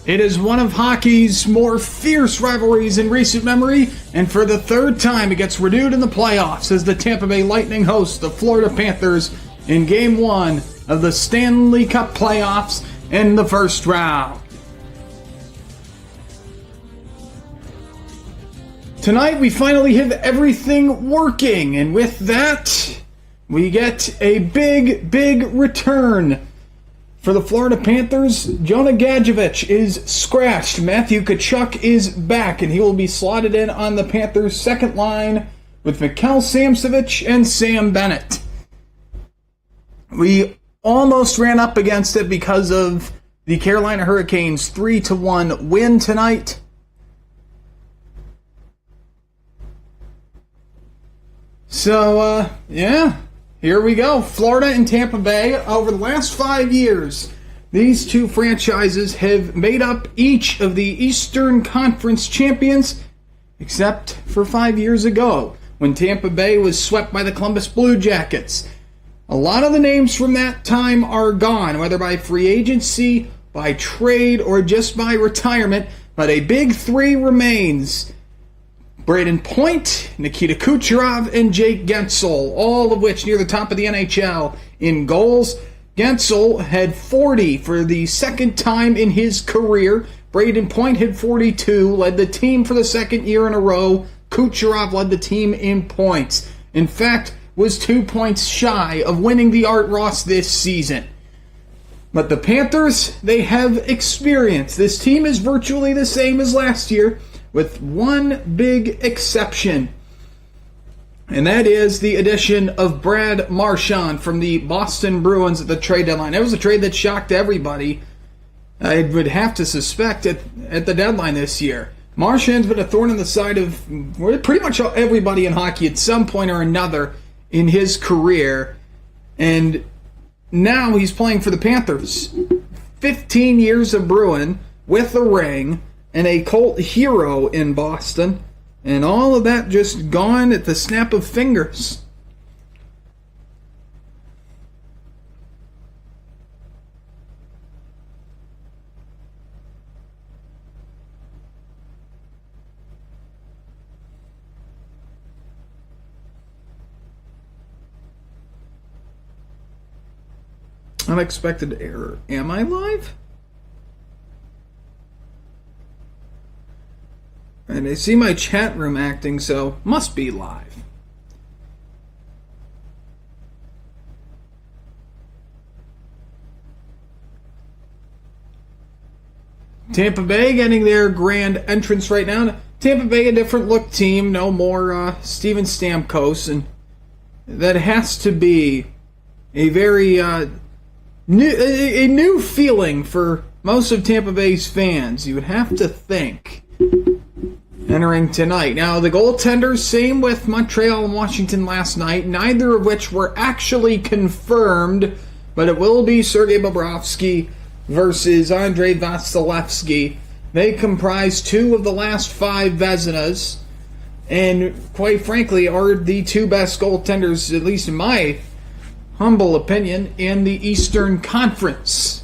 It is one of hockey's more fierce rivalries in recent memory, and for the third time it gets renewed in the playoffs as the Tampa Bay Lightning host the Florida Panthers in Game 1 of the Stanley Cup playoffs in the first round. Tonight we finally have everything working, and with that, we get a big return. For the Florida Panthers, Jonah Gadjevich is scratched. Matthew Tkachuk is back, and he will be slotted in on the Panthers' second line with Mikhail Samsonov and Sam Bennett. We almost ran up against it because of the Carolina Hurricanes' 3-1 win tonight. So, here we go. Florida and Tampa Bay. Over the last 5 years, these two franchises have made up each of the Eastern Conference champions, except for 5 years ago, when Tampa Bay was swept by the Columbus Blue Jackets. A lot of the names from that time are gone, whether by free agency, by trade, or just by retirement, but a big three remains. Brayden Point, Nikita Kucherov, and Jake Guentzel, all of which near the top of the NHL in goals. Guentzel had 40 for the second time in his career. Brayden Point had 42, led the team for the second year in a row. Kucherov led the team in points. In fact, was 2 points shy of winning the Art Ross this season. But the Panthers, they have experience. This team is virtually the same as last year, with one big exception, and that is the addition of Brad Marchand from the Boston Bruins at the trade deadline. It was a trade that shocked everybody, I would have to suspect, at the deadline this year. Marchand's been a thorn in the side of pretty much everybody in hockey at some point or another in his career, and now he's playing for the Panthers. 15 years of Bruin with a ring, and a cult hero in Boston, and all of that just gone at the snap of fingers. Unexpected error. Am I live? And I see my chat room acting, so must be live. Tampa Bay getting their grand entrance right now. Tampa Bay, a different look team, no more Steven Stamkos, and that has to be a very new feeling for most of Tampa Bay's fans. You would have to think. Entering tonight. Now, the goaltenders, same with Montreal and Washington last night, neither of which were actually confirmed, but it will be Sergei Bobrovsky versus Andrei Vasilevsky. They comprise two of the last 5 Vezinas, and quite frankly are the two best goaltenders, at least in my humble opinion, in the Eastern Conference.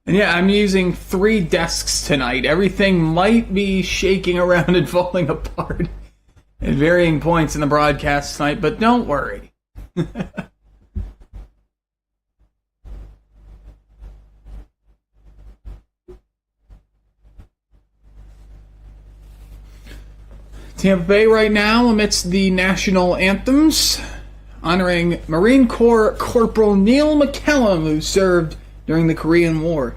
And yeah, I'm using 3 desks tonight. Everything might be shaking around and falling apart at varying points in the broadcast tonight, but don't worry. Tampa Bay right now amidst the national anthems. honoring Marine Corps Corporal Neil McCallum, who served during the Korean War.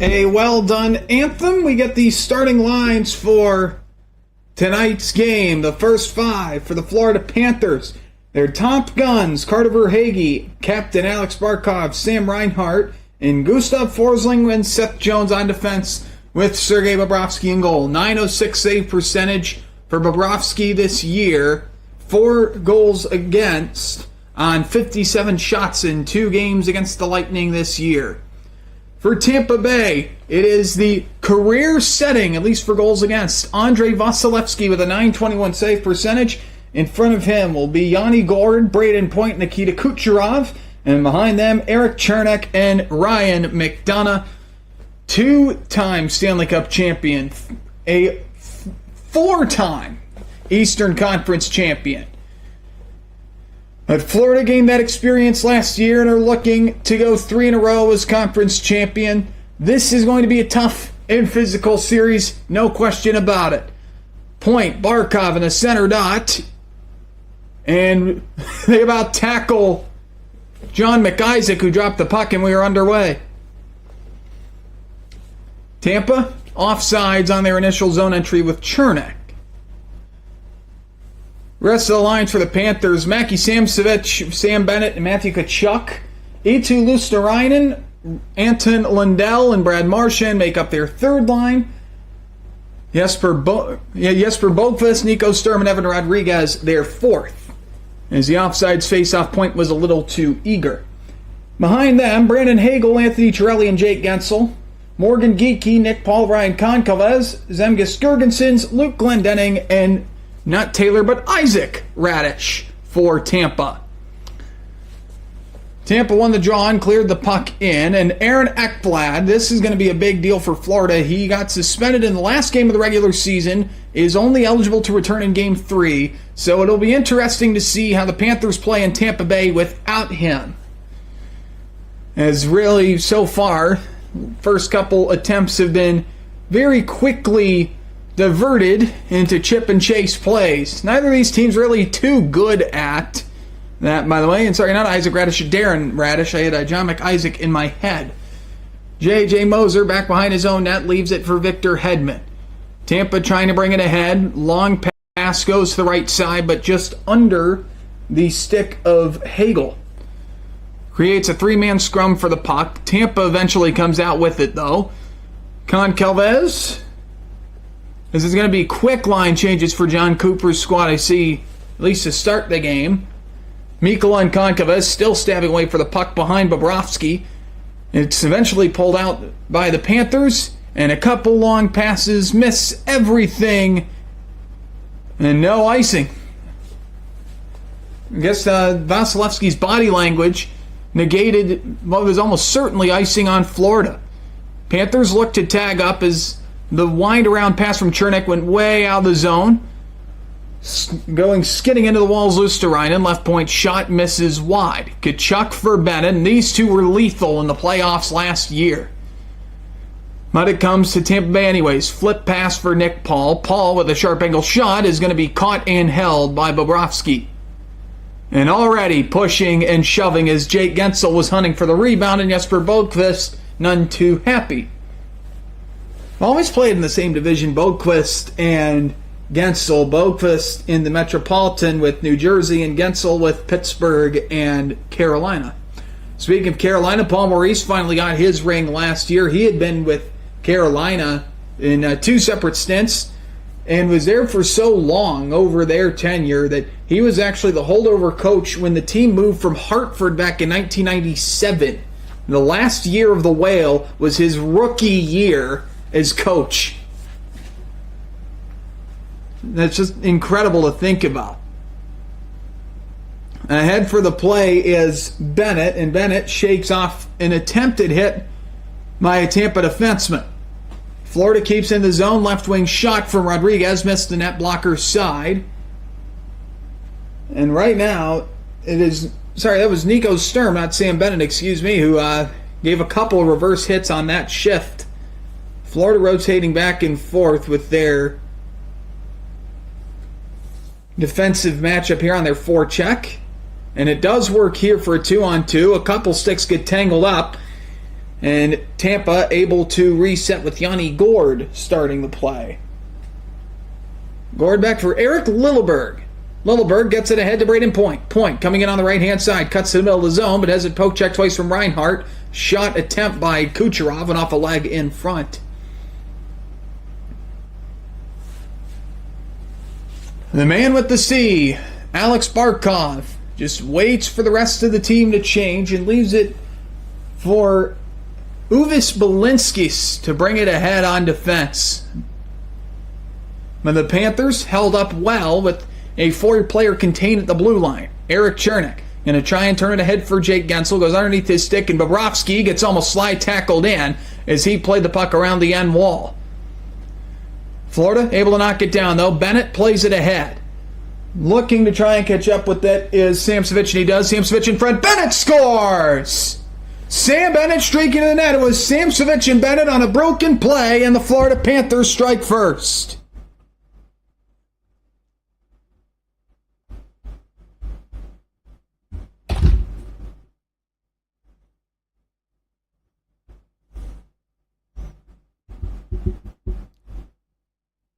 A well-done anthem. We get the starting lines for tonight's game. The first five for the Florida Panthers. Their top guns, Carter Verhaeghe, Captain Alex Barkov, Sam Reinhart, and Gustav Forsling and Seth Jones on defense with Sergei Bobrovsky in goal. .906 save percentage for Bobrovsky this year. 4 goals against on 57 shots in 2 games against the Lightning this year. For Tampa Bay, it is the career setting, at least for goals against, Andrei Vasilevsky with a .921 save percentage. In front of him will be Yanni Gourde, Braden Point, Nikita Kucherov, and behind them, Eric Chernak and Ryan McDonough. 2-time Stanley Cup champion, a 4-time Eastern Conference champion. But Florida gained that experience last year and are looking to go 3 in a row as conference champion. This is going to be a tough and physical series, no question about it. Point, Barkov in the center dot. And they about tackle John McIsaac, who dropped the puck, and we are underway. Tampa, offsides on their initial zone entry with Chernak. Rest of the lines for the Panthers, Mackie Samsevich, Sam Bennett, and Matthew Tkachuk. Eetu Luostarinen, Anton Lundell, and Brad Marchand make up their third line. Jesper Boqvist, Nico Sturm, and Evan Rodriguez their fourth, as the offsides face-off point was a little too eager. Behind them, Brandon Hagel, Anthony Chiarelli, and Jake Gensel. Morgan Geekie, Nick Paul, Ryan Konkalez, Zemgus Girgensons, Luke Glendening, and not Taylor, but Isaac Radish for Tampa. Tampa won the draw and cleared the puck in. And Aaron Ekblad, this is going to be a big deal for Florida. He got suspended in the last game of the regular season, is only eligible to return in Game 3. So it'll be interesting to see how the Panthers play in Tampa Bay without him. As really, so far, first couple attempts have been very quickly diverted into chip and chase plays. Neither of these teams really too good at that, by the way. And sorry, not Isaac Radish, Darren Radish. I had John McIsaac in my head. J.J. Moser back behind his own net leaves it for Victor Hedman. Tampa trying to bring it ahead. Long pass goes to the right side, but just under the stick of Hagel. Creates a 3-man scrum for the puck. Tampa eventually comes out with it, though. Goncalves. This is going to be quick line changes for John Cooper's squad, I see, at least to start the game. Mikkola and Goncalves still stabbing away for the puck behind Bobrovsky. It's eventually pulled out by the Panthers, and a couple long passes miss everything, and no icing. I guess Vasilevsky's body language negated what was almost certainly icing on Florida. Panthers looked to tag up as the wind-around pass from Chernik went way out of the zone. Skidding into the walls, Luosterainen. Left point shot misses wide. Tkachuk for Bennett, and these two were lethal in the playoffs last year. But it comes to Tampa Bay anyways. Flip pass for Nick Paul. Paul with a sharp angle shot is going to be caught and held by Bobrovsky. And already pushing and shoving as Jake Guentzel was hunting for the rebound, and Jesper Boqvist none too happy. Always played in the same division, Boqvist and Guentzel. Boqvist in the Metropolitan with New Jersey, and Guentzel with Pittsburgh and Carolina. Speaking of Carolina, Paul Maurice finally got his ring last year. He had been with Carolina in two separate stints and was there for so long over their tenure that he was actually the holdover coach when the team moved from Hartford back in 1997. The last year of the Whale was his rookie year as coach. That's just incredible to think about. Ahead for the play is Bennett, and Bennett shakes off an attempted hit by a Tampa defenseman. Florida keeps in the zone. Left wing shot from Rodriguez. Missed the net blocker's side. And right now, it is... Sorry, that was Nico Sturm, not Sam Bennett, excuse me, who gave a couple of reverse hits on that shift. Florida rotating back and forth with their defensive matchup here on their forecheck. And it does work here for a 2-on-2. A couple sticks get tangled up. And Tampa able to reset with Yanni Gourde starting the play. Gourde back for Eric Lilleberg. Lilleberg gets it ahead to Braden Point. Point coming in on the right-hand side. Cuts to the middle of the zone, but has it poke checked twice from Reinhart. Shot attempt by Kucherov and off a leg in front. The man with the C, Alex Barkov, just waits for the rest of the team to change and leaves it for Uvis Belinskis to bring it ahead on defense. But the Panthers held up well with a four-player contained at the blue line. Eric Chernik going to try and turn it ahead for Jake Guentzel. Goes underneath his stick, and Bobrovsky gets almost slide tackled in as he played the puck around the end wall. Florida able to knock it down, though. Bennett plays it ahead. Looking to try and catch up with that is Samsonov, and he does. Samsonov in front. Bennett scores! Sam Bennett streaking to the net. It was Samsonov and Bennett on a broken play, and the Florida Panthers strike first.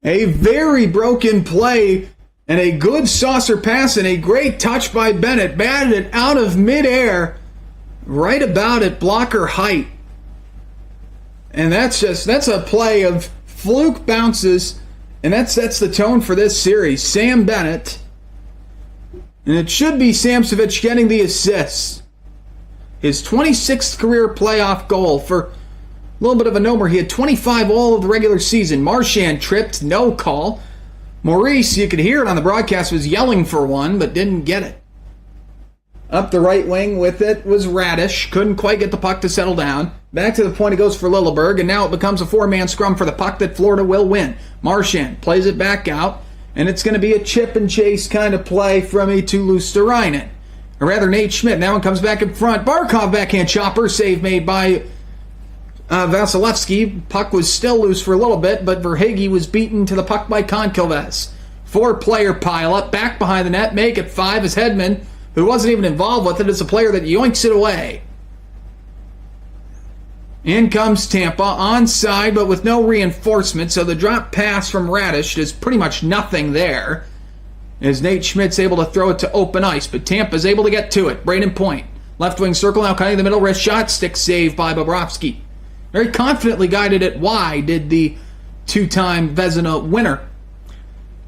A very broken play and a good saucer pass and a great touch by Bennett. Batted it out of midair, right about at blocker height. And that's a play of fluke bounces, and that sets the tone for this series. Sam Bennett, and it should be Samsonov getting the assist. His 26th career playoff goal. For a little bit of a number, he had 25 all of the regular season. Marchand tripped, no call. Maurice, you could hear it on the broadcast, was yelling for one, but didn't get it. Up the right wing with it was Radish. Couldn't quite get the puck to settle down. Back to the point it goes for Lilleberg, and now it becomes a four-man scrum for the puck that Florida will win. Marchand plays it back out, and it's going to be a chip and chase kind of play from to Luosterainen. Or rather, Nate Schmidt. That one comes back in front. Barkov backhand chopper, save made by Vasilevsky. Puck was still loose for a little bit, but Verhaeghe was beaten to the puck by Goncalves. Four-player pile-up, back behind the net, make it five as Hedman, who wasn't even involved with it, is a player that yoinks it away. In comes Tampa, onside, but with no reinforcement, so the drop pass from Radish is pretty much nothing there, as Nate Schmidt's able to throw it to open ice, but Tampa's able to get to it. Braden Point, left wing circle, now cutting the middle, wrist shot, stick save by Bobrovsky. Very confidently guided it wide, did the two-time Vezina winner.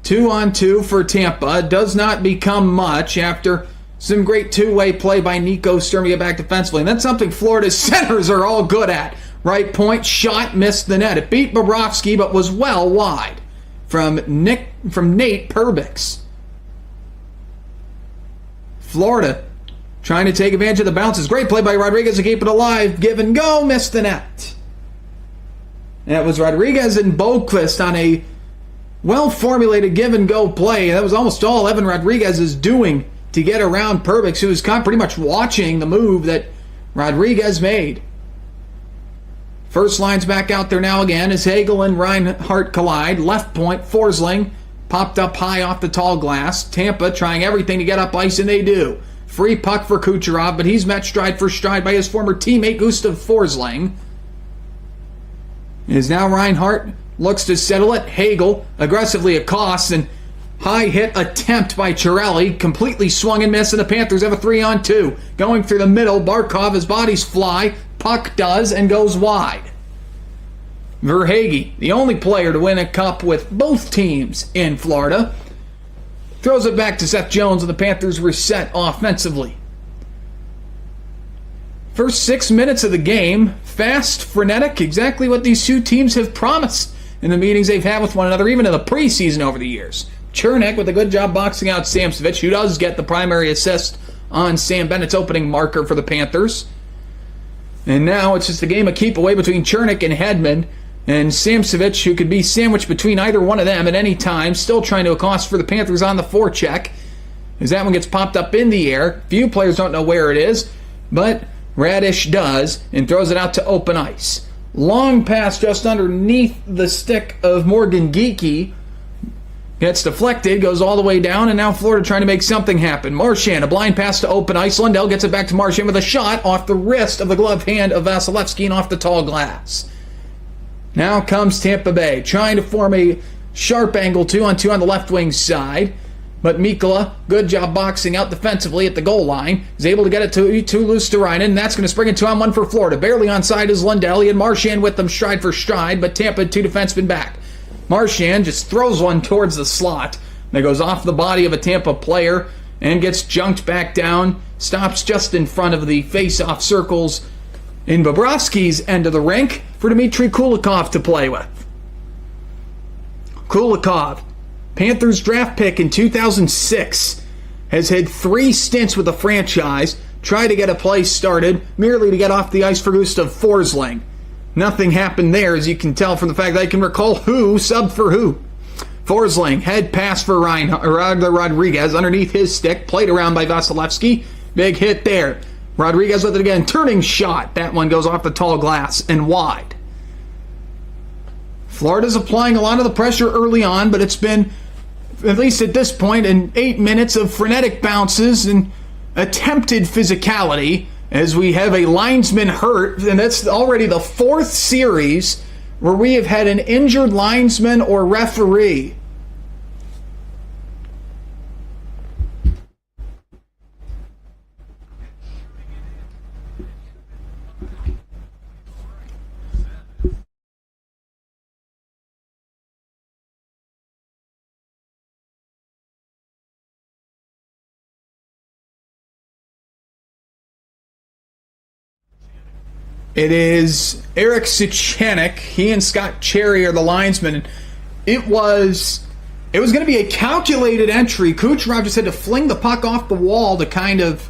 2-on-2 for Tampa. Does not become much after some great two-way play by Nico Sturm back defensively. And that's something Florida's centers are all good at. Right point, shot, missed the net. It beat Bobrovsky, but was well wide from Nate Perbix. Florida trying to take advantage of the bounces. Great play by Rodriguez to keep it alive. Give and go, missed the net. And it was Rodriguez and Boqvist on a well-formulated give-and-go play. That was almost all Evan Rodriguez is doing to get around Perbix, who was pretty much watching the move that Rodriguez made. First line's back out there now again as Hagel and Reinhart collide. Left point, Forsling popped up high off the tall glass. Tampa trying everything to get up ice, and they do. Free puck for Kucherov, but he's met stride for stride by his former teammate Gustav Forsling. It is now Reinhart looks to settle it. Hagel aggressively accosts, and high hit attempt by Chiarelli. Completely swung and missed, and the Panthers have a 3-on-2. Going through the middle, Barkov, his bodies fly. Puck does and goes wide. Verhaeghe, the only player to win a cup with both teams in Florida, throws it back to Seth Jones, and the Panthers reset offensively. First 6 minutes of the game, fast, frenetic, exactly what these two teams have promised in the meetings they've had with one another, even in the preseason over the years. Chernik with a good job boxing out Samsevich, who does get the primary assist on Sam Bennett's opening marker for the Panthers. And now it's just a game of keep away between Chernik and Hedman, and Samsevich, who could be sandwiched between either one of them at any time, still trying to accost for the Panthers on the forecheck, as that one gets popped up in the air. Few players don't know where it is, but Radish does, and throws it out to open ice. Long pass just underneath the stick of Morgan Geekie. Gets deflected, goes all the way down, and now Florida trying to make something happen. Marchand, a blind pass to open ice. Lundell gets it back to Marchand with a shot off the wrist of the gloved hand of Vasilevsky and off the tall glass. Now comes Tampa Bay, trying to form a sharp angle 2-on-2 on the left wing side. But Mikkola, good job boxing out defensively at the goal line, is able to get it too loose to Reinen, and that's going to spring a 2-on-1 for Florida. Barely onside is Lundell. He had Marchand with them stride for stride, but Tampa had two defensemen back. Marchand just throws one towards the slot that goes off the body of a Tampa player and gets junked back down, stops just in front of the face-off circles in Bobrovsky's end of the rink for Dmitry Kulikov to play with. Kulikov, Panthers draft pick in 2006, has had 3 stints with the franchise, tried to get a play started merely to get off the ice for Gustav Forsling. Nothing happened there, as you can tell from the fact that I can recall who subbed for who. Forsling, head pass for Rodriguez underneath his stick, played around by Vasilevsky. Big hit there. Rodriguez with it again, turning shot. That one goes off the tall glass and wide. Florida's applying a lot of the pressure early on, but it's been, at least at this point, in 8 minutes of frenetic bounces and attempted physicality, as we have a linesman hurt, and that's already the 4th series where we have had an injured linesman or referee. It is Eric Suchanek. He and Scott Cherry are the linesmen. It was going to be a calculated entry. Kucherov just had to fling the puck off the wall to kind of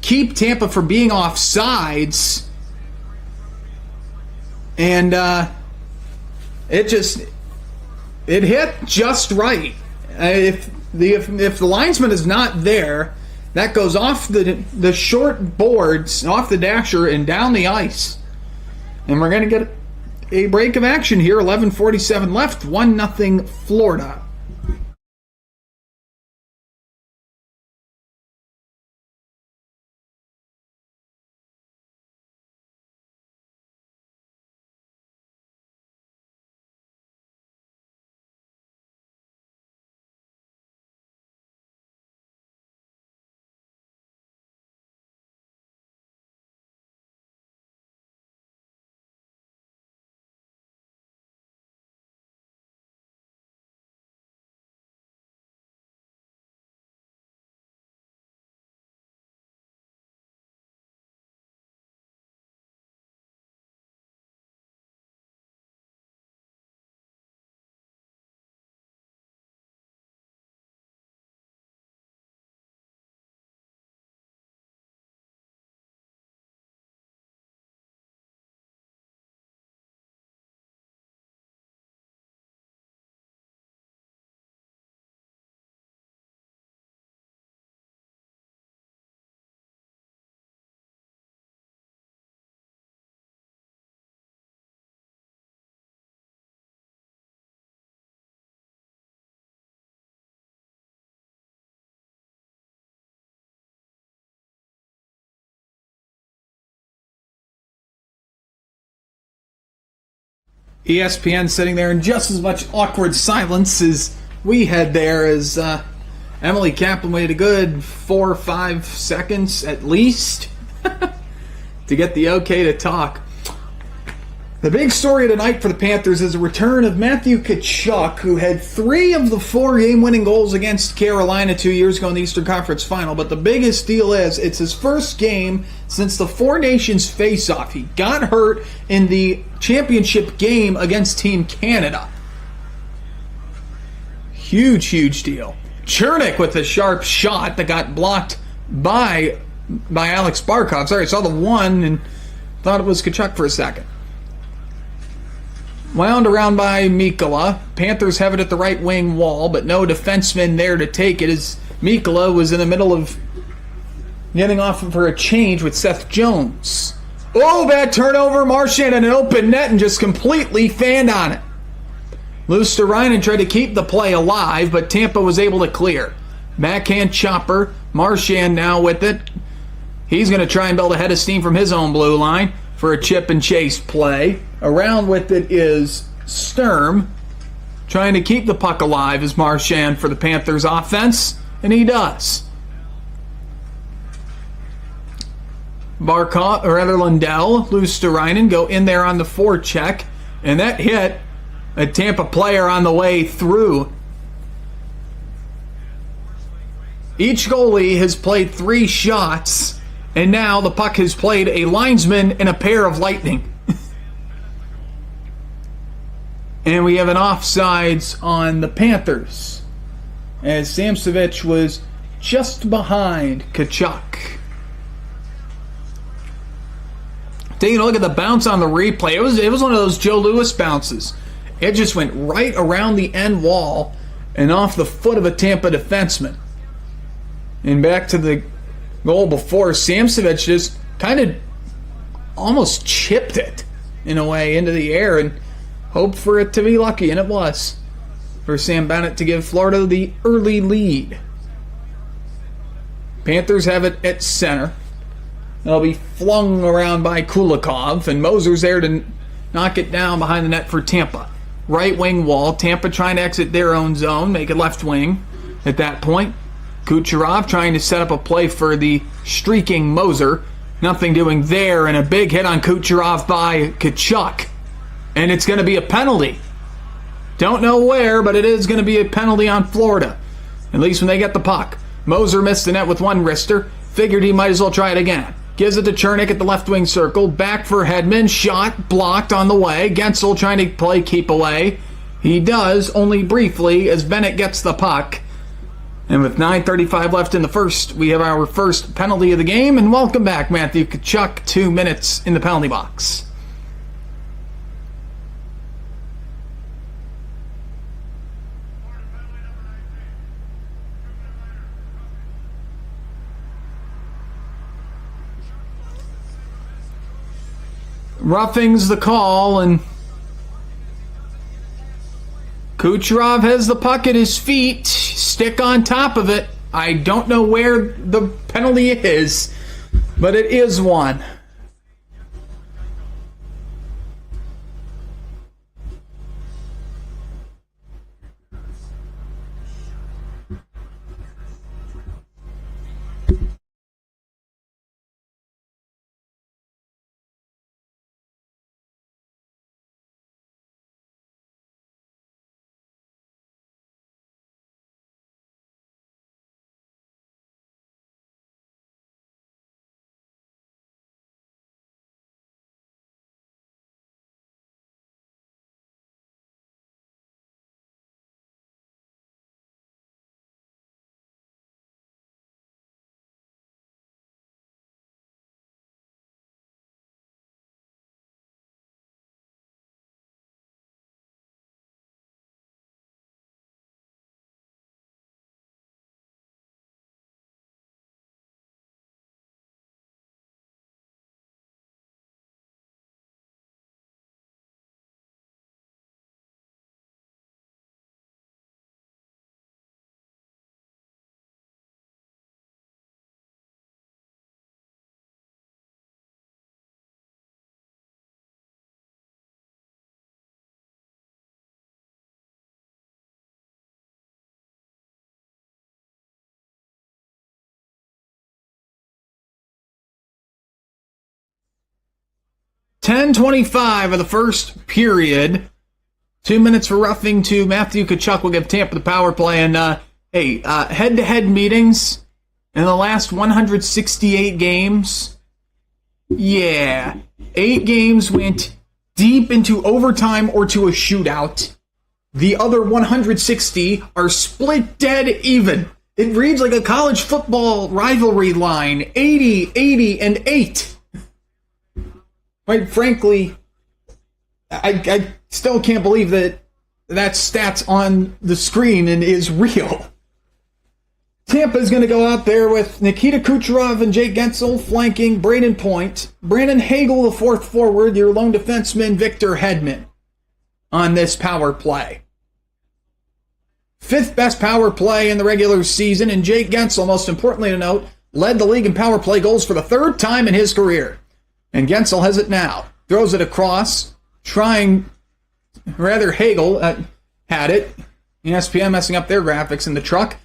keep Tampa from being off sides. And it hit just right. If the linesman is not there, that goes off the short boards, off the dasher, and down the ice. And we're going to get a break of action here. 11:47 left. 1-0 Florida. ESPN sitting there in just as much awkward silence as we had there, as Emily Kaplan waited a good 4 or 5 seconds at least to get the okay to talk. The big story tonight for the Panthers is the return of Matthew Tkachuk, who had 3 of the 4 game-winning goals against Carolina 2 years ago in the Eastern Conference Final. But the biggest deal is it's his first game since the Four Nations face-off. He got hurt in the championship game against Team Canada. Huge, huge deal. Chernik with a sharp shot that got blocked by Alex Barkov. Sorry, I saw the one and thought it was Tkachuk for a second. Wound around by Mikkola. Panthers have it at the right wing wall, but no defenseman there to take it, as Mikkola was in the middle of getting off for a change with Seth Jones. Oh, bad turnover. Marchand in an open net and just completely fanned on it. Luosterainen tried to keep the play alive, but Tampa was able to clear. Backhand chopper. Marchand now with it. He's going to try and build a head of steam from his own blue line for a chip and chase play. Around with it is Sturm, trying to keep the puck alive as Marchand for the Panthers offense, and he does. Barkov, or rather Lundell, Luosterainen go in there on the forecheck, and that hit a Tampa player on the way through. Each goalie has played 3 shots, and now the puck has played a linesman and a pair of Lightning. And we have an offsides on the Panthers, as Samsevich was just behind Tkachuk. Taking a look at the bounce on the replay, it was one of those Joe Louis bounces. It just went right around the end wall and off the foot of a Tampa defenseman. And back to the goal before, Samsevich just kind of almost chipped it in a way into the air and hoped for it to be lucky, and it was, for Sam Bennett to give Florida the early lead. Panthers have it at center. It'll be flung around by Kulikov, and Moser's there to knock it down behind the net for Tampa. Right wing wall, Tampa trying to exit their own zone, make it left wing at that point. Kucherov trying to set up a play for the streaking Moser. Nothing doing there, and a big hit on Kucherov by Tkachuk. And it's going to be a penalty. Don't know where, but it is going to be a penalty on Florida. At least when they get the puck. Moser missed the net with one wrister. Figured he might as well try it again. Gives it to Chernik at the left wing circle. Back for Hedman. Shot blocked on the way. Gensel trying to play keep away. He does, only briefly, as Bennett gets the puck. And with 9:35 left in the first, we have our first penalty of the game. And welcome back, Matthew Tkachuk. 2 minutes in the penalty box. Roughing's the call, and Kucherov has the puck at his feet, stick on top of it. I don't know where the penalty is, but it is one. 10:25 of the first period. 2 minutes for roughing to Matthew Tkachuk will give Tampa the power play. And, head-to-head meetings in the last 168 games. Yeah. 8 games went deep into overtime or to a shootout. The other 160 are split dead even. It reads like a college football rivalry line. 80, 80, and 8. Quite frankly, I still can't believe that stats on the screen and is real. Tampa is going to go out there with Nikita Kucherov and Jake Guentzel flanking Braden Point. Brandon Hagel, the fourth forward, your lone defenseman, Victor Hedman, on this power play. 5th best power play in the regular season, and Jake Guentzel, most importantly to note, led the league in power play goals for the 3rd time in his career. And Guentzel has it now. Throws it across, Hagel had it. ESPN messing up their graphics in the truck.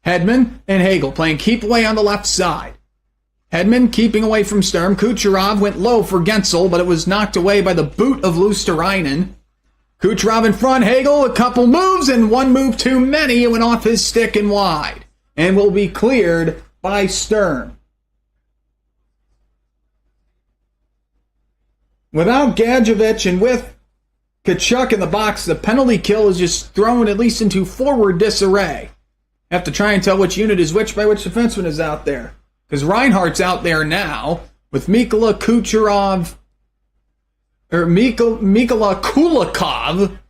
Hedman and Hagel playing keep away on the left side. Hedman keeping away from Sturm. Kucherov went low for Guentzel, but it was knocked away by the boot of Luosterainen. Kucherov in front, Hagel, a couple moves, and one move too many. It went off his stick and wide, and will be cleared by Sturm. Without Gadjevich and with Tkachuk in the box, the penalty kill is just thrown at least into forward disarray. Have to try and tell which unit is which by which defenseman is out there. Because Reinhardt's out there now with Mikola Kulikov,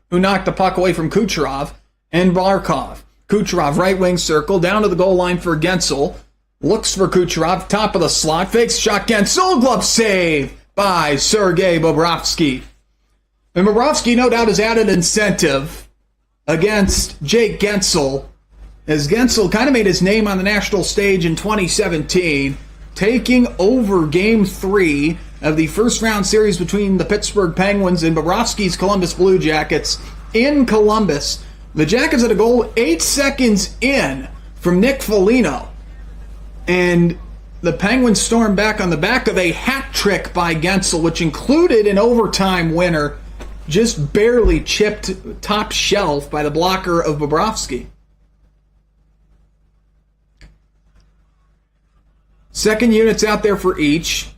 who knocked the puck away from Kucherov, and Barkov. Kucherov, right wing circle, down to the goal line for Guentzel. Looks for Kucherov, top of the slot, fakes shot, Guentzel, glove save by Sergei Bobrovsky. And Bobrovsky, no doubt, has added incentive against Jake Guentzel, as Guentzel kind of made his name on the national stage in 2017, taking over Game 3 of the first-round series between the Pittsburgh Penguins and Bobrovsky's Columbus Blue Jackets in Columbus. The Jackets had a goal 8 seconds in from Nick Foligno, and the Penguins stormed back on the back of a hat trick by Guentzel, which included an overtime winner, just barely chipped top shelf by the blocker of Bobrovsky. Second unit's out there for each.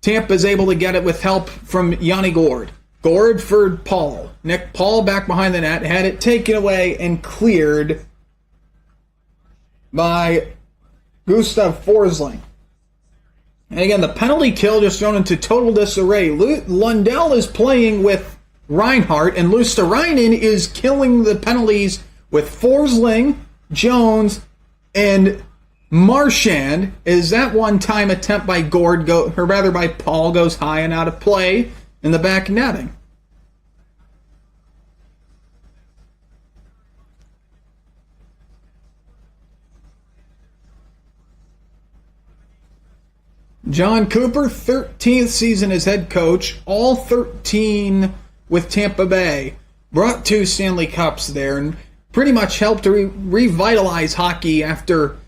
Tampa is able to get it with help from Yanni Gourde. Gourde for Paul. Nick Paul back behind the net, had it taken away and cleared by Gustav Forsling. And again, the penalty kill just thrown into total disarray. Lundell is playing with Reinhardt, and Luosterainen is killing the penalties with Forsling, Jones, and Marchand. Is that one-time attempt by by Paul goes high and out of play in the back netting. John Cooper, 13th season as head coach, all 13 with Tampa Bay. Brought 2 Stanley Cups there and pretty much helped to revitalize hockey after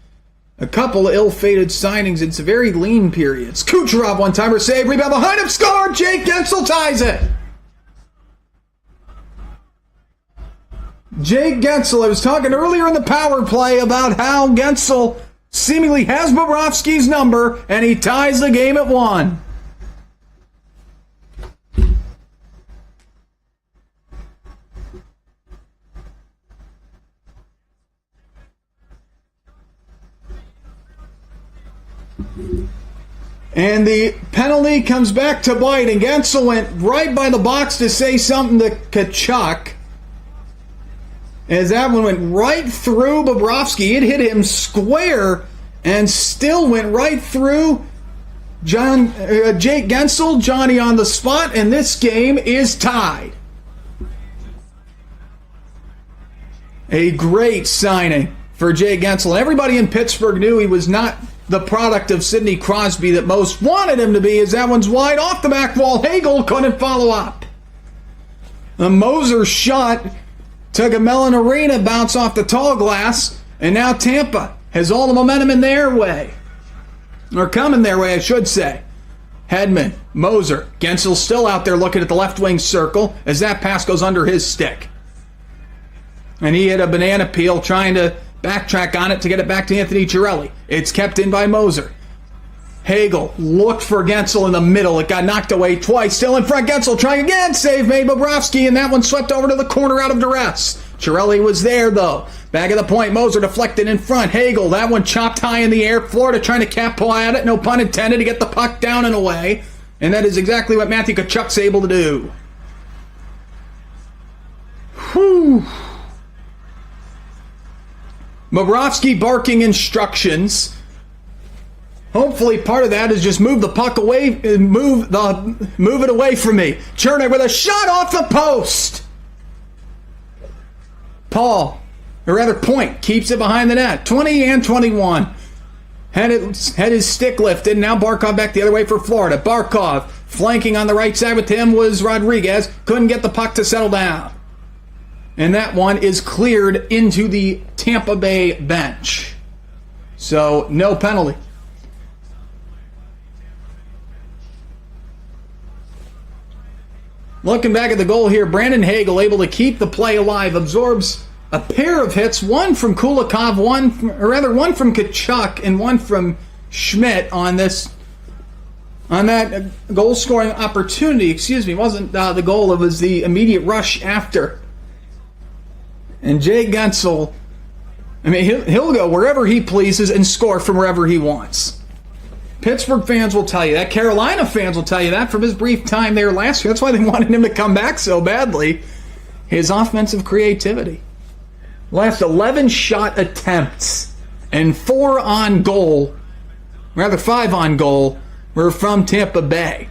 a couple of ill-fated signings in some very lean periods. Kucherov, one-timer save, rebound behind him, score! Jake Guentzel ties it! Jake Guentzel, I was talking earlier in the power play about how Guentzel seemingly has Bobrovsky's number, and he ties the game at 1. And the penalty comes back to bite, and Guentzel went right by the box to say something to Tkachuk. As that one went right through Bobrovsky. It hit him square and still went right through Jake Guentzel. Johnny on the spot, and this game is tied. A great signing for Jake Guentzel. Everybody in Pittsburgh knew he was not the product of Sidney Crosby that most wanted him to be, as that one's wide off the back wall. Hagel couldn't follow up. The Moser shot took a Mellon Arena bounce off the tall glass, and now Tampa has all the momentum in their way. Or coming their way, I should say. Hedman, Moser, Gensel still out there looking at the left wing circle as that pass goes under his stick. And he hit a banana peel trying to backtrack on it to get it back to Anthony Cirelli. It's kept in by Moser. Hagel looked for Gensel in the middle. It got knocked away twice. Still in front, Gensel trying again. Save made Bobrovsky, and that one swept over to the corner out of duress. Cirelli was there, though. Back at the point, Moser deflected in front. Hagel, that one chopped high in the air. Florida trying to cat pull at it, no pun intended, to get the puck down and away. And that is exactly what Matthew Tkachuk's able to do. Whew. Bobrovsky barking instructions. Hopefully part of that is just move the puck away, move it away from me. Chernak with a shot off the post. Point, keeps it behind the net. 20 and 21. Had his stick lifted. Now Barkov back the other way for Florida. Barkov flanking on the right side with him was Rodriguez. Couldn't get the puck to settle down. And that one is cleared into the Tampa Bay bench. So no penalty. Looking back at the goal here, Brandon Hagel able to keep the play alive, absorbs a pair of hits, one from Kulikov, one from Tkachuk, and one from Schmidt on that goal-scoring opportunity. It wasn't the goal, it was the immediate rush after. And Jay Gensel, he'll go wherever he pleases and score from wherever he wants. Pittsburgh fans will tell you that. Carolina fans will tell you that from his brief time there last year. That's why they wanted him to come back so badly. His offensive creativity. Last 11 shot attempts and 5 on goal, were from Tampa Bay.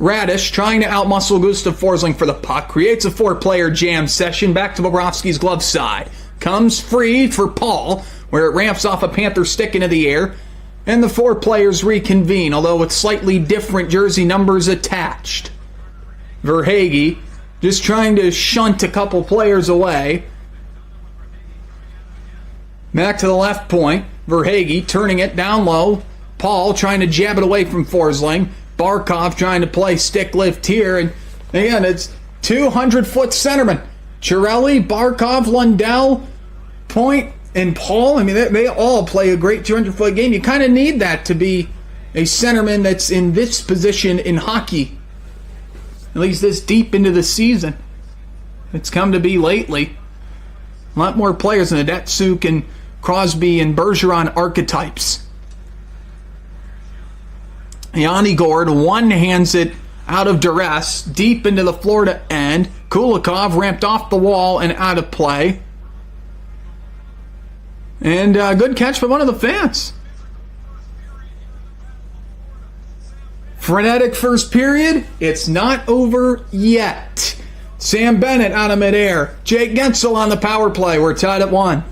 Radish trying to outmuscle Gustav Forsling for the puck. Creates a 4-player jam session back to Bobrovsky's glove side. Comes free for Paul, where it ramps off a Panther stick into the air. And the 4 players reconvene, although with slightly different jersey numbers attached. Verhaeghe just trying to shunt a couple players away. Back to the left point. Verhaeghe turning it down low. Paul trying to jab it away from Forsling. Barkov trying to play stick lift here. And again, it's 200-foot centermen. Cirelli, Barkov, Lundell, Point, and Paul. They all play a great 200-foot game. You kind of need that to be a centerman that's in this position in hockey. At least this deep into the season. It's come to be lately. A lot more players in the Datsuk and Crosby and Bergeron archetypes. Yanni Gord one-hands it out of duress, deep into the Florida end. Kulikov ramped off the wall and out of play. And a good catch by one of the fans. Frenetic first period. It's not over yet. Sam Bennett out of midair. Jake Gensel on the power play. We're tied at 1.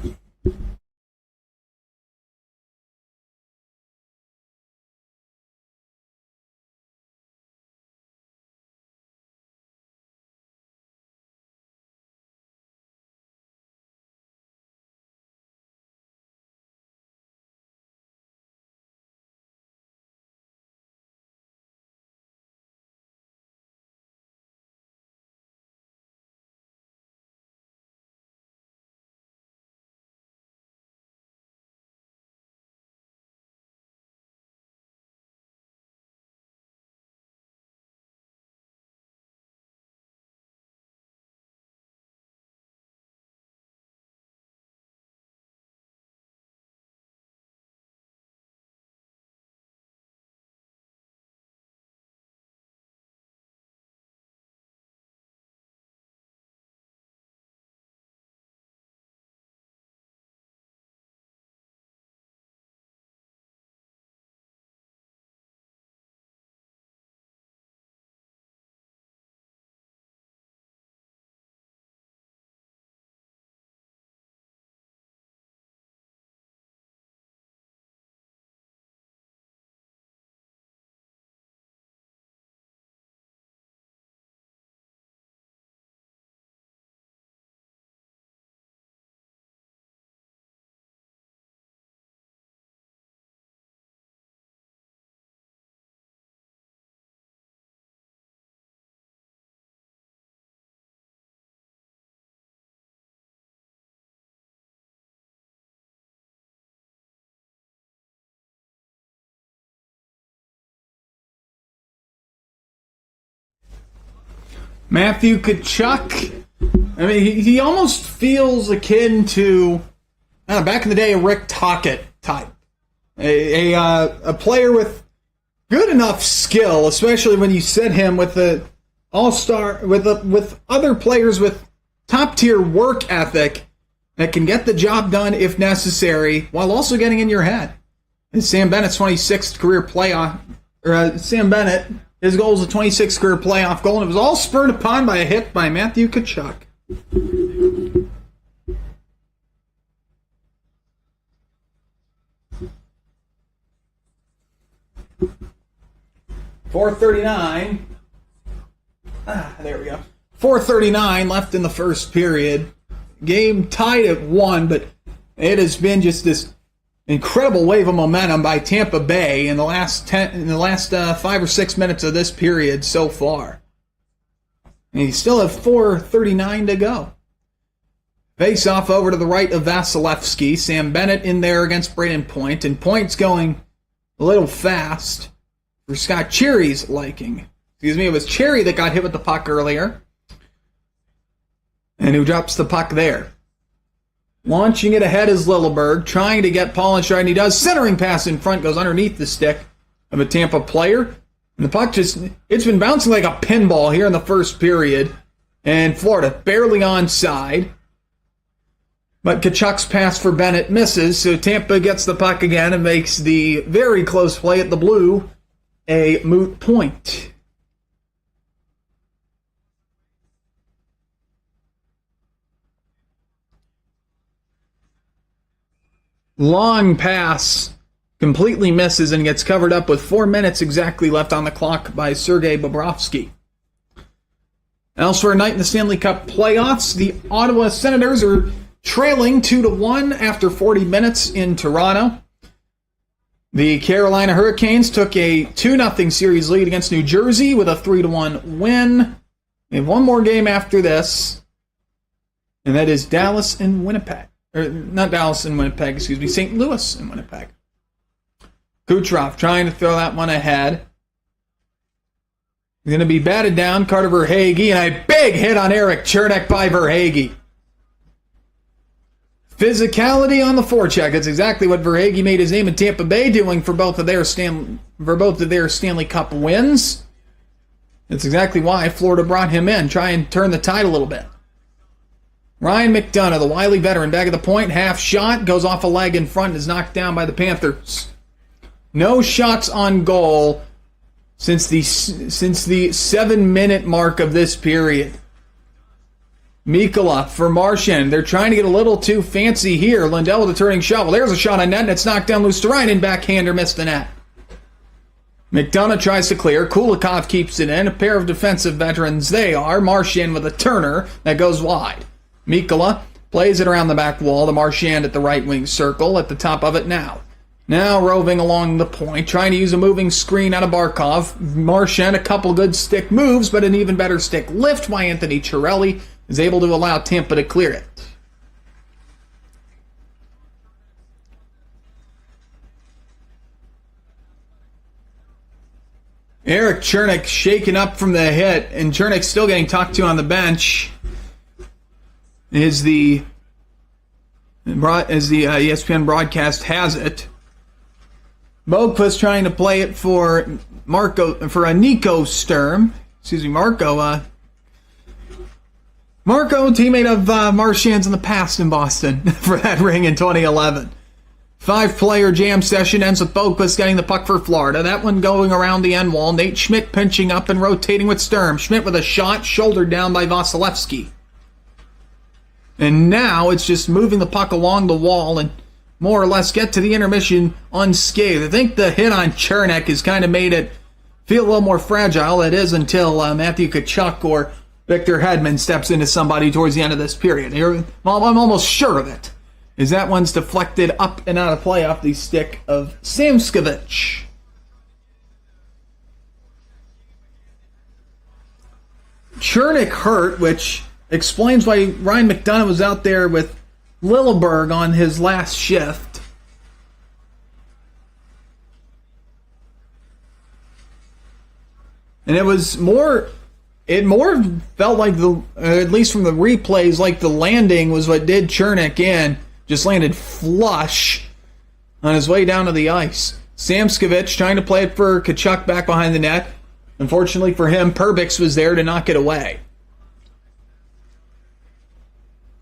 Matthew Tkachuk, I mean, he almost feels akin to, back in the day, a Rick Tocchet type. A player with good enough skill, especially when you set him with the all-star, with other players with top-tier work ethic that can get the job done if necessary, while also getting in your head. And Sam Bennett's 26th career playoff, Sam Bennett, his goal was a 26th career playoff goal, and it was all spurred upon by a hit by Matthew Tkachuk. .439. There we go. 4:39 left in the first period. Game tied at 1, but it has been just this incredible wave of momentum by Tampa Bay in the last 5 or 6 minutes of this period so far. And you still have 4:39 to go. Face off over to the right of Vasilevsky. Sam Bennett in there against Braden Point, and Point's going a little fast for Scott Cherry's liking. Excuse me, it was Cherry that got hit with the puck earlier, and who drops the puck there. Launching it ahead is Lilleberg, trying to get Paul in stride, and he does. Centering pass in front, goes underneath the stick of a Tampa player. And the puck it's been bouncing like a pinball here in the first period. And Florida barely onside. But Tkachuk's pass for Bennett misses, so Tampa gets the puck again and makes the very close play at the blue a moot point. Long pass completely misses and gets covered up with 4 minutes exactly left on the clock by Sergei Bobrovsky. Elsewhere night in the Stanley Cup playoffs, the Ottawa Senators are trailing 2-1 after 40 minutes in Toronto. The Carolina Hurricanes took a 2-0 series lead against New Jersey with a 3-1 win. They have one more game after this, and that is Dallas and Winnipeg. Or not Dallas and Winnipeg, excuse me, St. Louis and Winnipeg. Kucherov trying to throw that one ahead. He's going to be batted down, Carter Verhaeghe, and a big hit on Eric Chernak by Verhaeghe. Physicality on the forecheck. That's exactly what Verhaeghe made his name in Tampa Bay doing for both of their Stanley Cup wins. That's exactly why Florida brought him in, try and turn the tide a little bit. Ryan McDonough, the wily veteran, back at the point, half shot, goes off a leg in front, and is knocked down by the Panthers. No shots on goal since the 7-minute mark of this period. Mikkola for Marchand. They're trying to get a little too fancy here. Lindell with a turning shot. Well, there's a shot on net, and it's knocked down loose to Ryan, and backhander missed the net. McDonough tries to clear. Kulikov keeps it in. A pair of defensive veterans they are. Marchand with a turner that goes wide. Mikkola plays it around the back wall. The Marchand at the right wing circle, at the top of it now. Now roving along the point, trying to use a moving screen out of Barkov. Marchand, a couple good stick moves, but an even better stick lift by Anthony Cirelli is able to allow Tampa to clear it. Eric Chernak shaken up from the hit, and Chernak still getting talked to on the bench. As the ESPN broadcast has it, Boqvist trying to play it for Nico Sturm. Excuse me, Marco, teammate of Marchand's in the past in Boston for that ring in 2011. 5-player jam session ends with Boqvist getting the puck for Florida. That one going around the end wall. Nate Schmidt pinching up and rotating with Sturm. Schmidt with a shot, shouldered down by Vasilevsky. And now it's just moving the puck along the wall and more or less get to the intermission unscathed. I think the hit on Chernak has kind of made it feel a little more fragile. It is until Matthew Tkachuk or Victor Hedman steps into somebody towards the end of this period. I'm almost sure of it. Is that one's deflected up and out of play off the stick of Samskovich. Chernak hurt, which explains why Ryan McDonough was out there with Lilleberg on his last shift. And it was more it more felt like at least from the replays, like the landing was what did Chernik in. Just landed flush on his way down to the ice. Samskovich trying to play it for Tkachuk back behind the net. Unfortunately for him, Perbix was there to knock it away.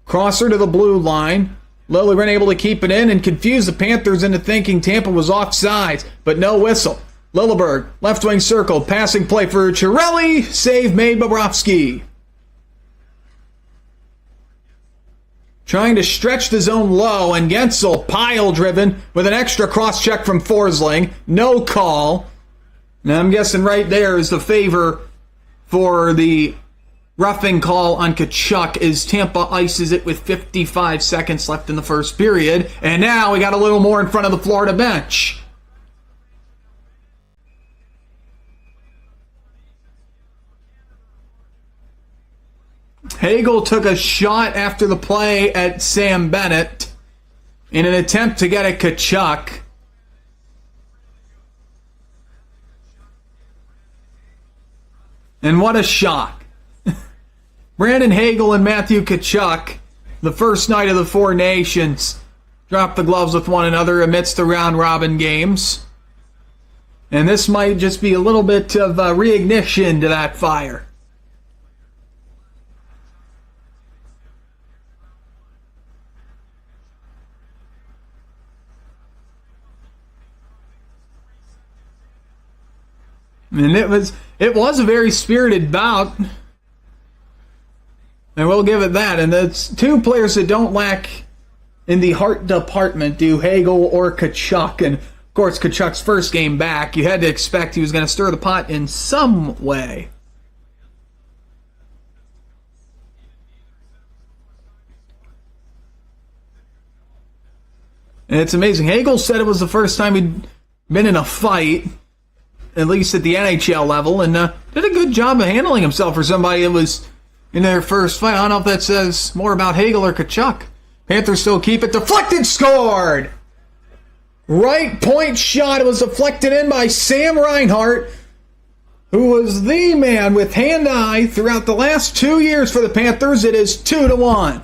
Crosser to the blue line. Liljegren able to keep it in and confuse the Panthers into thinking Tampa was offsides, but no whistle. Lilleberg, left wing circle, passing play for Chiarelli, save made by Bobrovsky. Trying to stretch the zone low, and Gensel, pile driven, with an extra cross check from Forsling. No call. Now I'm guessing right there is the favor for the roughing call on Tkachuk as Tampa ices it with 55 seconds left in the first period. And now we got a little more in front of the Florida bench. Hagel took a shot after the play at Sam Bennett in an attempt to get at Tkachuk. And what a shock. Brandon Hagel and Matthew Tkachuk, the first night of the Four Nations, dropped the gloves with one another amidst the round-robin games. And this might just be a little bit of reignition to that fire. And it was a very spirited bout. I will give it that. And it's two players that don't lack in the heart department, do Hagel or Tkachuk. And, of course, Tkachuk's first game back, you had to expect he was going to stir the pot in some way. And it's amazing. Hagel said it was the first time he'd been in a fight, at least at the NHL level, and did a good job of handling himself for somebody that was in their first fight. I don't know if that says more about Hagel or Tkachuk. Panthers still keep it. Deflected, scored! Right point shot. It was deflected in by Sam Reinhart, who was the man with hand-eye throughout the last 2 years for the Panthers. It is 2-1.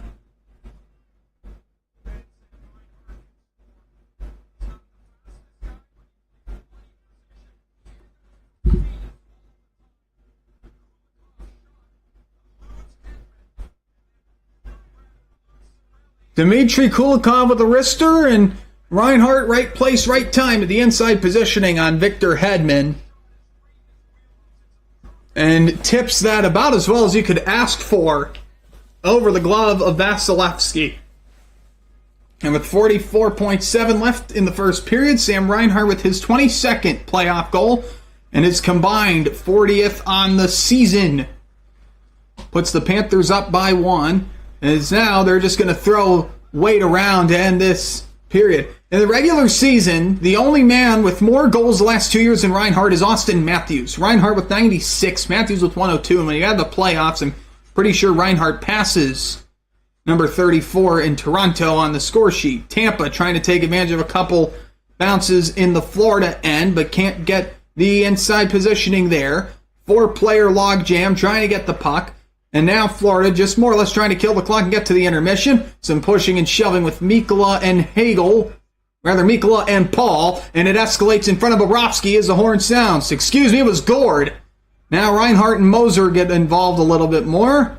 Dmitry Kulikov with a wrister, and Reinhart right place, right time at the inside positioning on Victor Hedman. And tips that about as well as you could ask for over the glove of Vasilevsky. And with 44.7 left in the first period, Sam Reinhart with his 22nd playoff goal and his combined 40th on the season puts the Panthers up by 1. As now they're just going to throw weight around to end this period. In the regular season, the only man with more goals the last 2 years than Reinhart is Austin Matthews. Reinhart with 96, Matthews with 102. And when you add the playoffs, I'm pretty sure Reinhart passes number 34 in Toronto on the score sheet. Tampa trying to take advantage of a couple bounces in the Florida end, but can't get the inside positioning there. 4-player logjam trying to get the puck. And now Florida just more or less trying to kill the clock and get to the intermission. Some pushing and shoving with Mikkola and Hagel. Rather, Mikkola and Paul. And it escalates in front of Bobrovsky as the horn sounds. Excuse me, it was Gord. Now Reinhart and Moser get involved a little bit more.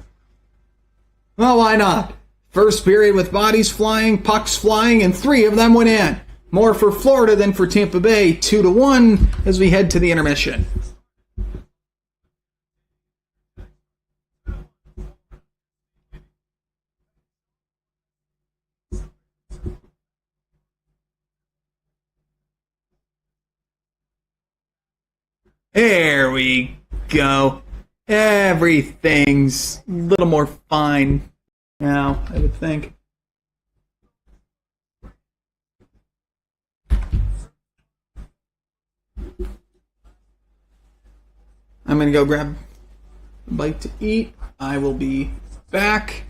Well, why not? First period with bodies flying, pucks flying, and 3 of them went in. More for Florida than for Tampa Bay. 2-1 as we head to the intermission. There we go. Everything's a little more fine now, I would think. I'm going to go grab a bite to eat. I will be back.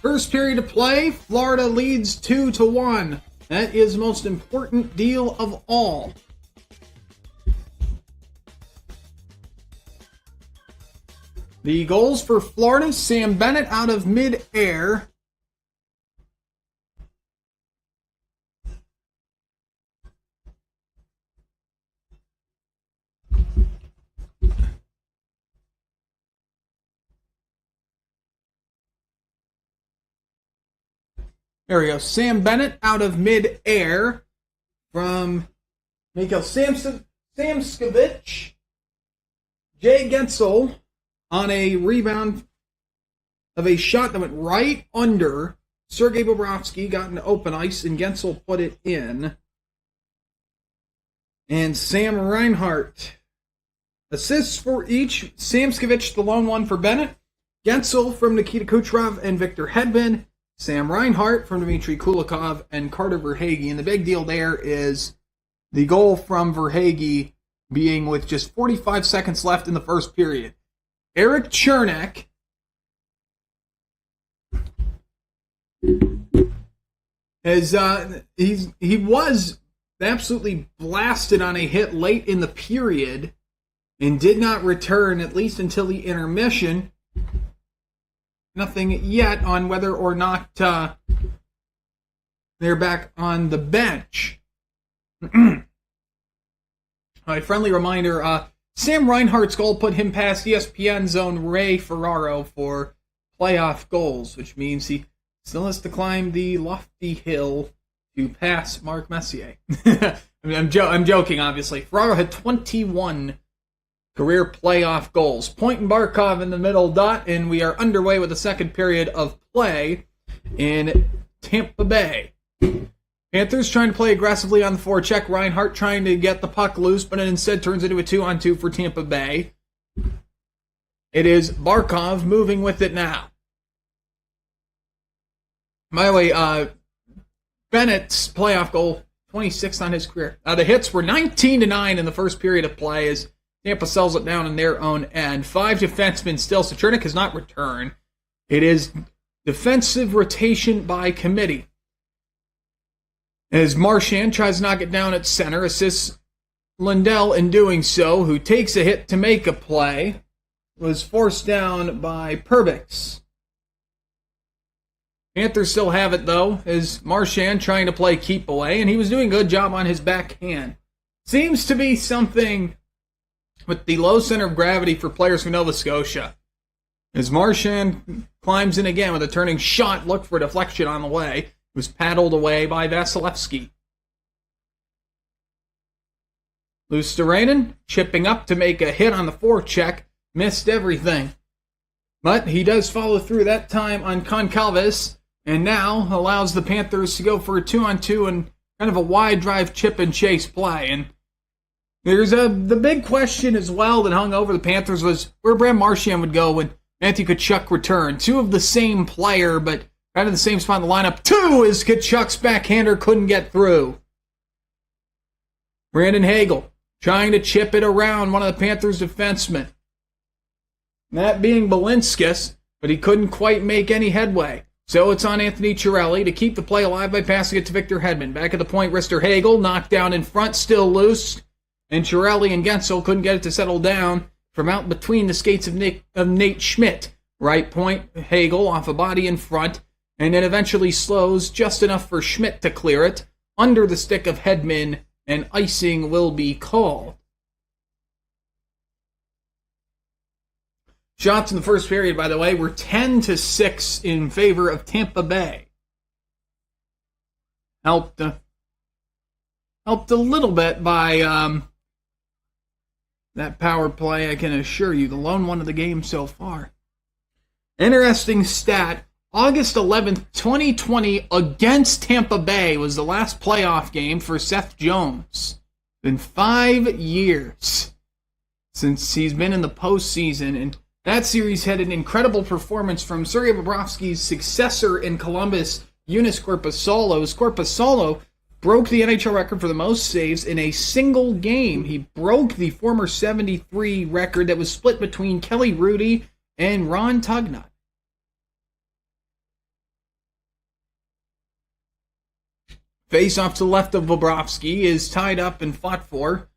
First period of play, Florida leads 2-1. That is the most important deal of all. The goals for Florida, Sam Bennett out of mid-air. There we go. Sam Bennett out of mid-air from Mikhail Samskovich. Jay Gensel on a rebound of a shot that went right under Sergei Bobrovsky, got into open ice, and Gensel put it in. And Sam Reinhart. Assists for each. Samskovich, the lone one for Bennett. Gensel from Nikita Kucherov and Victor Hedman. Sam Reinhart from Dmitry Kulikov and Carter Verhaeghe. And the big deal there is the goal from Verhaeghe being with just 45 seconds left in the first period. Eric Chernak he was absolutely blasted on a hit late in the period and did not return at least until the intermission. Nothing yet on whether or not they're back on the bench. All right, friendly reminder, Sam Reinhart's goal put him past ESPN's own Ray Ferraro for playoff goals, which means he still has to climb the lofty hill to pass Mark Messier. I'm joking, obviously. Ferraro had 21 career playoff goals. Point and Barkov in the middle dot, and we are underway with the second period of play in Tampa Bay. Panthers trying to play aggressively on the forecheck. Reinhart trying to get the puck loose, but it instead turns into a 2-on-2 for Tampa Bay. It is Barkov moving with it now. By the way, Bennett's playoff goal, 26th on his career. The hits were 19-9 in the first period of play as Tampa sells it down in their own end. 5 defensemen still. Sachernik has not returned. It is defensive rotation by committee. As Marchand tries to knock it down at center, assists Lindell in doing so, who takes a hit to make a play. Was forced down by Perbix. Panthers still have it, though, as Marchand trying to play keep away, and he was doing a good job on his backhand. Seems to be something with the low center of gravity for players from Nova Scotia. As Marchand climbs in again with a turning shot, look for deflection on the way. It was paddled away by Vasilevsky. Luosterainen chipping up to make a hit on the forecheck. Missed everything. But he does follow through that time on Concalves, and now allows the Panthers to go for a 2-on-2 and kind of a wide drive chip and chase play. And there's the big question as well that hung over the Panthers was where Brad Marchand would go when Matthew Tkachuk returned. Two of the same player, but right in the same spot in the lineup. Two as Tkachuk's backhander couldn't get through. Brandon Hagel trying to chip it around one of the Panthers' defensemen. That being Balinskis, but he couldn't quite make any headway. So it's on Anthony Cirelli to keep the play alive by passing it to Victor Hedman. Back at the point, Rister Hagel knocked down in front, still loose. And Cirelli and Gensel couldn't get it to settle down from out between the skates of Nate Schmidt. Right point, Hagel off a body in front, and then eventually slows just enough for Schmidt to clear it. Under the stick of Hedman, and icing will be called. Shots in the first period, by the way, were 10-6 in favor of Tampa Bay. Helped a little bit by that power play, I can assure you. The lone one of the game so far. Interesting stat. August 11th, 2020, against Tampa Bay was the last playoff game for Seth Jones. Been 5 years since he's been in the postseason, and that series had an incredible performance from Sergei Bobrovsky's successor in Columbus, Joonas Korpisalo. Korpisalo broke the NHL record for the most saves in a single game. He broke the former 73 record that was split between Kelly Hrudey and Ron Tugnutt. Face off to the left of Bobrovsky is tied up and fought for.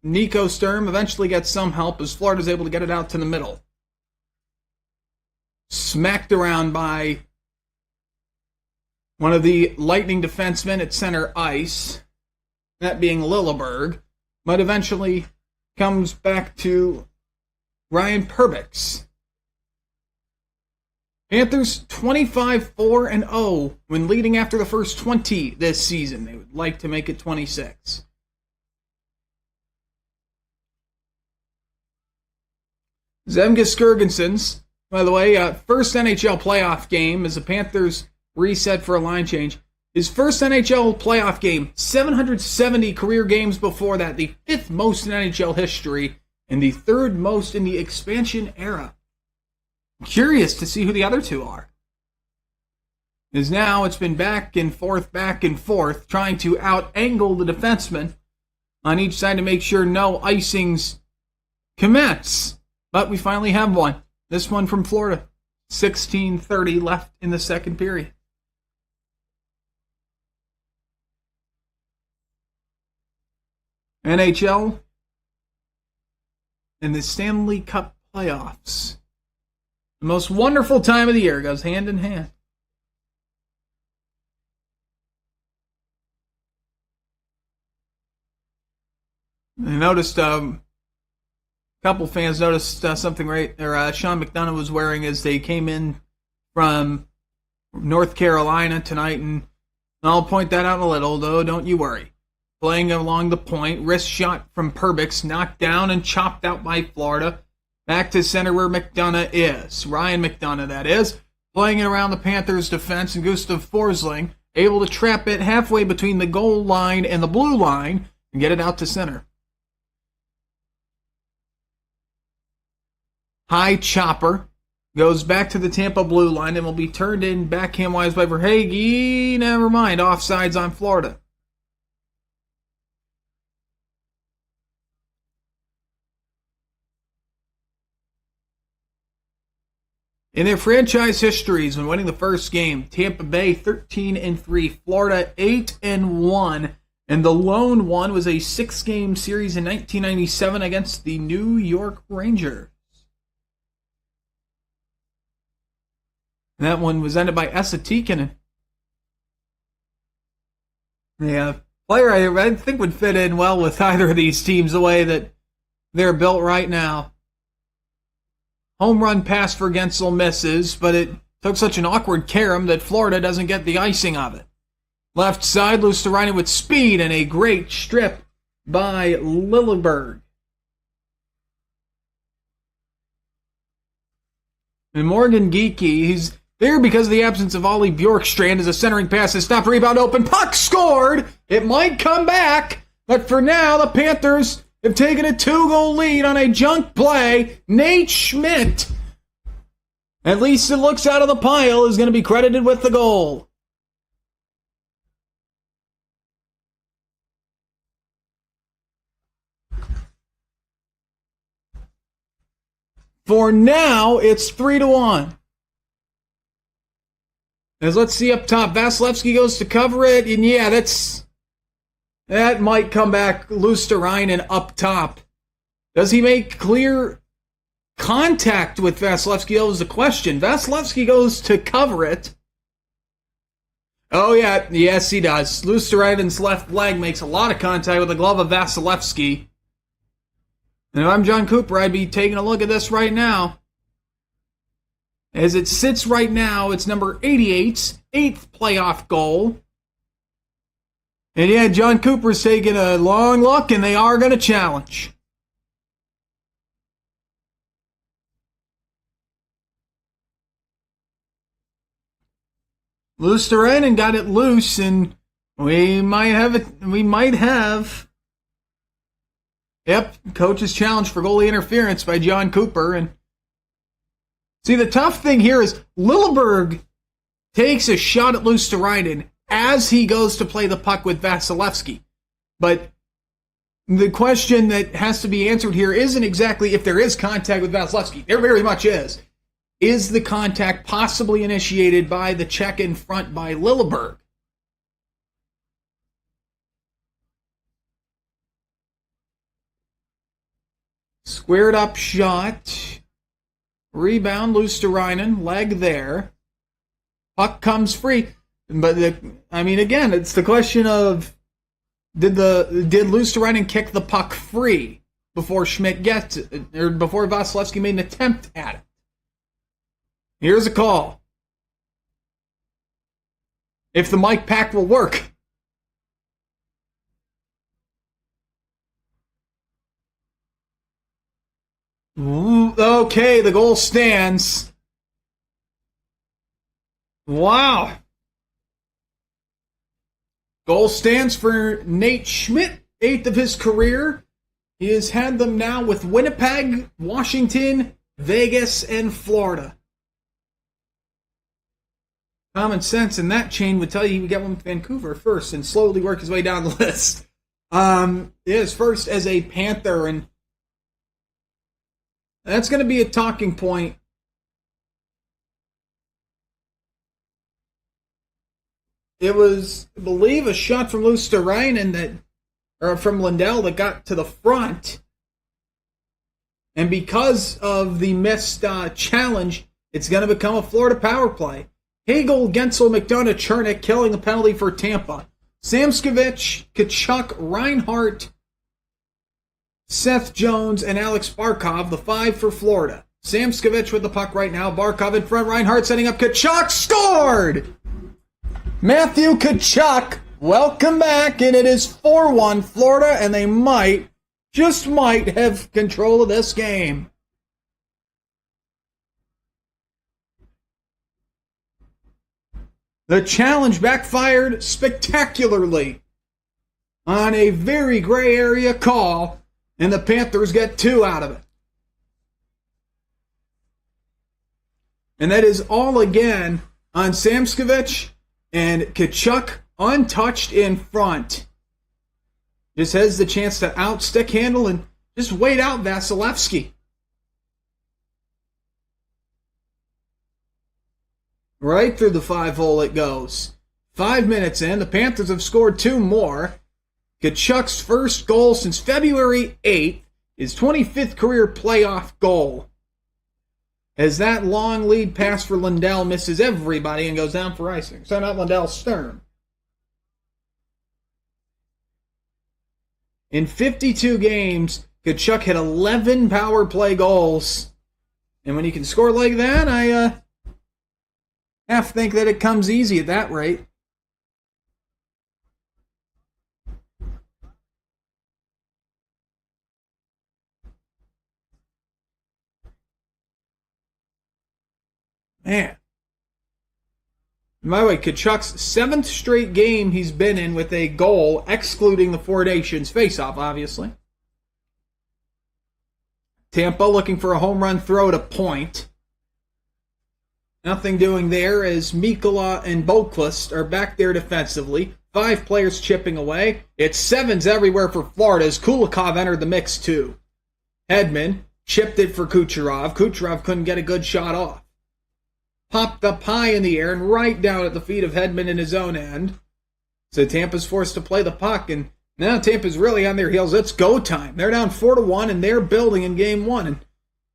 Nico Sturm eventually gets some help as Florida's able to get it out to the middle. Smacked around by one of the Lightning defensemen at center ice, that being Lilleberg, but eventually comes back to Ryan Perbix. Panthers 25-4-0 when leading after the first 20 this season. They would like to make it 26. Zemgus Girgensons, by the way, first NHL playoff game as the Panthers reset for a line change. His first NHL playoff game, 770 career games before that, the 5th most in NHL history, and the 3rd most in the expansion era. Curious to see who the other two are. As now it's been back and forth, trying to out-angle the defenseman on each side to make sure no icings commence. But we finally have one. This one from Florida. 16:30 left in the second period. NHL and the Stanley Cup playoffs. The most wonderful time of the year goes hand in hand. I noticed a couple fans noticed something Sean McDonough was wearing as they came in from North Carolina tonight, and I'll point that out in a little, though, don't you worry. Playing along the point, wrist shot from Perbix, knocked down and chopped out by Florida. Back to center where McDonough is. Ryan McDonough, that is. Playing it around the Panthers' defense, and Gustav Forsling able to trap it halfway between the goal line and the blue line and get it out to center. High chopper goes back to the Tampa blue line and will be turned in backhand-wise by Verhaeghe. Never mind, offsides on Florida. In their franchise histories, when winning the first game, Tampa Bay 13-3, Florida 8-1, and the lone one was a 6-game series in 1997 against the New York Rangers. That one was ended by Esa Tikkanen. Yeah, player I think would fit in well with either of these teams the way that they're built right now. Home run pass for Gensel misses, but it took such an awkward carom that Florida doesn't get the icing of it. Left side, Luostarinen with speed and a great strip by Lilleberg. And Morgan Geekie, he's there because of the absence of Ollie Bjorkstrand as a centering pass is stopped, rebound open, puck scored! It might come back, but for now the Panthers have taken a 2-goal lead on a junk play. Nate Schmidt, at least it looks out of the pile, is going to be credited with the goal. For now, it's 3-1. As let's see up top, Vasilevsky goes to cover it, and yeah, that might come back. Luostarinen up top. Does he make clear contact with Vasilevsky? That was the question. Vasilevsky goes to cover it. Oh, yeah. Yes, he does. Luostarinen's left leg makes a lot of contact with the glove of Vasilevsky. And if I'm John Cooper, I'd be taking a look at this right now. As it sits right now, it's number 88's 8th playoff goal. And yeah, John Cooper's taking a long look, and they are going to challenge. Luostarinen got it loose, and we might have. Yep, coach's challenge for goalie interference by John Cooper. And see, the tough thing here is Lilleberg takes a shot at Luostarinen as he goes to play the puck with Vasilevsky. But the question that has to be answered here isn't exactly if there is contact with Vasilevsky. There very much is. Is the contact possibly initiated by the check in front by Lilleberg? Squared up shot. Rebound, Luosterainen, leg there. Puck comes free. But, again, it's the question of did Luosterainen kick the puck free before Schmidt gets it, or before Vasilevsky made an attempt at it? Here's a call. If the mic pack will work. Okay, the goal stands. Wow. Goal stands for Nate Schmidt, 8th of his career. He has had them now with Winnipeg, Washington, Vegas, and Florida. Common sense in that chain would tell you he would get one with Vancouver first and slowly work his way down the list. His first as a Panther, and that's going to be a talking point. It was, I believe, a shot from Luosterainen from Lindell that got to the front. And because of the missed challenge, it's going to become a Florida power play. Hagel, Gensel, McDonough, Chernik killing a penalty for Tampa. Samskovich, Tkachuk, Reinhart, Seth Jones, and Alex Barkov, the 5 for Florida. Samskovich with the puck right now. Barkov in front. Reinhart setting up. Tkachuk scored! Matthew Tkachuk, welcome back, and it is 4-1 Florida, and they might, just might, have control of this game. The challenge backfired spectacularly on a very gray area call, and the Panthers get 2 out of it. And that is all again on Samskovich and Tkachuk untouched in front. Just has the chance to out-stick handle and just wait out Vasilevsky. Right through the 5-hole it goes. 5 minutes in, the Panthers have scored 2 more. Tkachuk's first goal since February 8th, his 25th career playoff goal. As that long lead pass for Lindell misses everybody and goes down for icing. So not Lindell, Stern. In 52 games, Tkachuk hit 11 power play goals. And when you can score like that, I half think that it comes easy at that rate. Man. By the way, Tkachuk's 7th straight game he's been in with a goal, excluding the Four Nations faceoff, obviously. Tampa looking for a home run throw to point. Nothing doing there as Mikkola and Boqvist are back there defensively. 5 players chipping away. It's 7s everywhere for Florida as Kulikov entered the mix too. Hedman chipped it for Kucherov. Kucherov couldn't get a good shot off. Popped up high in the air and right down at the feet of Hedman in his own end. So Tampa's forced to play the puck, and now Tampa's really on their heels. It's go time. They're down 4-1, and they're building in game 1. And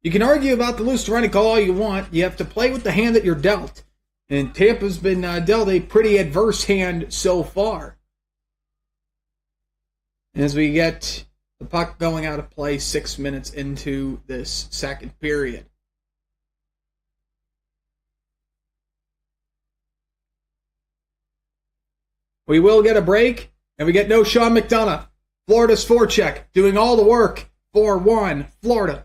you can argue about the Luosterainen call all you want. You have to play with the hand that you're dealt. And Tampa's been dealt a pretty adverse hand so far. As we get the puck going out of play 6 minutes into this second period. We will get a break, and we get no Sean McDonough. Florida's forecheck doing all the work. 4-1, Florida.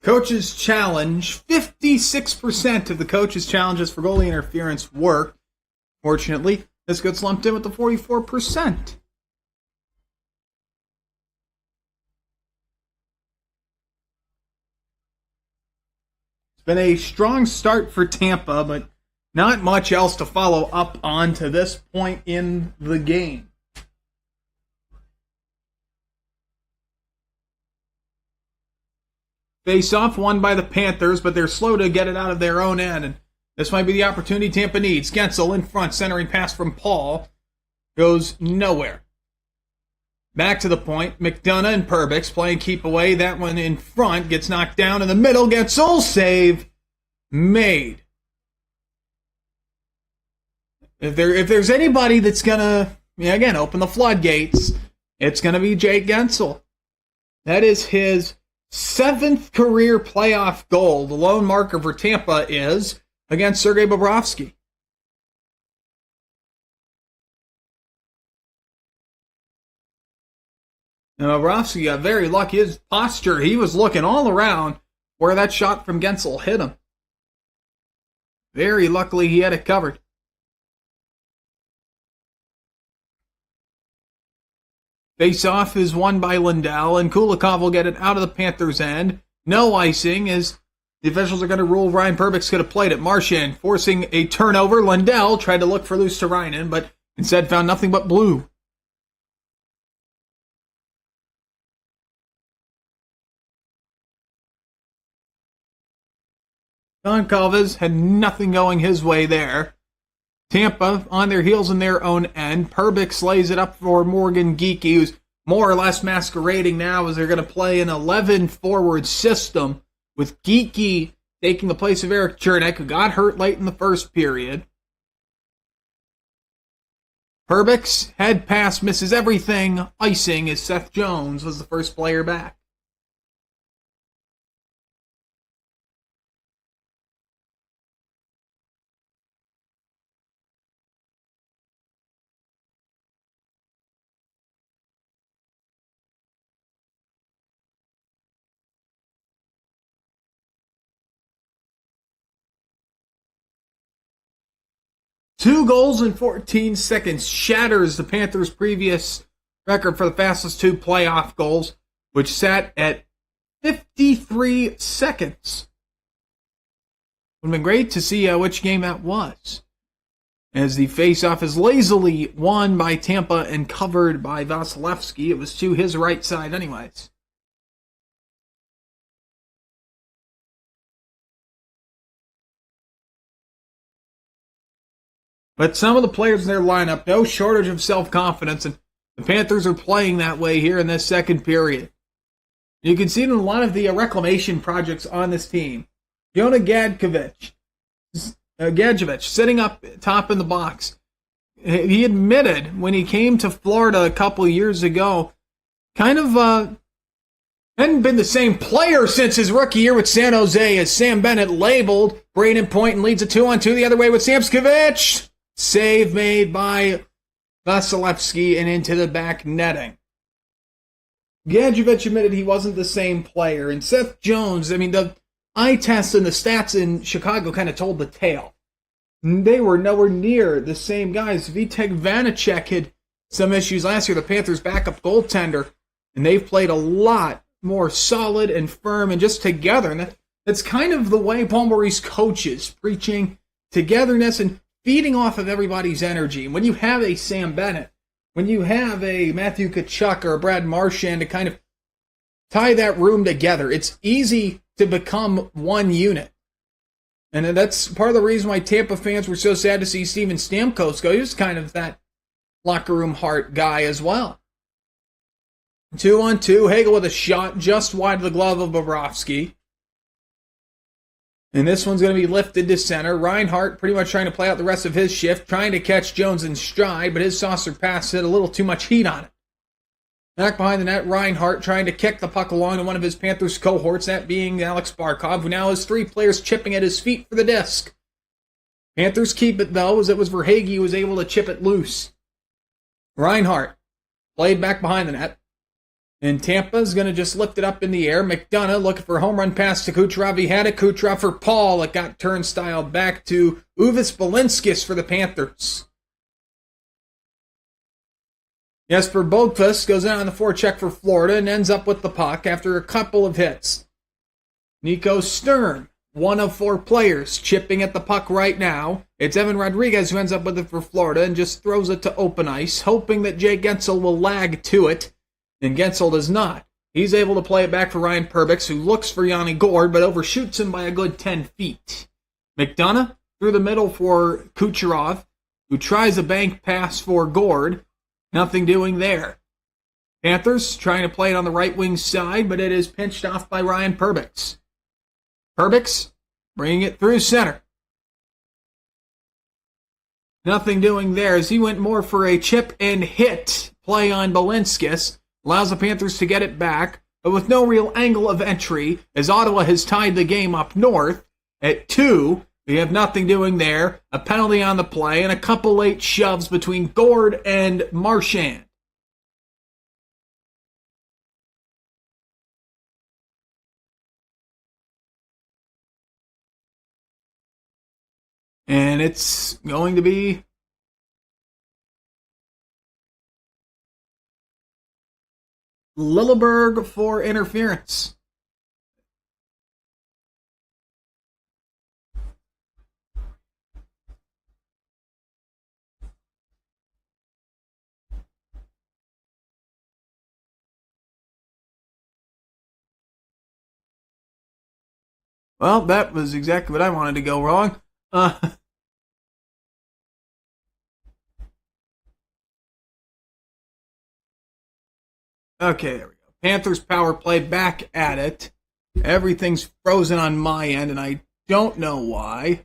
Coach's challenge. 56% of the coach's challenges for goalie interference worked. Fortunately, this gets lumped in with the 44%. It's been a strong start for Tampa, but not much else to follow up on to this point in the game. Face-off won by the Panthers, but they're slow to get it out of their own end. And this might be the opportunity Tampa needs. Gensel in front, centering pass from Paul. Goes nowhere. Back to the point. McDonough and Perbix playing keep away. That one in front gets knocked down in the middle. Gensel save made. If there's anybody that's going to, again, open the floodgates, it's going to be Jake Gensel. That is his 7th career playoff goal. The lone marker for Tampa is against Sergei Bobrovsky. Now, Bobrovsky got very lucky. His posture, he was looking all around where that shot from Gensel hit him. Very luckily, he had it covered. Face-off is won by Lindell, and Kulikov will get it out of the Panthers' end. No icing, as the officials are going to rule Ryan Perbix could have played it. Marchand forcing a turnover. Lindell tried to look for Luosterainen, but instead found nothing but blue. Don Calves had nothing going his way there. Tampa on their heels in their own end. Perbix lays it up for Morgan Geekie, who's more or less masquerading now as they're going to play an 11-forward system with Geekie taking the place of Eric Chernak, who got hurt late in the first period. Perbix, head pass, misses everything. Icing as Seth Jones was the first player back. Two goals in 14 seconds shatters the Panthers' previous record for the fastest two playoff goals, which sat at 53 seconds. It would have been great to see which game that was, as the faceoff is lazily won by Tampa and covered by Vasilevsky. It was to his right side anyways. But some of the players in their lineup, no shortage of self-confidence, and the Panthers are playing that way here in this second period. You can see it in a lot of the reclamation projects on this team. Jonah Gadjevich sitting up top in the box. He admitted when he came to Florida a couple years ago, kind of hadn't been the same player since his rookie year with San Jose, as Sam Bennett labeled Braden Point and leads a 2-on-2 the other way with Samskovich. Save made by Vasilevsky and into the back netting. Gadjevich admitted he wasn't the same player. And Seth Jones, the eye test and the stats in Chicago kind of told the tale. They were nowhere near the same guys. Vitek Vanacek had some issues last year, the Panthers' backup goaltender, and they've played a lot more solid and firm and just together. And that's kind of the way Paul Maurice coaches, preaching togetherness and feeding off of everybody's energy. When you have a Sam Bennett, when you have a Matthew Tkachuk or a Brad Marchand to kind of tie that room together, it's easy to become one unit. And that's part of the reason why Tampa fans were so sad to see Steven Stamkos go. He was kind of that locker room heart guy as well. 2-on-2, Hagel with a shot just wide of the glove of Bobrovsky. And this one's going to be lifted to center. Reinhart pretty much trying to play out the rest of his shift, trying to catch Jones in stride, but his saucer pass hit a little too much heat on it. Back behind the net, Reinhart trying to kick the puck along to one of his Panthers cohorts, that being Alex Barkov, who now has three players chipping at his feet for the disc. Panthers keep it, though, as it was Verhaeghe who was able to chip it loose. Reinhart played back behind the net. And Tampa's going to just lift it up in the air. McDonough looking for a home run pass to Kucherov. He had it. Kucherov for Paul. It got turnstile back to Uvis Balinskis for the Panthers. Jesper Boqvist goes in on the forecheck for Florida and ends up with the puck after a couple of hits. Nico Sturm, one of 4 players, chipping at the puck right now. It's Evan Rodriguez who ends up with it for Florida and just throws it to open ice, hoping that Jay Gensel will lag to it. And Gensel does not. He's able to play it back for Ryan Perbix, who looks for Yanni Gourde, but overshoots him by a good 10 feet. McDonough through the middle for Kucherov, who tries a bank pass for Gourde. Nothing doing there. Panthers trying to play it on the right wing side, but it is pinched off by Ryan Perbix. Perbix bringing it through center. Nothing doing there as he went more for a chip and hit play on Balinskis. Allows the Panthers to get it back, but with no real angle of entry, as Ottawa has tied the game up north at 2. We have nothing doing there. A penalty on the play, and a couple late shoves between Gourde and Marchand. And it's going to be Lilleberg for interference. Well, that was exactly what I wanted to go wrong. Okay, there we go. Panthers power play back at it. Everything's frozen on my end, and I don't know why.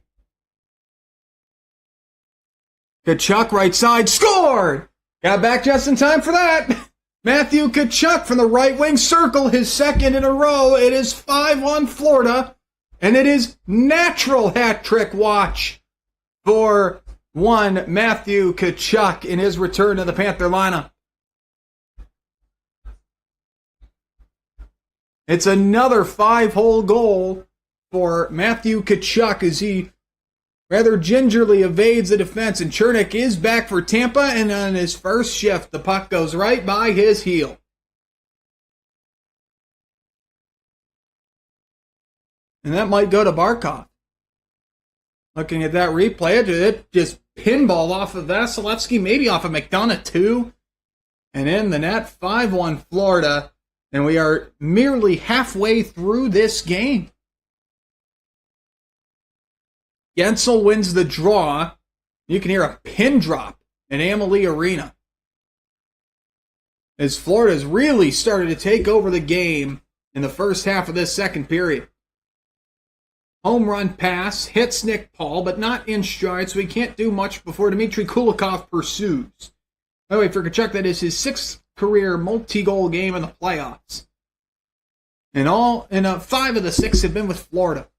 Tkachuk, right side, scored! Got back just in time for that. Matthew Tkachuk from the right wing circle, his second in a row. It is 5-1 Florida, and it is natural hat trick watch for one Matthew Tkachuk in his return to the Panther lineup. It's another 5-hole goal for Matthew Tkachuk as he rather gingerly evades the defense. And Chernik is back for Tampa, and on his first shift, the puck goes right by his heel. And that might go to Barkov. Looking at that replay, it just pinball off of Vasilevsky, maybe off of McDonough too. And in the net, 5-1 Florida. And we are merely halfway through this game. Gensel wins the draw. You can hear a pin drop in Amalie Arena, as Florida has really started to take over the game in the first half of this second period. Home run pass, hits Nick Paul, but not in stride, so he can't do much before Dmitry Kulikov pursues. By the way, for Tkachuk, that is his 6th career multi-goal game in the playoffs. And 5 of the 6 have been with Florida.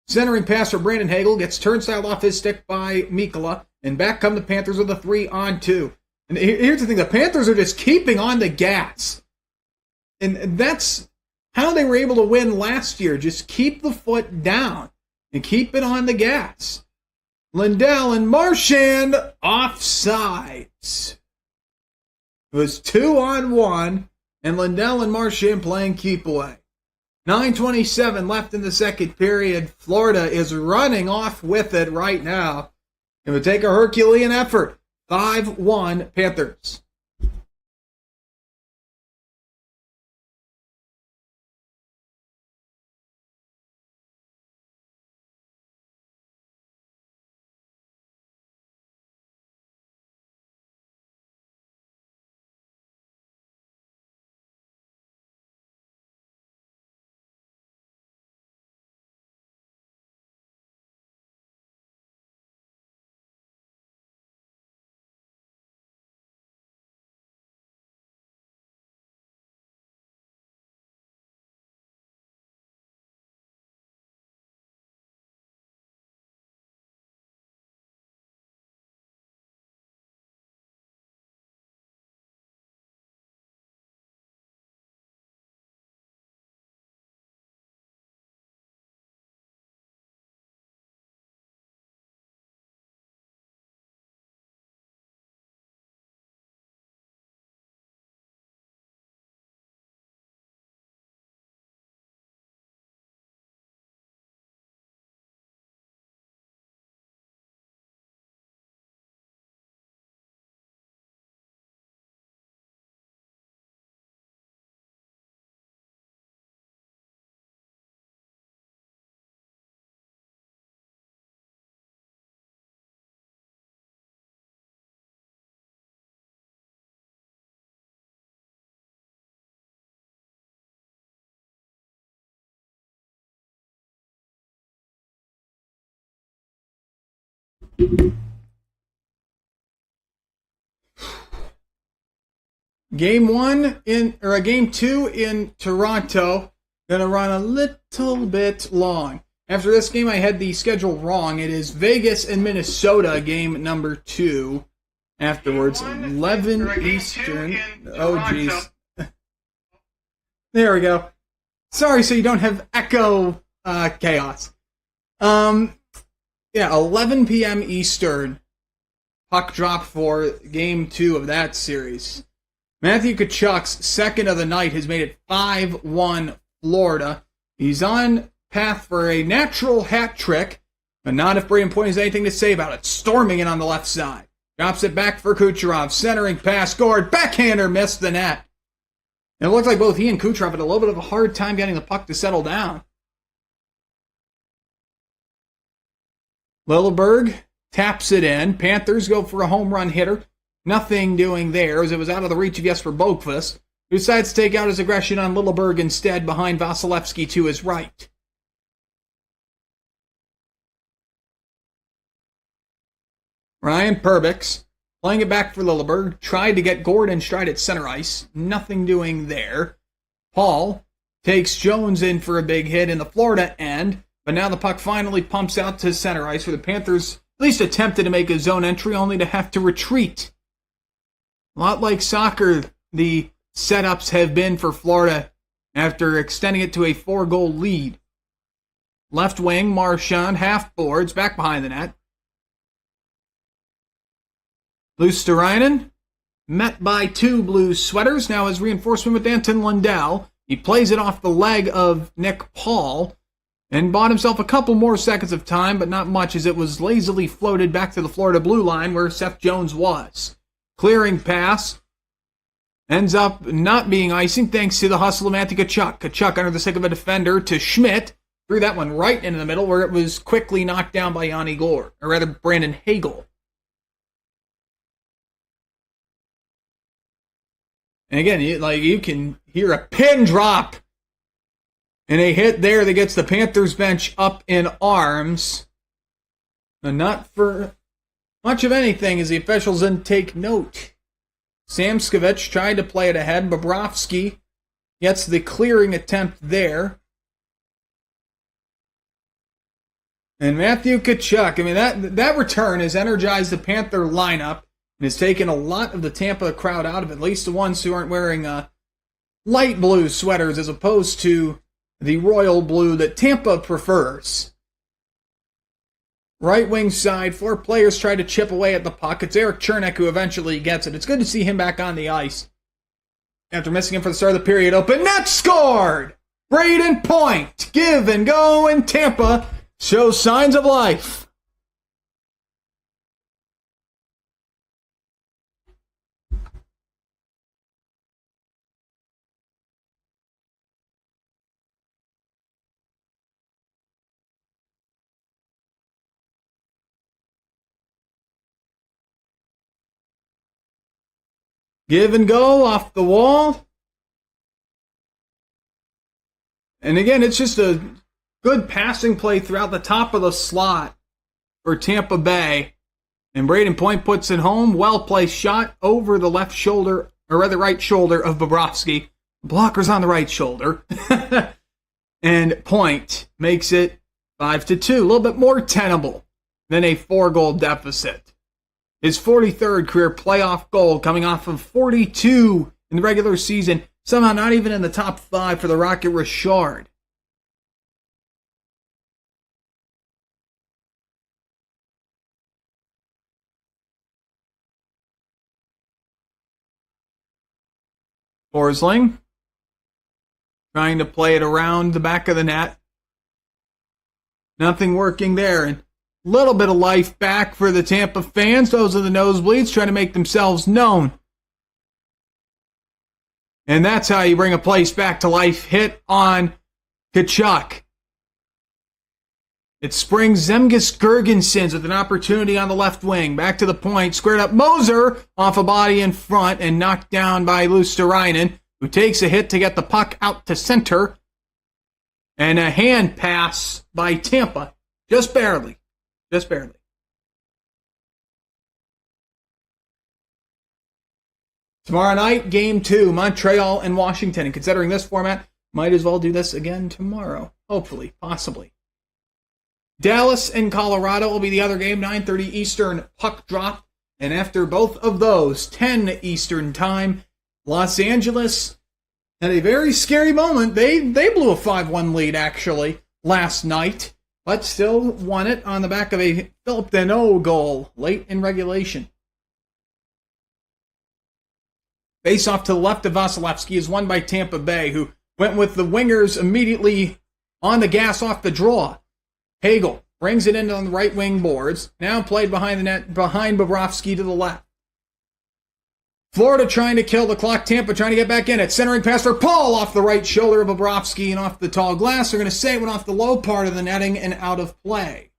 Centering pass for Brandon Hagel gets turnstile off his stick by Mikkola, and back come the Panthers with a 3-on-2. And here's the thing, the Panthers are just keeping on the gas. And that's how they were able to win last year. Just keep the foot down and keep it on the gas. Lindell and Marchand offsides. It was 2-on-1, and Lindell and Marchand playing keep away. 9:27 left in the second period. Florida is running off with it right now. It would take a Herculean effort. 5-1 Panthers. Game 2 in Toronto, gonna run a little bit long. After this game, I had the schedule wrong. It is Vegas and Minnesota, game number 2. Afterwards, 11 Eastern. Oh, jeez. There we go. Sorry, so you don't have echo chaos. 11 p.m. Eastern. Puck drop for game 2 of that series. Matthew Tkachuk's second of the night has made it 5-1 Florida. He's on path for a natural hat trick, but not if Braden Point has anything to say about it. Storming it on the left side. Drops it back for Kucherov. Centering pass, scored. Backhander missed the net. And it looked like both he and Kucherov had a little bit of a hard time getting the puck to settle down. Lilleberg taps it in. Panthers go for a home run hitter. Nothing doing there as it was out of the reach of Jesper Boqvist, who decides to take out his aggression on Lilleberg instead behind Vasilevsky to his right. Ryan Perbix playing it back for Lilleberg. Tried to get Gordon stride at center ice. Nothing doing there. Paul takes Jones in for a big hit in the Florida end, but now the puck finally pumps out to center ice where the Panthers at least attempted to make a zone entry only to have to retreat. A lot like soccer, the setups have been for Florida after extending it to a 4-goal lead. Left wing, Marchand, half boards, back behind the net. Luosterainen, met by 2 blue sweaters, now has reinforcement with Anton Lundell. He plays it off the leg of Nick Paul and bought himself a couple more seconds of time, but not much as it was lazily floated back to the Florida blue line where Seth Jones was. Clearing pass ends up not being icing thanks to the hustle of Matthew Tkachuk. Tkachuk under the stick of a defender to Schmidt. Threw that one right into the middle where it was quickly knocked down by Yanni Gourde, or rather Brandon Hagel. And again, you can hear a pin drop and a hit there that gets the Panthers bench up in arms. And not for much of anything as the officials didn't take note. Samskevich tried to play it ahead. Bobrovsky gets the clearing attempt there. And Matthew Tkachuk, that return has energized the Panther lineup and has taken a lot of the Tampa crowd out of it, at least the ones who aren't wearing light blue sweaters as opposed to the royal blue that Tampa prefers. Right wing side, 4 players try to chip away at the puck. It's Eric Chernak who eventually gets it. It's good to see him back on the ice. After missing him for the start of the period, open net scored! Braden Point, give and go, and Tampa shows signs of life. Give and go off the wall. And again, it's just a good passing play throughout the top of the slot for Tampa Bay. And Braden Point puts it home. Well-placed shot over the left shoulder, or rather right shoulder of Bobrovsky. Blocker's on the right shoulder. And Point makes it 5-2. A little bit more tenable than a 4-goal deficit. His 43rd career playoff goal coming off of 42 in the regular season. Somehow not even in the top 5 for the Rocket Richard. Forsling trying to play it around the back of the net. Nothing working there. And little bit of life back for the Tampa fans. Those are the nosebleeds trying to make themselves known. And that's how you bring a place back to life. Hit on Tkachuk. It springs Zemgus Girgensons with an opportunity on the left wing. Back to the point. Squared up Moser off a body in front and knocked down by Luosterainen, who takes a hit to get the puck out to center. And a hand pass by Tampa. Just barely. Just barely. Tomorrow night, Game 2, Montreal and Washington. And considering this format, might as well do this again tomorrow. Hopefully, possibly. Dallas and Colorado will be the other game, 9:30 Eastern, puck drop. And after both of those, 10 Eastern time, Los Angeles had a very scary moment. They blew a 5-1 lead, actually, last night, but still won it on the back of a Philip Deneau goal late in regulation. Face-off to the left of Vasilevsky is won by Tampa Bay, who went with the wingers immediately on the gas off the draw. Hagel brings it in on the right wing boards, now played behind the net, behind Bobrovsky to the left. Florida trying to kill the clock, Tampa trying to get back in it. Centering pass for Paul off the right shoulder of Bobrovsky and off the tall glass. They're going to say it went off the low part of the netting and out of play.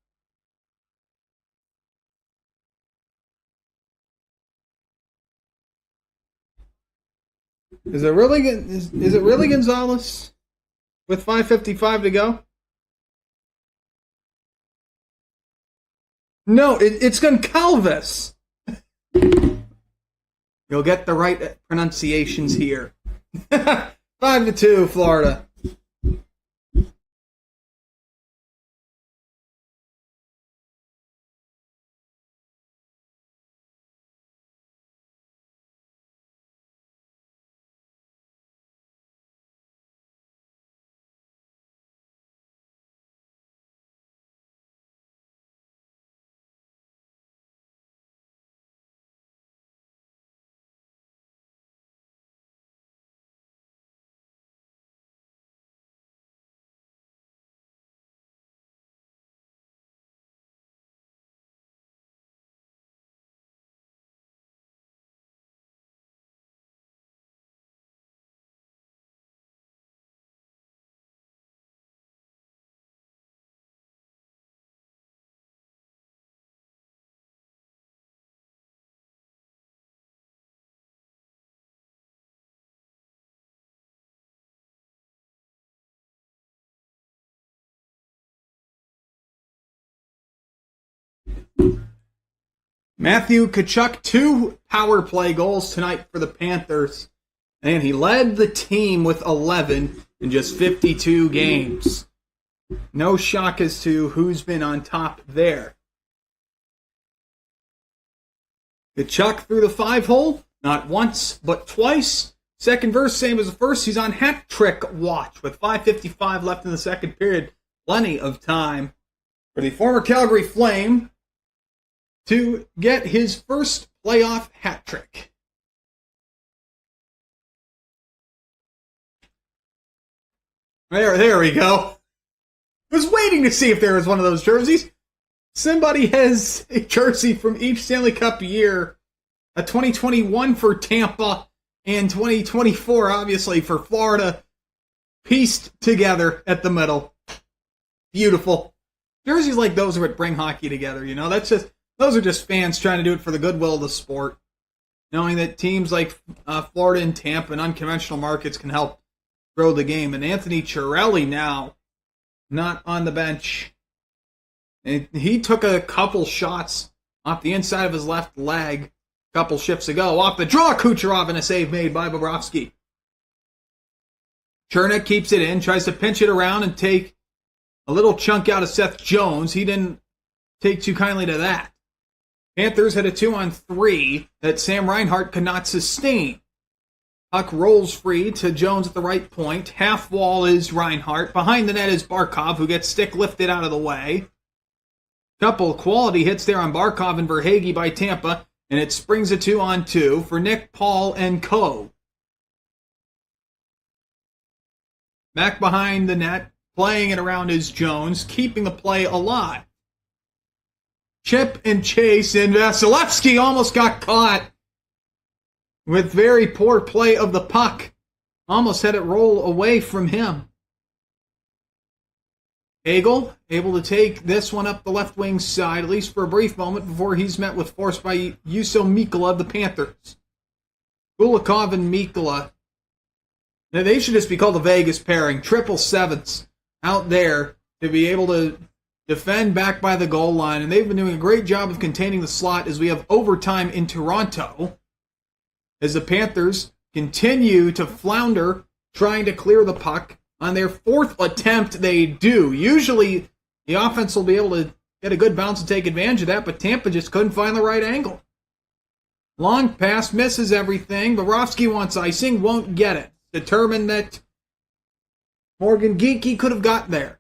Is it really Gonzalez with 5:55 to go? No, it's Goncalves. You'll get the right pronunciations here. 5-2, Florida. Matthew Tkachuk, 2 power play goals tonight for the Panthers. And he led the team with 11 in just 52 games. No shock as to who's been on top there. Tkachuk through the 5-hole, not once, but twice. Second verse, same as the first. He's on hat trick watch with 5:55 left in the second period. Plenty of time for the former Calgary Flame to get his first playoff hat trick. There we go. I was waiting to see if there was one of those jerseys. Somebody has a jersey from each Stanley Cup year. A 2021 for Tampa and 2024, obviously, for Florida. Pieced together at the middle. Beautiful. Jerseys like those are what bring hockey together, you know? Those are just fans trying to do it for the goodwill of the sport. Knowing that teams like Florida and Tampa and unconventional markets can help grow the game. And Anthony Cirelli now not on the bench. And he took a couple shots off the inside of his left leg a couple shifts ago. Off the draw, Kucherov, and a save made by Bobrovsky. Chernik keeps it in, tries to pinch it around and take a little chunk out of Seth Jones. He didn't take too kindly to that. Panthers had a 2-on-3 that Sam Reinhart could not sustain. Puck rolls free to Jones at the right point. Half wall is Reinhart. Behind the net is Barkov, who gets stick lifted out of the way. Couple quality hits there on Barkov and Verhaeghe by Tampa, and it springs a 2-on-2 for Nick, Paul, and Co. Back behind the net, playing it around is Jones, keeping the play alive. Chip and chase, and Vasilevsky almost got caught with very poor play of the puck. Almost had it roll away from him. Hagel able to take this one up the left wing side, at least for a brief moment, before he's met with force by Juuso Mikkola of the Panthers. Kulikov and Mikkola. Now, they should just be called the Vegas pairing. 777s out there to be able to defend back by the goal line, and they've been doing a great job of containing the slot as we have overtime in Toronto. as the Panthers continue to flounder, trying to clear the puck. On their fourth attempt, they do. Usually, the offense will be able to get a good bounce and take advantage of that, but Tampa just couldn't find the right angle. Long pass, misses everything. Bobrovsky wants icing, won't get it. Determined that Morgan Geekie could have got there.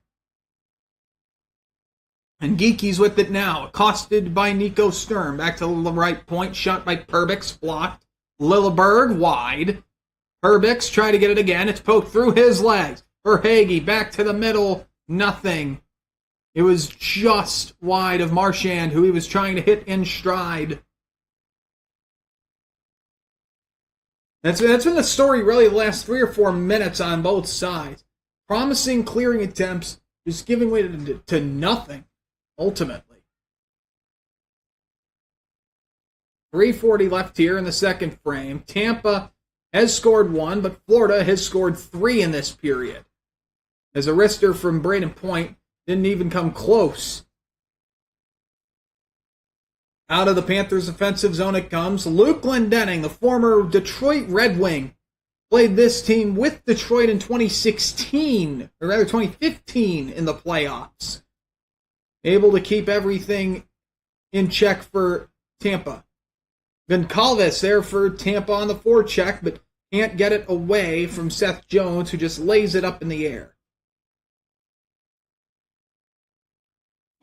And Geekie's with it now, accosted by Nico Sturm. Back to the right point, shot by Perbix, blocked. Lilleberg, wide. Perbix, try to get it again. It's poked through his legs. Verhaeghe, back to the middle, nothing. It was just wide of Marchand, who he was trying to hit in stride. That's been the story really the last 3 or 4 minutes on both sides. Promising clearing attempts, just giving way to nothing, ultimately. 3:40 left here in the second frame. Tampa has scored 1, but Florida has scored 3 in this period. As a wrister from Braden Point didn't even come close. Out of the Panthers' offensive zone it comes. Luke Glendening, the former Detroit Red Wing, played this team with Detroit in 2016, or rather 2015 in the playoffs. Able to keep everything in check for Tampa. Goncalves there for Tampa on the forecheck, but can't get it away from Seth Jones, who just lays it up in the air.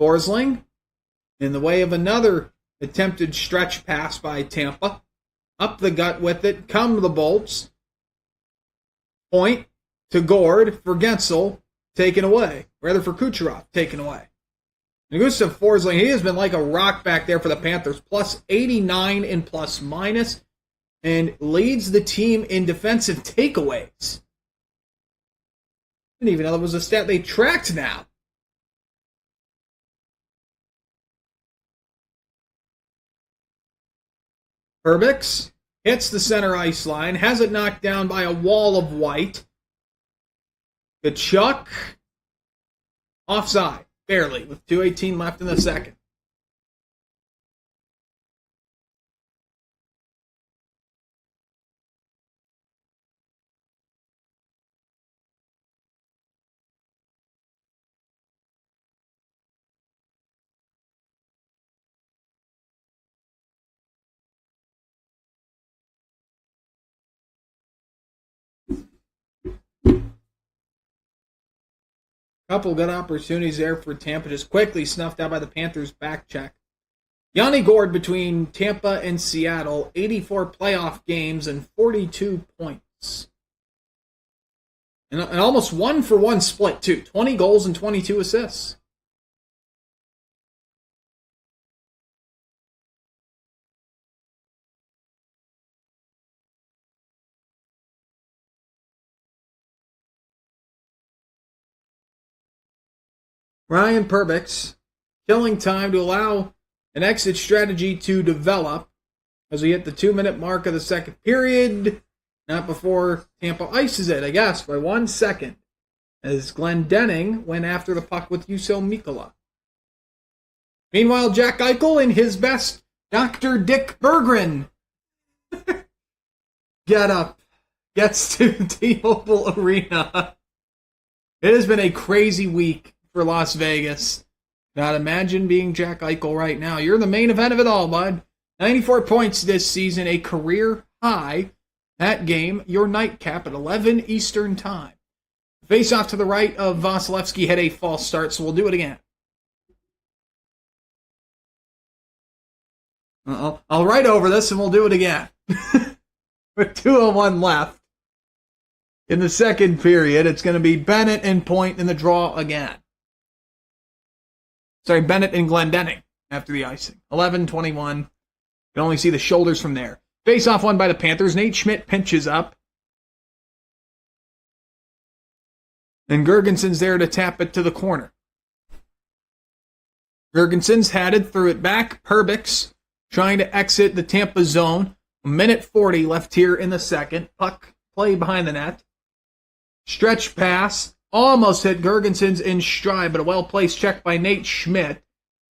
Forsling, in the way of another attempted stretch pass by Tampa. Up the gut with it, come the Bolts. Point to Gord for Gensel, taken away. Rather for Kucherov, taken away. And Gustav Forsling, he has been like a rock back there for the Panthers. Plus 89 in plus minus. And leads the team in defensive takeaways. Didn't even know that was a stat they tracked now. Perbix hits the center ice line, has it knocked down by a wall of white. Kachuk, offside, barely, with 2:18 left in the second. Couple good opportunities there for Tampa, just quickly snuffed out by the Panthers' back check. Yanni Gord between Tampa and Seattle, 84 playoff games and 42 points. And almost 1-for-1 split, too. 20 goals and 22 assists. Ryan Perbix, killing time to allow an exit strategy to develop as we hit the 2-minute mark of the second period. Not before Tampa ices it, I guess, by 1 second, as Glendening went after the puck with Juuso Mikkola. Meanwhile, Jack Eichel in his best Dr. Dick Berggren get up, gets to T-Mobile Arena. It has been a crazy week for Las Vegas. God, imagine being Jack Eichel right now. You're the main event of it all, bud. 94 points this season, a career high. That game, your nightcap at 11 Eastern Time. Face off to the right of Vasilevsky had a false start, so we'll do it again. I'll write over this and we'll do it again. With 2:01 left in the second period, it's going to be Bennett and Point in the draw again. Sorry, Bennett and Glendening after the icing. 11-21. You can only see the shoulders from there. Face-off won by the Panthers. Nate Schmidt pinches up. And Gergensen's there to tap it to the corner. Gergensen's headed, threw it back. Perbix trying to exit the Tampa zone. 1:40 left here in the second. Puck play behind the net. Stretch pass. Almost hit Gergensen's in stride, but a well-placed check by Nate Schmidt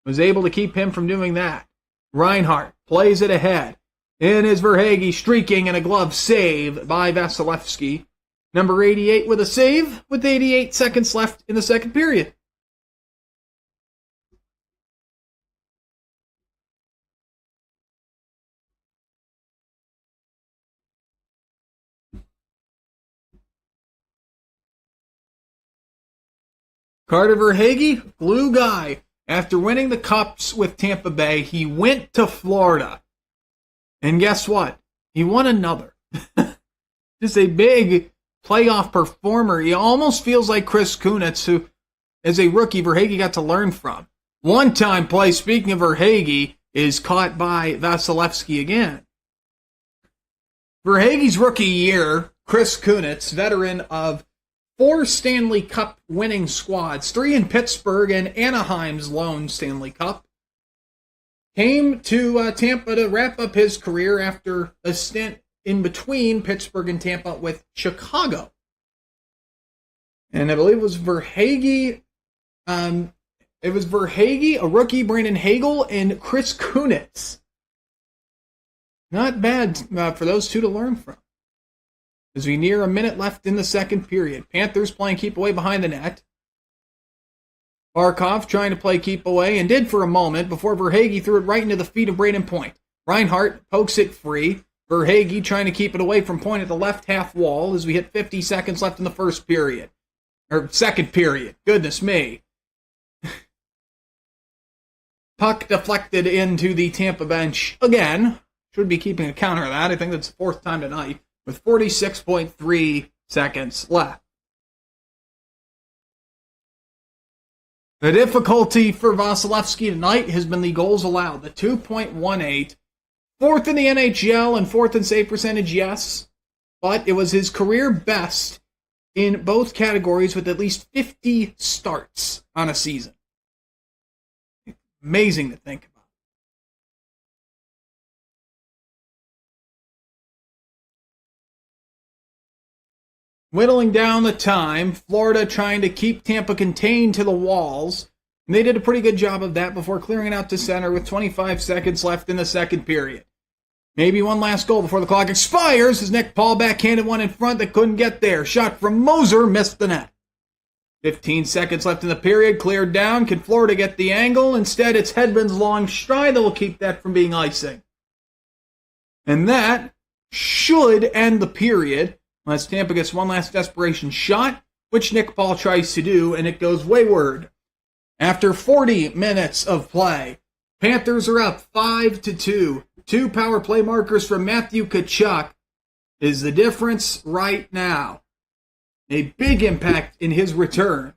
was able to keep him from doing that. Reinhart plays it ahead. In is Verhaeghe streaking and a glove save by Vasilevsky. Number 88 with a save with 88 seconds left in the second period. Carter Verhaeghe, glue guy. After winning the Cups with Tampa Bay, he went to Florida. And guess what? He won another. Just a big playoff performer. He almost feels like Chris Kunitz, who, as a rookie, Verhaeghe got to learn from. One-time play, speaking of Verhaeghe, is caught by Vasilevsky again. Verhaeghe's rookie year, Chris Kunitz, veteran of 4 Stanley Cup winning squads, 3 in Pittsburgh and Anaheim's lone Stanley Cup, came to Tampa to wrap up his career after a stint in between Pittsburgh and Tampa with Chicago. And I believe it was Verhaeghe, a rookie, Brandon Hagel, and Chris Kunitz. Not bad for those two to learn from. As we near a minute left in the second period, Panthers playing keep away behind the net. Barkov trying to play keep away and did for a moment before Verhaeghe threw it right into the feet of Braden Point. Reinhart pokes it free. Verhaeghe trying to keep it away from Point at the left half wall as we hit 50 seconds left in the first period. Or second period. Goodness me. Puck deflected into the Tampa bench again. Should be keeping a counter of that. I think that's the 4th time tonight with 46.3 seconds left. The difficulty for Vasilevsky tonight has been the goals allowed. The 2.18. 4th in the NHL and 4th in save percentage, yes. But it was his career best in both categories with at least 50 starts on a season. Amazing to think about. Whittling down the time, Florida trying to keep Tampa contained to the walls. And they did a pretty good job of that before clearing it out to center with 25 seconds left in the second period. Maybe one last goal before the clock expires as Nick Paul backhanded one in front that couldn't get there. Shot from Moser, missed the net. 15 seconds left in the period, cleared down. Can Florida get the angle? Instead, it's Hedman's long stride that will keep that from being icing. And that should end the period. Unless Tampa gets one last desperation shot, which Nick Paul tries to do, and it goes wayward. After 40 minutes of play, Panthers are up 5-2. 2 power play markers from Matthew Tkachuk is the difference right now. A big impact in his return.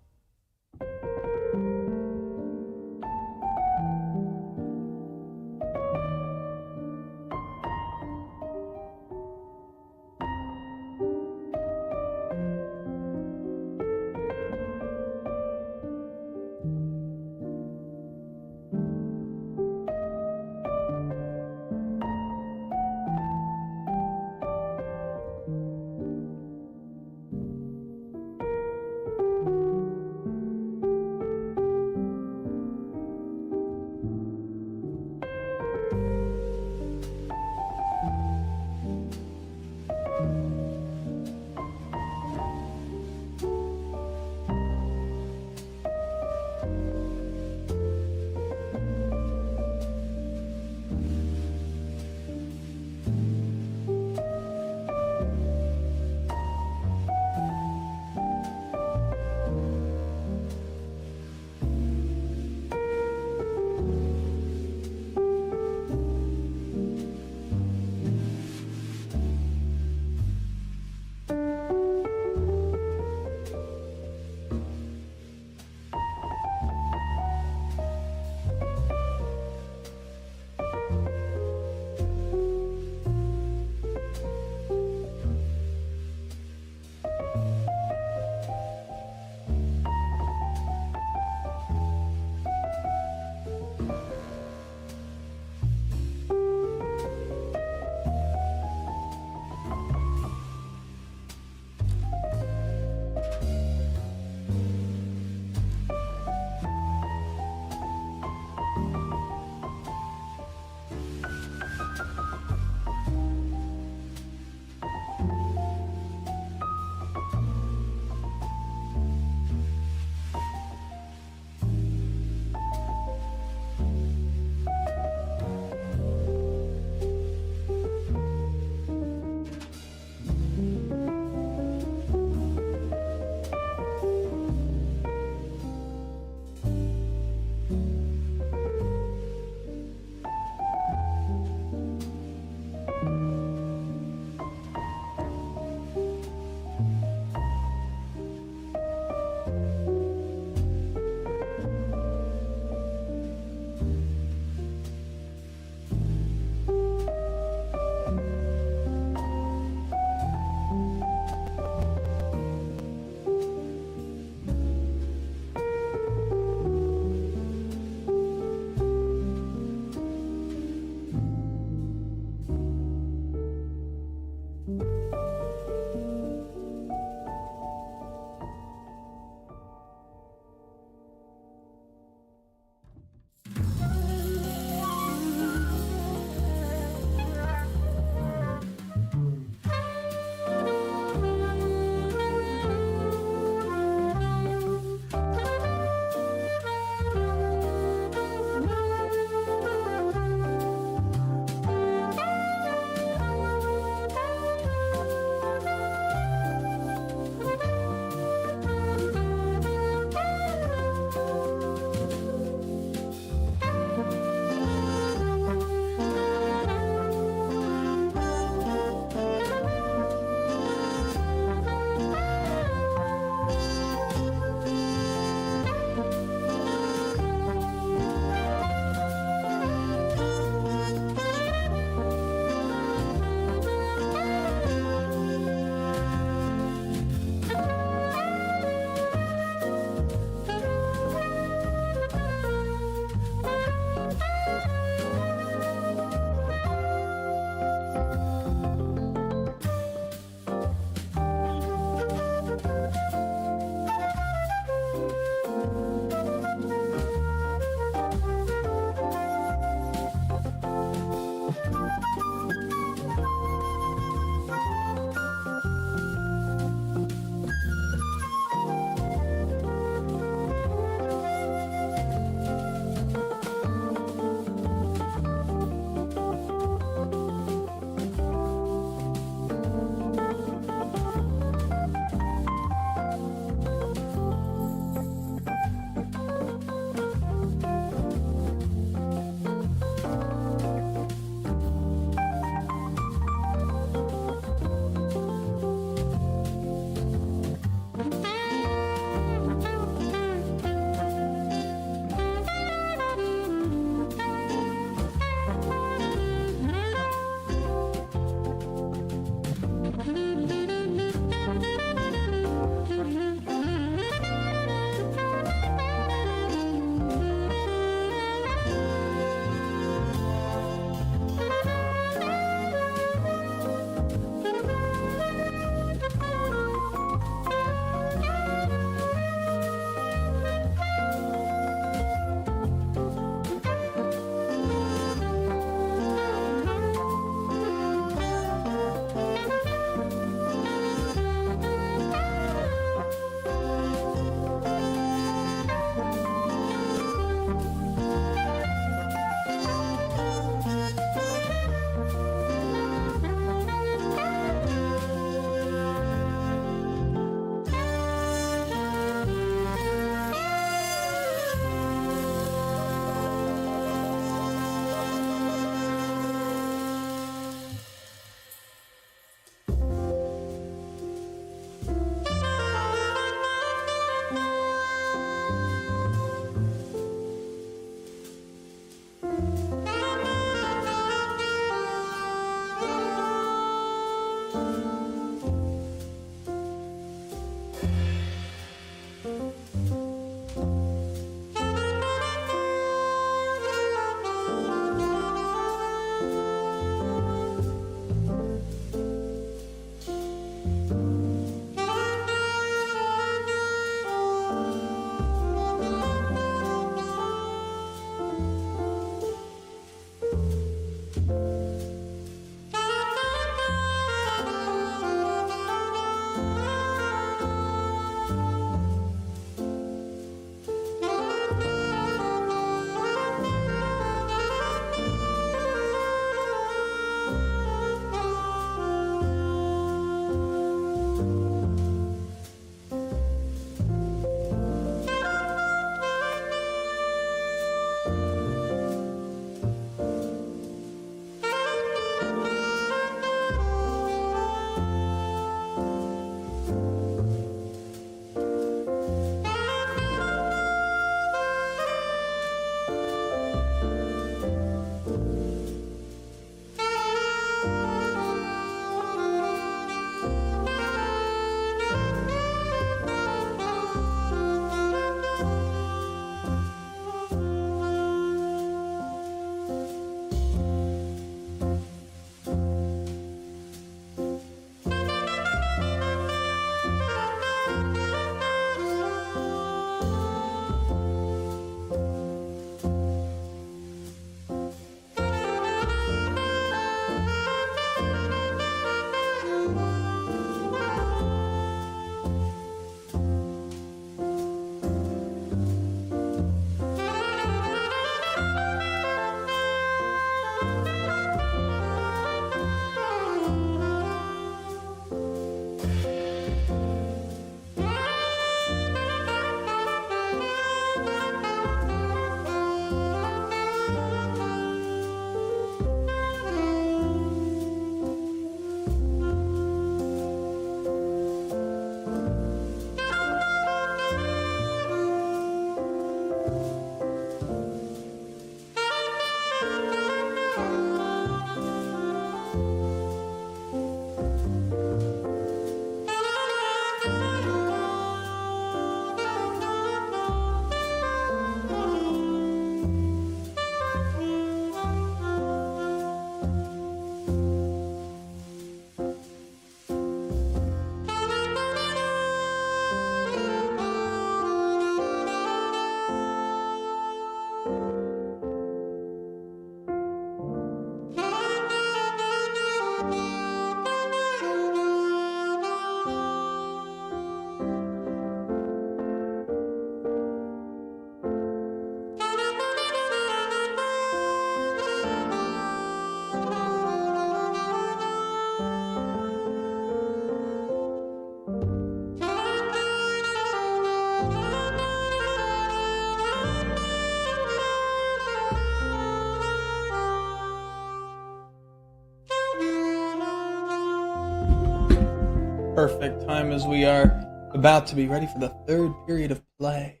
perfect time as we are about to be ready for the third period of play.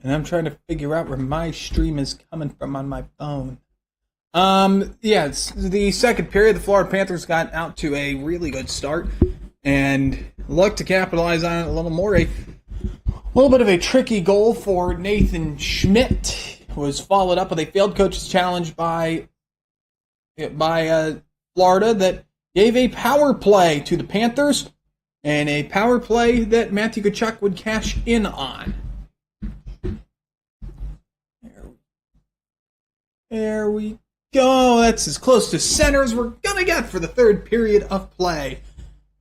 And I'm trying to figure out where my stream is coming from on my phone. It's the second period. The Florida Panthers got out to a really good start and looked to capitalize on it a little more. A little bit of a tricky goal for Nathan Schmidt was followed up with a failed coach's challenge by Florida that gave a power play to the Panthers, and a power play that Matthew Tkachuk would cash in on. There we go. That's as close to center as we're going to get for the third period of play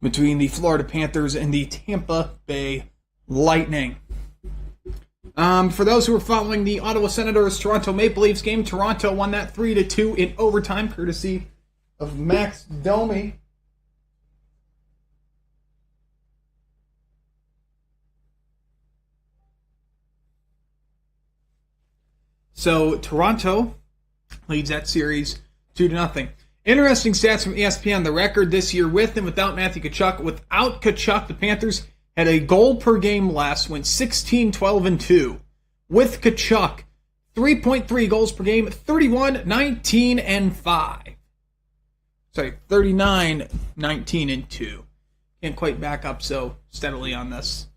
between the Florida Panthers and the Tampa Bay Lightning. For those who are following the Ottawa Senators Toronto Maple Leafs game, Toronto won that 3-2 in overtime, courtesy of Max Domi. So Toronto leads that series 2-0. Interesting stats from ESPN. The record this year with and without Matthew Tkachuk. Without Tkachuk, the Panthers had a goal per game less, went 16-12-2. With Tkachuk, 3.3 goals per game, 39-19-5. Sorry, 39-19-2. Can't quite back up so steadily on this.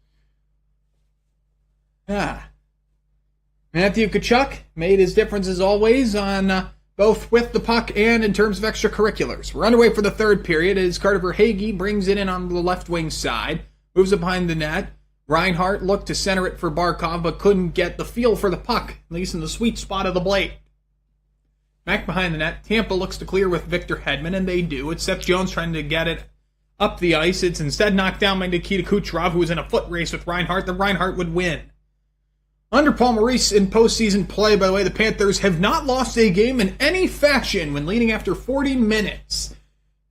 Matthew Tkachuk made his difference as always on both with the puck and in terms of extracurriculars. We're underway for the third period as Carter Verhaeghe brings it in on the left wing side, moves it behind the net. Reinhart looked to center it for Barkov, but couldn't get the feel for the puck, at least in the sweet spot of the blade. Back behind the net, Tampa looks to clear with Victor Hedman, and they do. It's Seth Jones trying to get it up the ice. It's instead knocked down by Nikita Kucherov, who was in a foot race with Reinhart. Then Reinhart would win. Under Paul Maurice in postseason play, by the way, the Panthers have not lost a game in any fashion when leading after 40 minutes.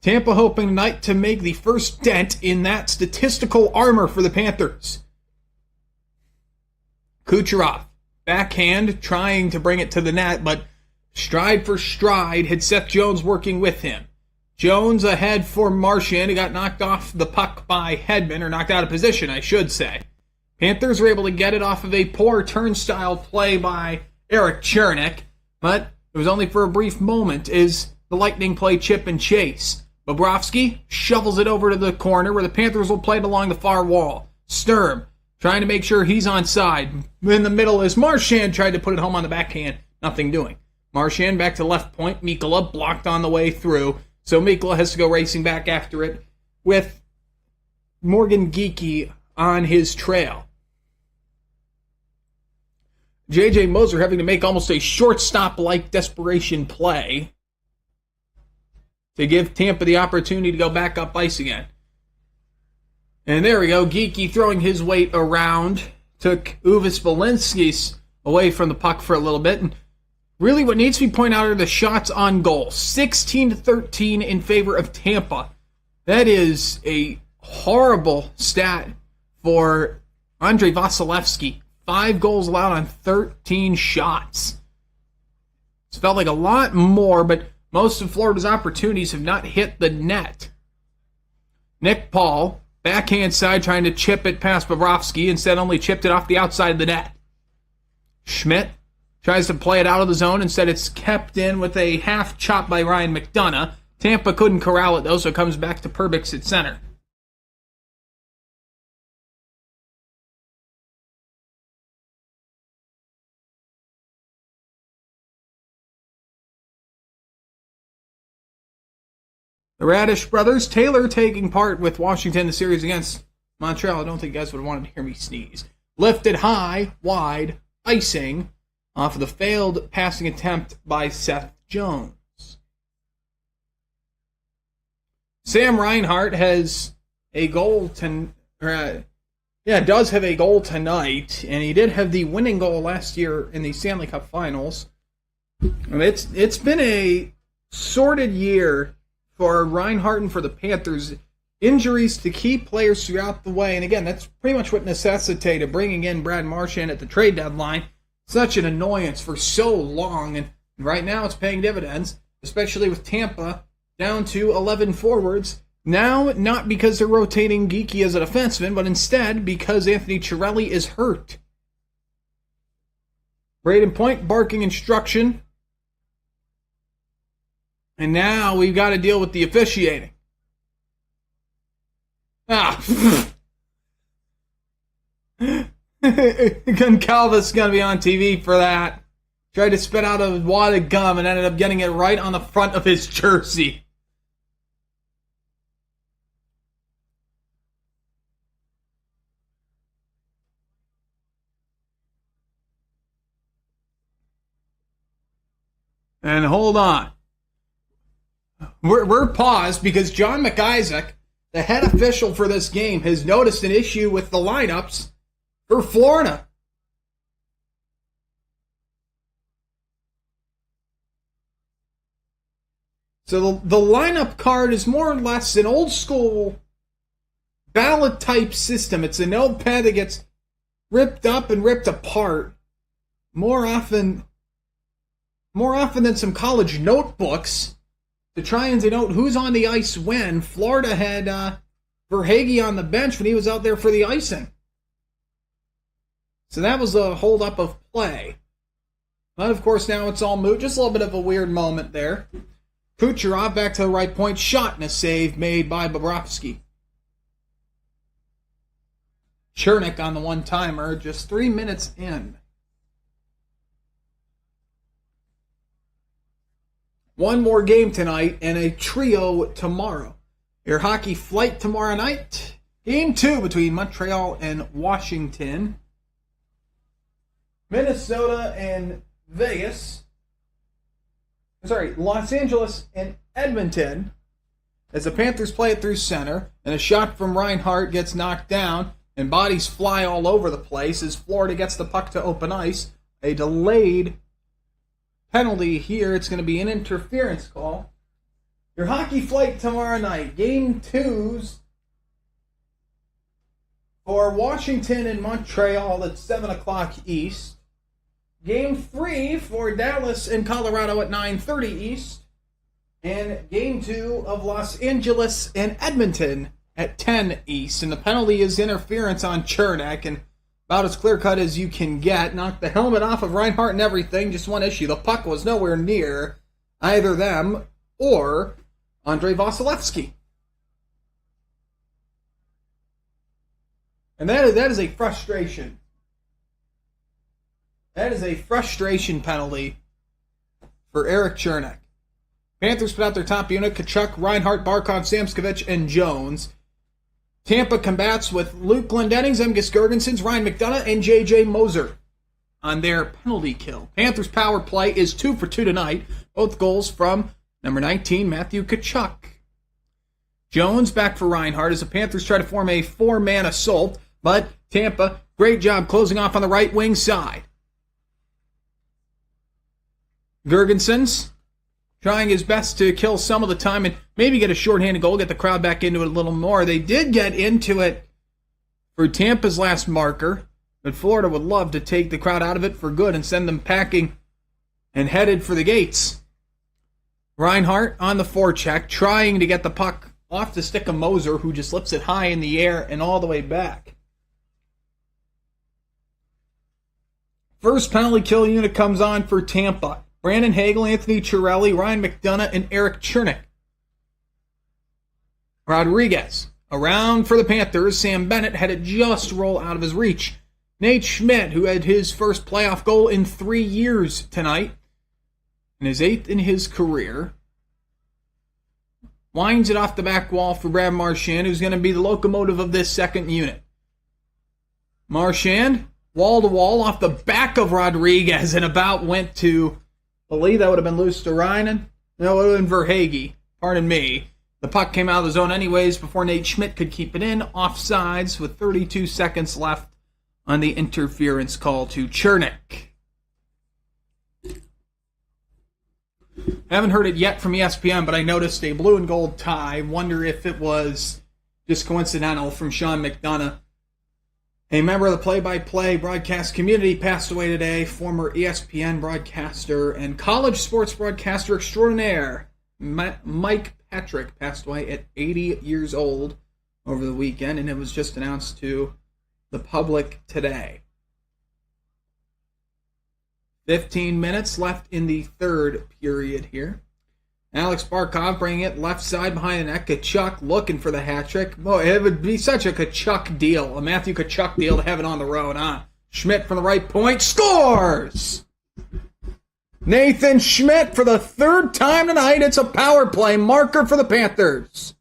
Tampa hoping tonight to make the first dent in that statistical armor for the Panthers. Kucherov, backhand, trying to bring it to the net, but stride for stride had Seth Jones working with him. Jones ahead for Marchand, who got knocked off the puck by Hedman, or knocked out of position, I should say. Panthers were able to get it off of a poor turnstile play by Eric Chernik, but it was only for a brief moment as the Lightning play chip and chase. Bobrovsky shovels it over to the corner where the Panthers will play it along the far wall. Sturm trying to make sure he's onside. In the middle as Marchand tried to put it home on the backhand. Nothing doing. Marchand back to left point. Mikkola blocked on the way through. So Mikkola has to go racing back after it with Morgan Geekie on his trail. J.J. Moser having to make almost a shortstop-like desperation play to give Tampa the opportunity to go back up ice again. And there we go. Geekie throwing his weight around. Took Uvis Belinskis away from the puck for a little bit. And really what needs to be pointed out are the shots on goal. 16-13 in favor of Tampa. That is a horrible stat for Andrei Vasilevsky. 5 goals allowed on 13 shots. It's felt like a lot more, but most of Florida's opportunities have not hit the net. Nick Paul, backhand side, trying to chip it past Bobrovsky, instead only chipped it off the outside of the net. Schmidt tries to play it out of the zone, instead it's kept in with a half chop by Ryan McDonough. Tampa couldn't corral it though, so it comes back to Perbix at center. The Radish brothers, Taylor taking part with Washington in the series against Montreal. I don't think you guys would have wanted to hear me sneeze. Lifted high, wide, icing off of the failed passing attempt by Seth Jones. Sam Reinhart has a goal does have a goal tonight, and he did have the winning goal last year in the Stanley Cup Finals. And it's been a sordid year for Reinhart and for the Panthers injuries to key players throughout the way. And again, that's pretty much what necessitated bringing in Brad Marchand at the trade deadline. Such an annoyance for so long, and right now it's paying dividends, especially with Tampa down to 11 forwards. Now, not because they're rotating Geeky as a defenseman, but instead because Anthony Cirelli is hurt. Braden Point barking instruction. And now we've got to deal with the officiating. Goncalves going to be on TV for that. Tried to spit out a wad of gum and ended up getting it right on the front of his jersey. And hold on. We're paused because John McIsaac, the head official for this game, has noticed an issue with the lineups for Florida. So the lineup card is more or less an old school ballot type system. It's a notepad that gets ripped up and ripped apart more often than some college notebooks to try and denote who's on the ice when. Florida had Verhaeghe on the bench when he was out there for the icing. So that was a hold-up of play. But, of course, now it's all moot. Just a little bit of a weird moment there. Kucherov back to the right point. Shot and a save made by Bobrovsky. Chernik on the one-timer just 3 minutes in. One more game tonight and a trio tomorrow. Your hockey flight tomorrow night. Game 2 between Montreal and Washington. Minnesota and Vegas. Los Angeles and Edmonton. As the Panthers play it through center, and a shot from Reinhart gets knocked down, and bodies fly all over the place as Florida gets the puck to open ice. A delayed penalty here. It's going to be an interference call. Your hockey flight tomorrow night. Game 2s for Washington and Montreal at 7 o'clock East. Game 3 for Dallas and Colorado at 9:30 East. And Game 2 of Los Angeles and Edmonton at 10 East. And the penalty is interference on Chernik, and about as clear-cut as you can get. Knocked the helmet off of Reinhart and everything. Just one issue. The puck was nowhere near either them or Andrei Vasilevsky. And that is a frustration. That is a frustration penalty for Eric Chernik. Panthers put out their top unit: Tkachuk, Reinhart, Barkov, Samskovich, and Jones. Tampa combats with Luke Glendenning, Zemgus Girgensons, Ryan McDonough, and J.J. Moser on their penalty kill. Panthers' power play is 2 for 2 tonight. Both goals from number 19, Matthew Tkachuk. Jones back for Reinhart as the Panthers try to form a 4-man assault, but Tampa, great job closing off on the right wing side. Girgensons trying his best to kill some of the time and maybe get a shorthanded goal, get the crowd back into it a little more. They did get into it for Tampa's last marker, but Florida would love to take the crowd out of it for good and send them packing and headed for the gates. Reinhart on the forecheck, trying to get the puck off the stick of Moser, who just lifts it high in the air and all the way back. First penalty kill unit comes on for Tampa. Brandon Hagel, Anthony Cirelli, Ryan McDonough, and Eric Chernik. Rodriguez. Around for the Panthers. Sam Bennett had it just roll out of his reach. Nate Schmidt, who had his first playoff goal in 3 years tonight, and his 8th in his career, winds it off the back wall for Brad Marchand, who's going to be the locomotive of this second unit. Marchand, wall-to-wall off the back of Rodriguez, and about went to, I believe that would have been Luosterainen. No, it would have been Verhaeghe. Pardon me. The puck came out of the zone anyways before Nate Schmidt could keep it in. Offsides with 32 seconds left on the interference call to Chernik. Haven't heard it yet from ESPN, but I noticed a blue and gold tie. Wonder if it was just coincidental from Sean McDonough. A member of the play-by-play broadcast community passed away today. Former ESPN broadcaster and college sports broadcaster extraordinaire Mike Patrick passed away at 80 years old over the weekend, and it was just announced to the public today. 15 minutes left in the third period here. Alex Barkov bringing it left side behind the net. Tkachuk looking for the hat trick. Boy, it would be such a Tkachuk deal, a Matthew Tkachuk deal to have it on the road, huh? Schmidt from the right point scores! Nathan Schmidt for the third time tonight. It's a power play marker for the Panthers.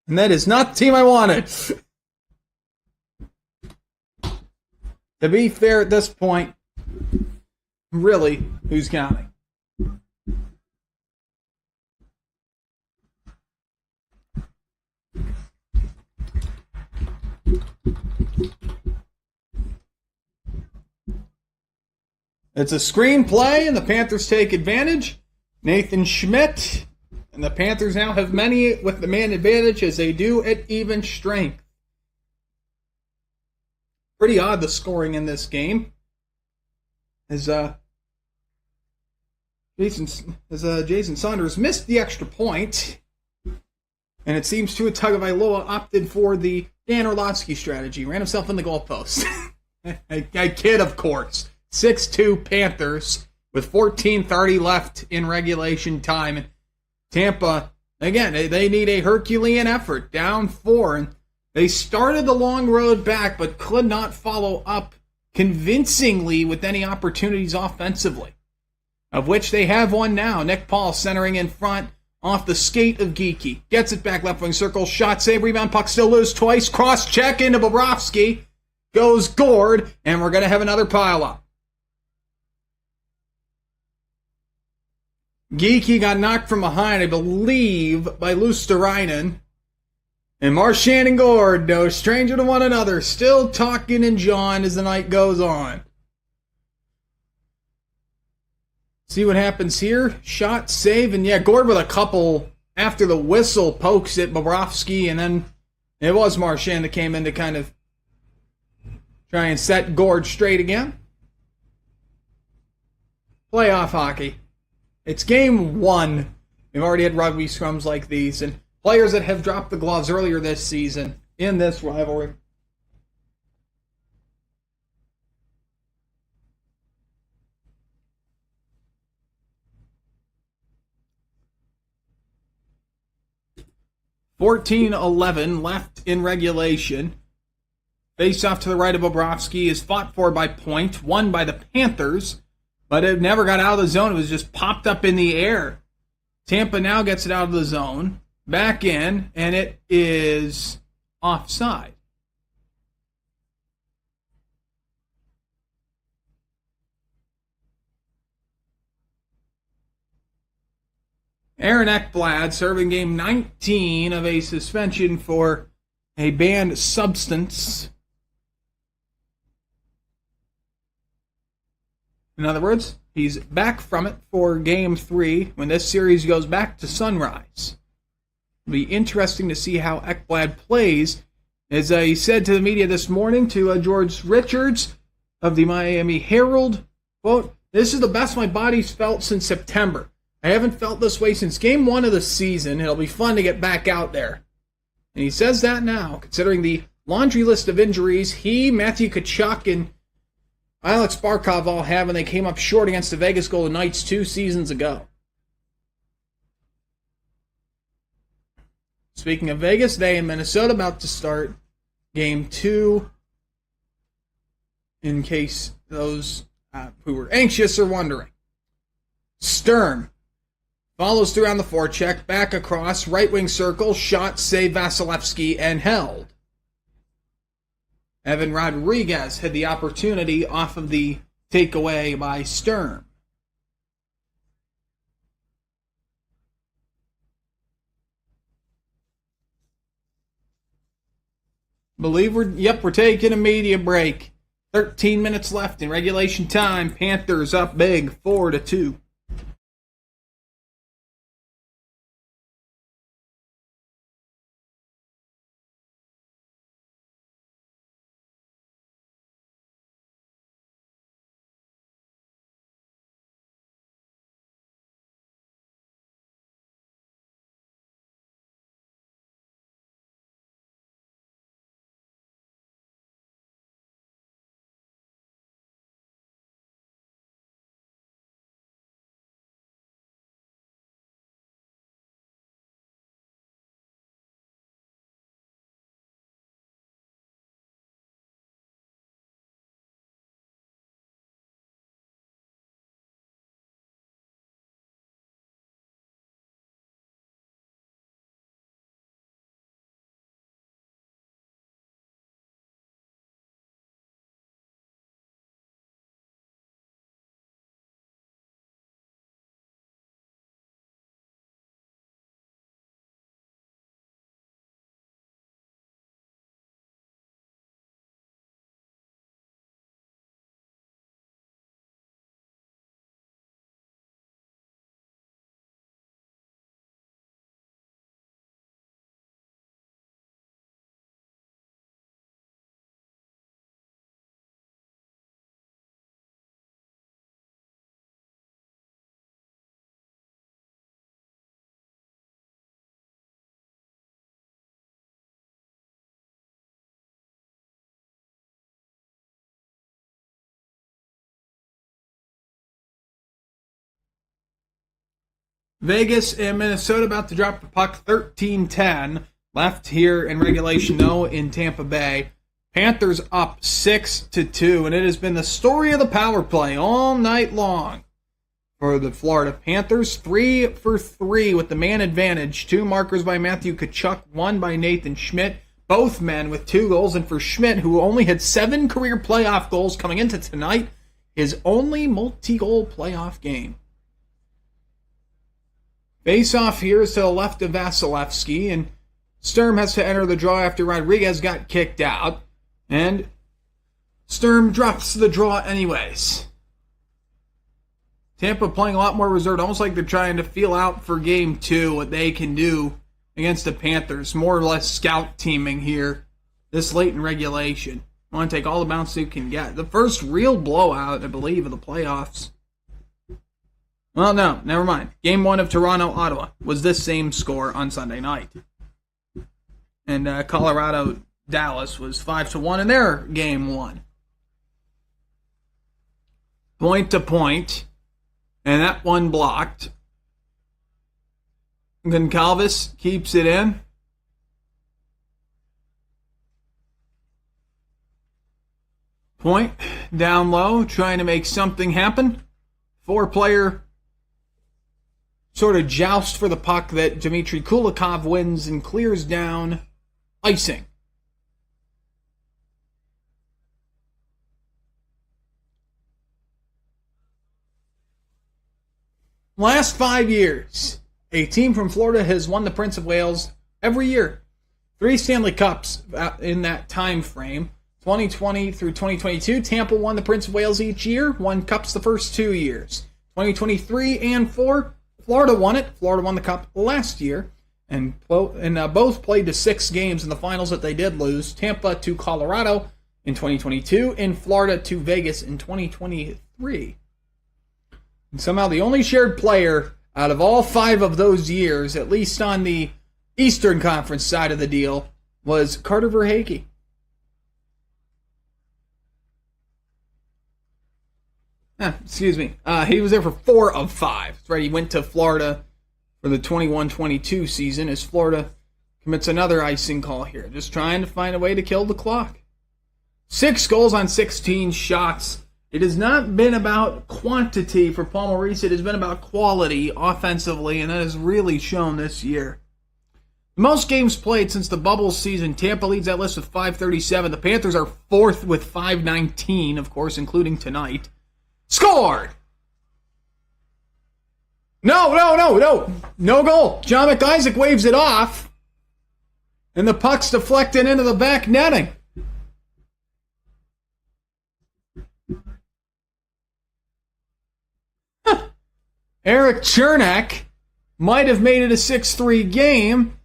And that is not the team I wanted. To be fair at this point, really, who's counting? It's a screenplay, and the Panthers take advantage. Nathan Schmidt, and the Panthers now have many with the man advantage as they do at even strength. Pretty odd, the scoring in this game. As Jason Saunders missed the extra point, and it seems Tua Tagovailoa opted for the Dan Orlovsky strategy, ran himself in the goalpost. I kid, of course. 6-2 Panthers with 14:30 left in regulation time. And Tampa, again, they need a Herculean effort, down 4, and they started the long road back but could not follow up convincingly with any opportunities offensively, of which they have one now. Nick Paul centering in front off the skate of Geekie. Gets it back left wing circle. Shot, save, rebound, puck still loose twice. Cross check into Bobrovsky. Goes Gord, and we're going to have another pile up. Geekie got knocked from behind, I believe, by Luosterainen. And Marchand and Gord, no stranger to one another, still talking and jawing as the night goes on. See what happens here. Shot, save, and yeah, Gord with a couple after the whistle pokes at Bobrovsky, and then it was Marchand that came in to kind of try and set Gord straight again. Playoff hockey. It's game 1. We've already had rugby scrums like these, and players that have dropped the gloves earlier this season in this rivalry. .14:11 left in regulation. Face off to the right of Bobrovsky is fought for by Point, won by the Panthers, but it never got out of the zone. It was just popped up in the air. Tampa now gets it out of the zone. Back in, and it is offside. Aaron Ekblad serving game 19 of a suspension for a banned substance. In other words, he's back from it for game 3 when this series goes back to Sunrise. It'll be interesting to see how Ekblad plays. As he said to the media this morning, to George Richards of the Miami Herald, quote, "This is the best my body's felt since September. I haven't felt this way since game 1 of the season. It'll be fun to get back out there." And he says that now, considering the laundry list of injuries he, Matthew Tkachuk, and Alex Barkov all have, and they came up short against the Vegas Golden Knights 2 seasons ago. Speaking of Vegas, they in Minnesota about to start game 2, in case those who were anxious are wondering. Sturm follows through on the forecheck, back across, right wing circle, shot, save Vasilevsky, and held. Evan Rodriguez had the opportunity off of the takeaway by Sturm. We're taking a media break. 13 minutes left in regulation time. Panthers up big, 4-2. Vegas and Minnesota about to drop the puck 13-10. Left here in regulation, though, in Tampa Bay. Panthers up 6-2, and it has been the story of the power play all night long for the Florida Panthers. 3 for 3 with the man advantage. 2 markers by Matthew Tkachuk, 1 by Nathan Schmidt. Both men with 2 goals, and for Schmidt, who only had 7 career playoff goals coming into tonight, his only multi-goal playoff game. Face-off here is to the left of Vasilevsky, and Sturm has to enter the draw after Rodriguez got kicked out, and Sturm drops the draw anyways. Tampa playing a lot more reserved, almost like they're trying to feel out for Game 2 what they can do against the Panthers. More or less scout teaming here this late in regulation. Want to take all the bounce you can get. The first real blowout, I believe, of the playoffs. Well, no, never mind. Game 1 of Toronto-Ottawa was this same score on Sunday night. And Colorado-Dallas was 5-1 in their Game 1. Point to point. And that one blocked. Goncalves keeps it in. Point down low, trying to make something happen. 4-player sort of joust for the puck that Dmitry Kulikov wins and clears down. Icing. Last 5 years, a team from Florida has won the Prince of Wales every year. 3 Stanley Cups in that time frame. 2020 through 2022, Tampa won the Prince of Wales each year. Won cups the first 2 years. 2023 and 4, Florida won it. Florida won the cup last year. And both played to 6 games in the finals that they did lose. Tampa to Colorado in 2022 and Florida to Vegas in 2023. And somehow the only shared player out of all 5 of those years, at least on the Eastern Conference side of the deal, was Carter Verhaeghe. He was there for 4 of 5. That's right, he went to Florida for the 21-22 season as Florida commits another icing call here. Just trying to find a way to kill the clock. 6 goals on 16 shots. It has not been about quantity for Paul Maurice. It has been about quality offensively, and that has really shown this year. Most games played since the bubble season. Tampa leads that list with 537. The Panthers are 4th with 519, of course, including tonight. Scored! No goal. John McIsaac waves it off, and the puck's deflected into the back netting. Eric Chernak might have made it a 6-3 game.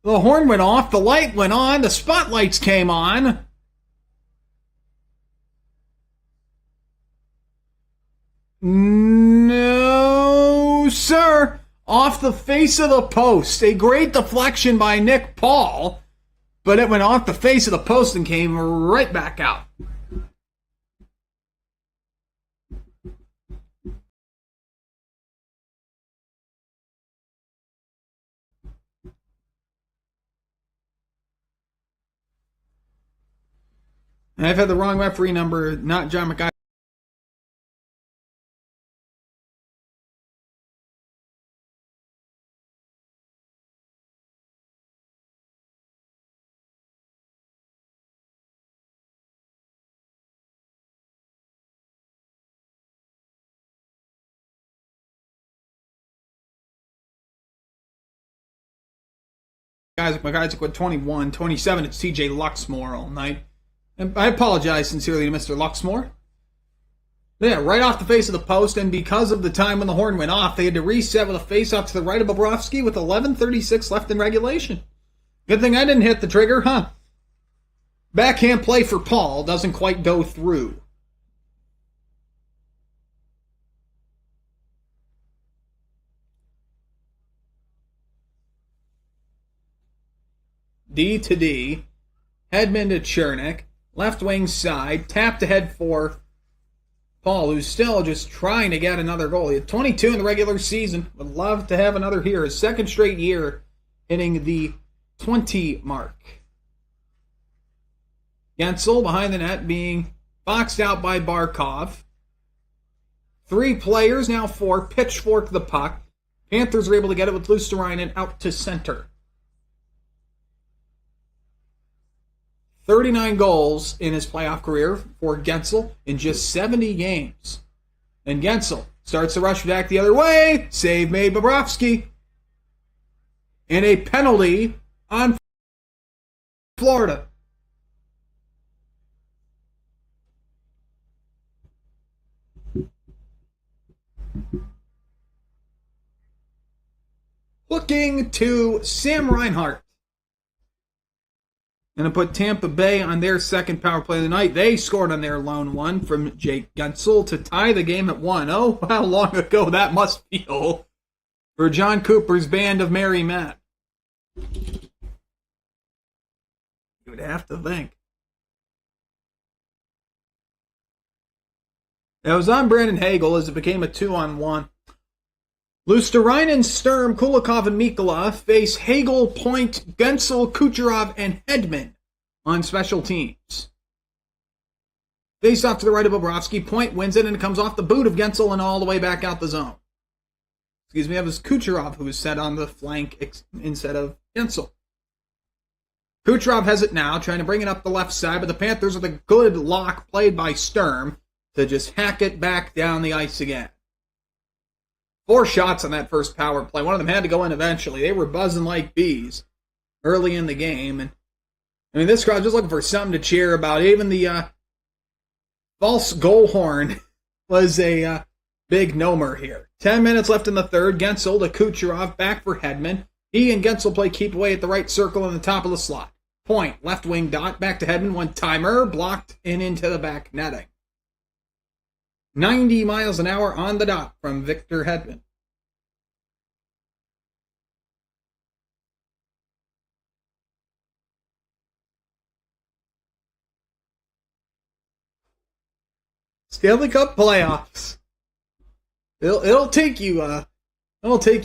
The horn went off, the light went on, the spotlights came on. No, sir. Off the face of the post. A great deflection by Nick Paul, but it went off the face of the post and came right back out. And I've had the wrong referee number, not John McIsaac. McIsaac with 21, 27, it's TJ Luxmore all night. And I apologize sincerely to Mr. Luxmore. Yeah, right off the face of the post, and because of the time when the horn went off, they had to reset with a face-off to the right of Bobrovsky with 11:36 left in regulation. Good thing I didn't hit the trigger, huh? Backhand play for Paul doesn't quite go through. D to D. Hedman to Chernak. Left wing side. Tapped ahead for Paul, who's still just trying to get another goal. He had 22 in the regular season. Would love to have another here. His second straight year hitting the 20 mark. Gensel behind the net being boxed out by Barkov. 3 players, now 4, pitchfork the puck. Panthers are able to get it with Luosterainen out to center. 39 goals in his playoff career for Gensel in just 70 games. And Gensel starts the rush back the other way. Save made by Bobrovsky. And a penalty on Florida. Looking to Sam Reinhart. Going to put Tampa Bay on their second power play of the night. They scored on their lone one from Jake Gensel to tie the game at 1. Oh, how long ago that must feel for John Cooper's band of merry men. You would have to think. It was on Brandon Hagel as it became a 2-on-1. Luosterainen, Sturm, Kulikov, and Mikula face Hagel, Point, Gensel, Kucherov, and Hedman on special teams. Face off to the right of Bobrovsky. Point wins it, and it comes off the boot of Gensel and all the way back out the zone. Excuse me, that was Kucherov who was set on the flank instead of Gensel. Kucherov has it now, trying to bring it up the left side, but the Panthers with a good lock played by Sturm to just hack it back down the ice again. 4 shots on that first power play. One of them had to go in eventually. They were buzzing like bees early in the game. And I mean, this crowd just looking for something to cheer about. Even the false goal horn was a big no-mer here. 10 minutes left in the third. Gensel to Kucherov, back for Hedman. He and Gensel play keep away at the right circle in the top of the slot. Point, left wing dot, back to Hedman. One-timer, blocked and into the back netting. 90 miles an hour on the dot from Victor Hedman. Stanley Cup playoffs. It'll take you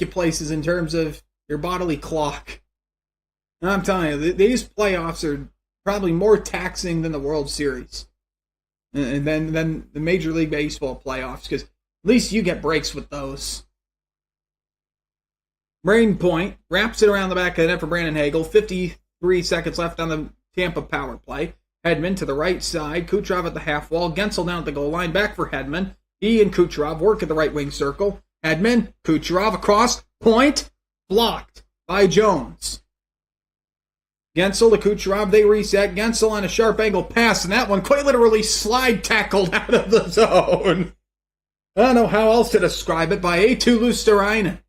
places in terms of your bodily clock. And I'm telling you, these playoffs are probably more taxing than the World Series. And then the Major League Baseball playoffs, because at least you get breaks with those. Braden Point wraps it around the back of the net for Brandon Hagel. 53 seconds left on the Tampa power play. Hedman to the right side. Kucherov at the half wall. Gensel down at the goal line. Back for Hedman. He and Kucherov work at the right wing circle. Hedman, Kucherov across. Point blocked by Jones. Gensel to Kucherov, they reset. Gensel on a sharp angle pass, and that one quite literally slide tackled out of the zone. I don't know how else to describe it, by A2 Luosterainen.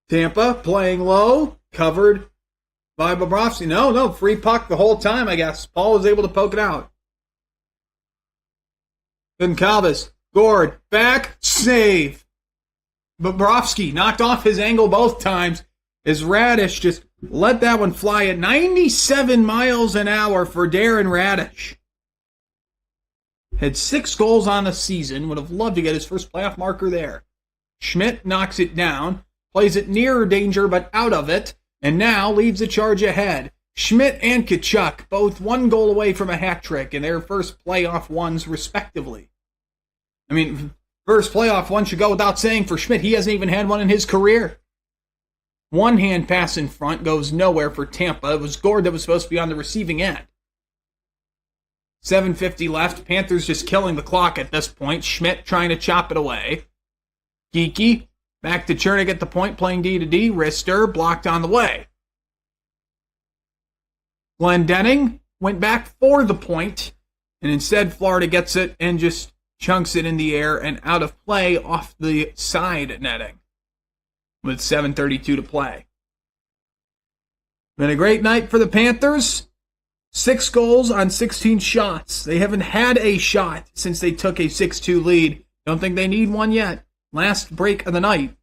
Tampa playing low, covered by Bobrovsky. No, free puck the whole time, I guess. Paul was able to poke it out. Goncalves, Gord, back, save. Bobrovsky knocked off his angle both times as Radish just let that one fly at 97 miles an hour for Darren Radish. Had 6 goals on the season. Would have loved to get his first playoff marker there. Schmidt knocks it down, plays it near danger but out of it, and now leads the charge ahead. Schmidt and Tkachuk, both 1 goal away from a hat trick in their first playoff ones, respectively. I mean, first playoff one should go without saying for Schmidt. He hasn't even had one in his career. 1 hand pass in front goes nowhere for Tampa. It was Gord that was supposed to be on the receiving end. 7:50 left. Panthers just killing the clock at this point. Schmidt trying to chop it away. Geeky back to Chernick at the point, playing D-to-D. Rister blocked on the way. Glendening went back for the point, and instead Florida gets it and just chunks it in the air and out of play off the side netting with 7:32 to play. Been a great night for the Panthers. 6 goals on 16 shots. They haven't had a shot since they took a 6-2 lead. Don't think they need one yet. Last break of the night.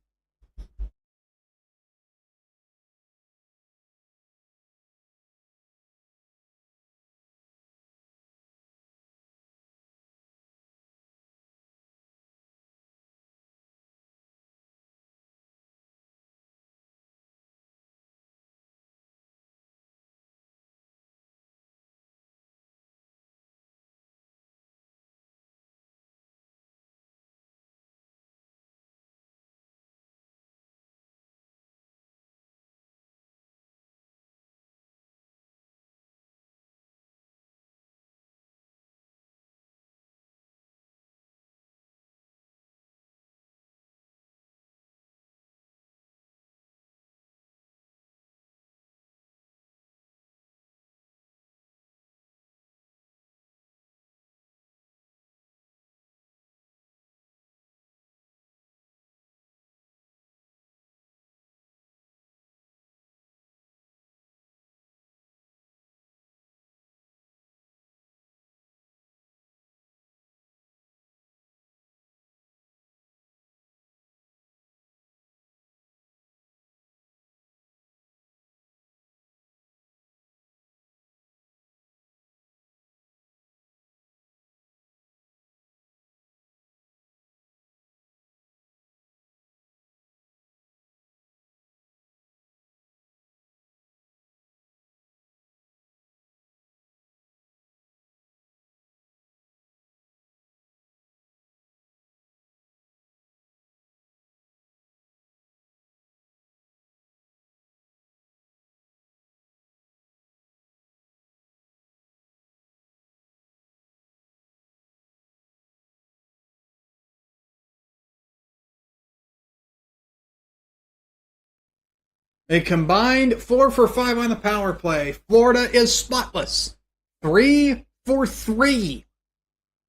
A combined 4 for 5 on the power play. Florida is spotless. 3 for 3.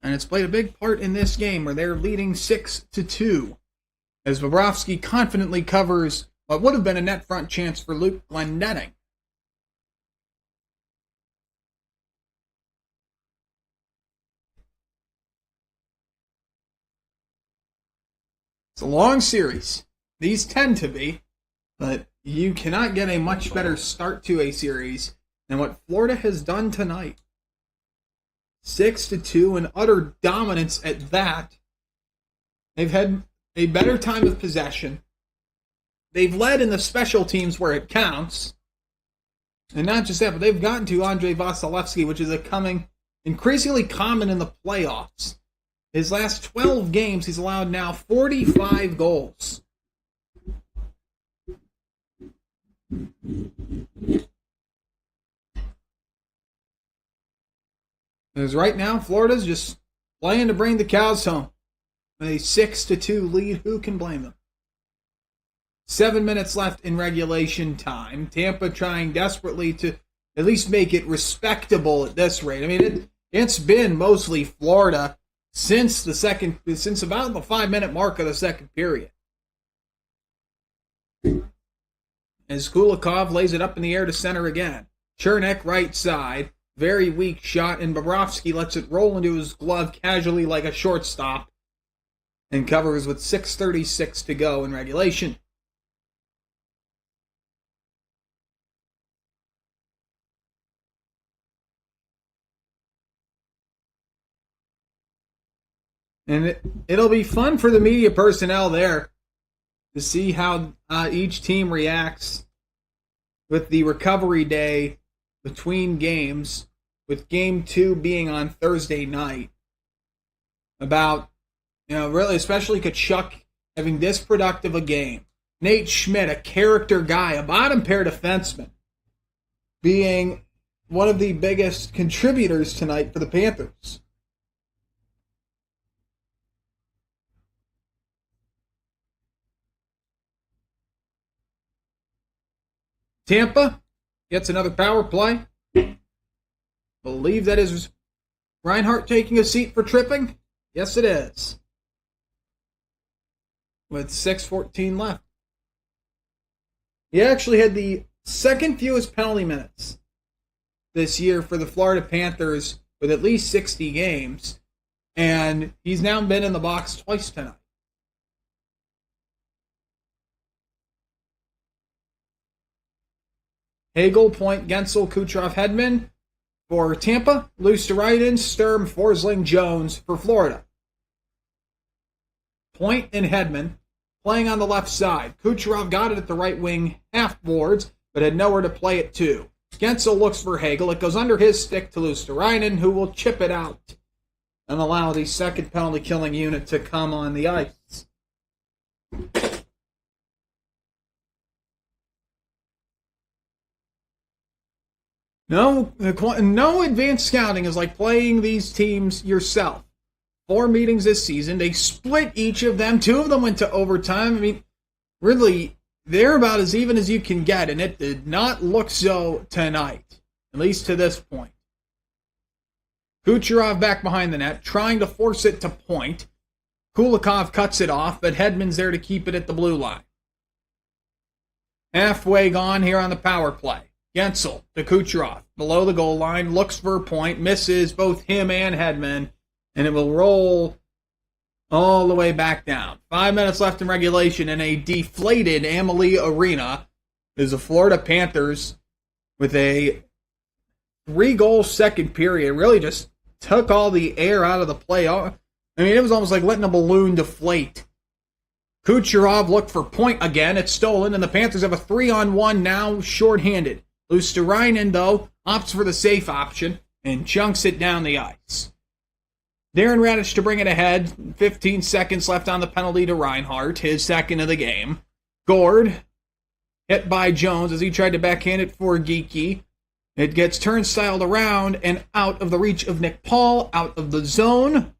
And it's played a big part in this game where they're leading 6-2. As Bobrovsky confidently covers what would have been a net front chance for Luke Glendening. It's a long series. These tend to be, but you cannot get a much better start to a series than what Florida has done tonight. 6-2 and utter dominance at that. They've had a better time of possession. They've led in the special teams where it counts. And not just that, but they've gotten to Andrei Vasilevsky, which is becoming increasingly common in the playoffs. His last 12 games, he's allowed now 45 goals. Because right now, Florida's just playing to bring the cows home. With a 6-2 lead, who can blame them? 7 minutes left in regulation time. Tampa trying desperately to at least make it respectable at this rate. I mean, it's been mostly Florida since about the 5-minute mark of the second period. As Kulikov lays it up in the air to center again. Chernak right side. Very weak shot, and Bobrovsky lets it roll into his glove casually like a shortstop and covers with 6:36 to go in regulation. And it'll be fun for the media personnel there to see how each team reacts with the recovery day between games, with Game 2 being on Thursday night. About, really, especially Tkachuk having this productive a game. Nate Schmidt, a character guy, a bottom pair defenseman, being one of the biggest contributors tonight for the Panthers. Tampa gets another power play. Believe that is Reinhart taking a seat for tripping? Yes, it is. With 6:14 left. He actually had the second fewest penalty minutes this year for the Florida Panthers with at least 60 games, and he's now been in the box twice tonight. Hagel, Point, Gensel, Kucherov, Hedman for Tampa. Luostarinen, Sturm, Forsling, Jones for Florida. Point and Hedman playing on the left side. Kucherov got it at the right wing half boards, but had nowhere to play it to. Gensel looks for Hagel. It goes under his stick to Luostarinen, who will chip it out and allow the second penalty-killing unit to come on the ice. No advanced scouting is like playing these teams yourself. 4 meetings this season. They split each of them. 2 of them went to overtime. I mean, really, they're about as even as you can get, and it did not look so tonight, at least to this point. Kucherov back behind the net, trying to force it to Point. Kulikov cuts it off, but Hedman's there to keep it at the blue line. Halfway gone here on the power play. Gensel to Kucherov, below the goal line, looks for a point, misses both him and Hedman, and it will roll all the way back down. 5 minutes left in regulation in a deflated Amalie Arena. Is the Florida Panthers with a 3-goal second period. Really just took all the air out of the play. I mean, it was almost like letting a balloon deflate. Kucherov looked for Point again. It's stolen, and the Panthers have a 3-on-1 now, shorthanded. Luostarinen, though, opts for the safe option and chunks it down the ice. Darren Radich to bring it ahead. 15 seconds left on the penalty to Reinhart, his second of the game. Gord, hit by Jones as he tried to backhand it for Geekie. It gets turnstiled around and out of the reach of Nick Paul, out of the zone.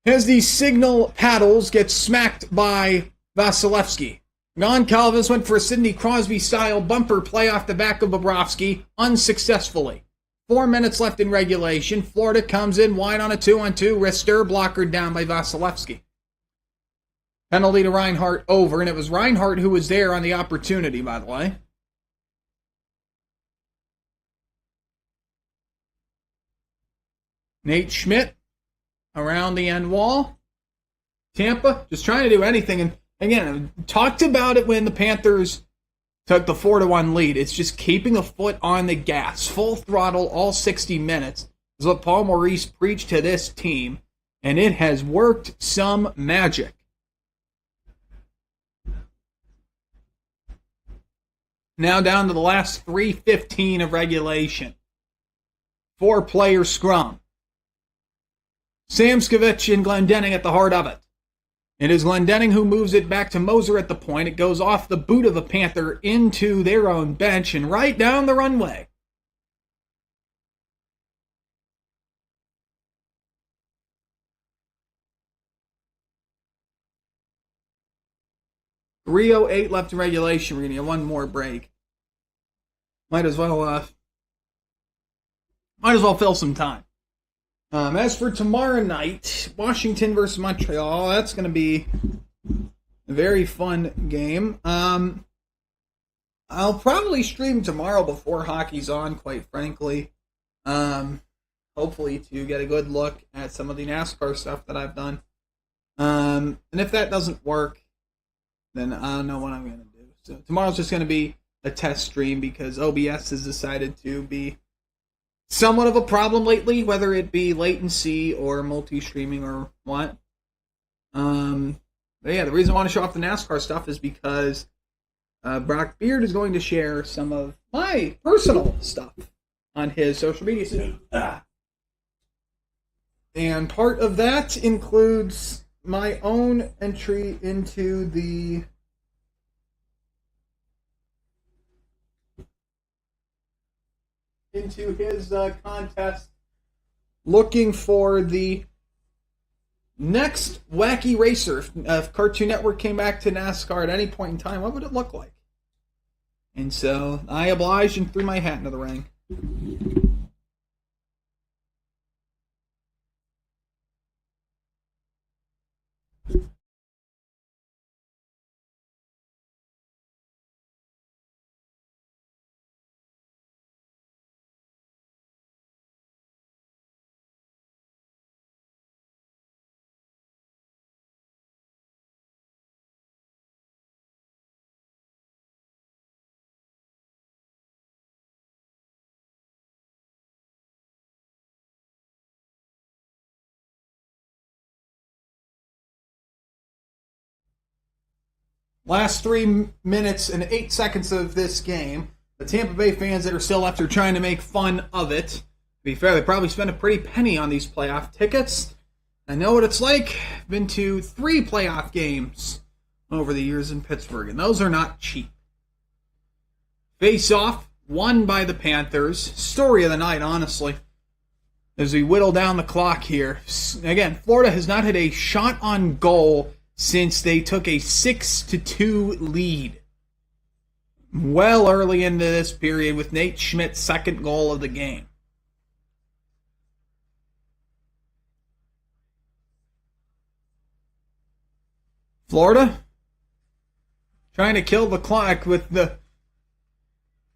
As the signal paddles get smacked by Vasilevsky. Goncalves went for a Sidney Crosby-style bumper play off the back of Bobrovsky, unsuccessfully. 4 minutes left in regulation. Florida comes in wide on a 2-on-2. Rister blockered down by Vasilevsky. Penalty to Reinhart over, and it was Reinhart who was there on the opportunity, by the way. Nate Schmidt around the end wall. Tampa just trying to do anything. And again, I talked about it when the Panthers took the 4-1 lead. It's just keeping a foot on the gas. Full throttle all 60 minutes is what Paul Maurice preached to this team. And it has worked some magic. Now down to the last 3:15 of regulation. 4-player scrum. Samskovich and Glendening at the heart of it. It is Glendening who moves it back to Moser at the point. It goes off the boot of a Panther into their own bench and right down the runway. .308 left in regulation. We're going to get one more break. Might as well fill some time. As for tomorrow night, Washington versus Montreal, that's going to be a very fun game. I'll probably stream tomorrow before hockey's on, quite frankly. Hopefully to get a good look at some of the NASCAR stuff that I've done. And if that doesn't work, then I don't know what I'm going to do. So tomorrow's just going to be a test stream because OBS has decided to be somewhat of a problem lately, whether it be latency or multi-streaming or what. But yeah, the reason I want to show off the NASCAR stuff is because Brock Beard is going to share some of my personal stuff on his social media soon. And part of that includes my own entry into his contest, looking for the next wacky racer. If Cartoon Network came back to NASCAR at any point in time, what would it look like? And so I obliged and threw my hat into the ring. Last 3 minutes and 8 seconds of this game. The Tampa Bay fans that are still left are trying to make fun of it. To be fair, they probably spent a pretty penny on these playoff tickets. I know what it's like. I've been to 3 playoff games over the years in Pittsburgh, and those are not cheap. Face-off, won by the Panthers. Story of the night, honestly. As we whittle down the clock here. Again, Florida has not had a shot on goal since they took a 6-2 lead. Well early into this period with Nate Schmidt's second goal of the game. Florida trying to kill the clock with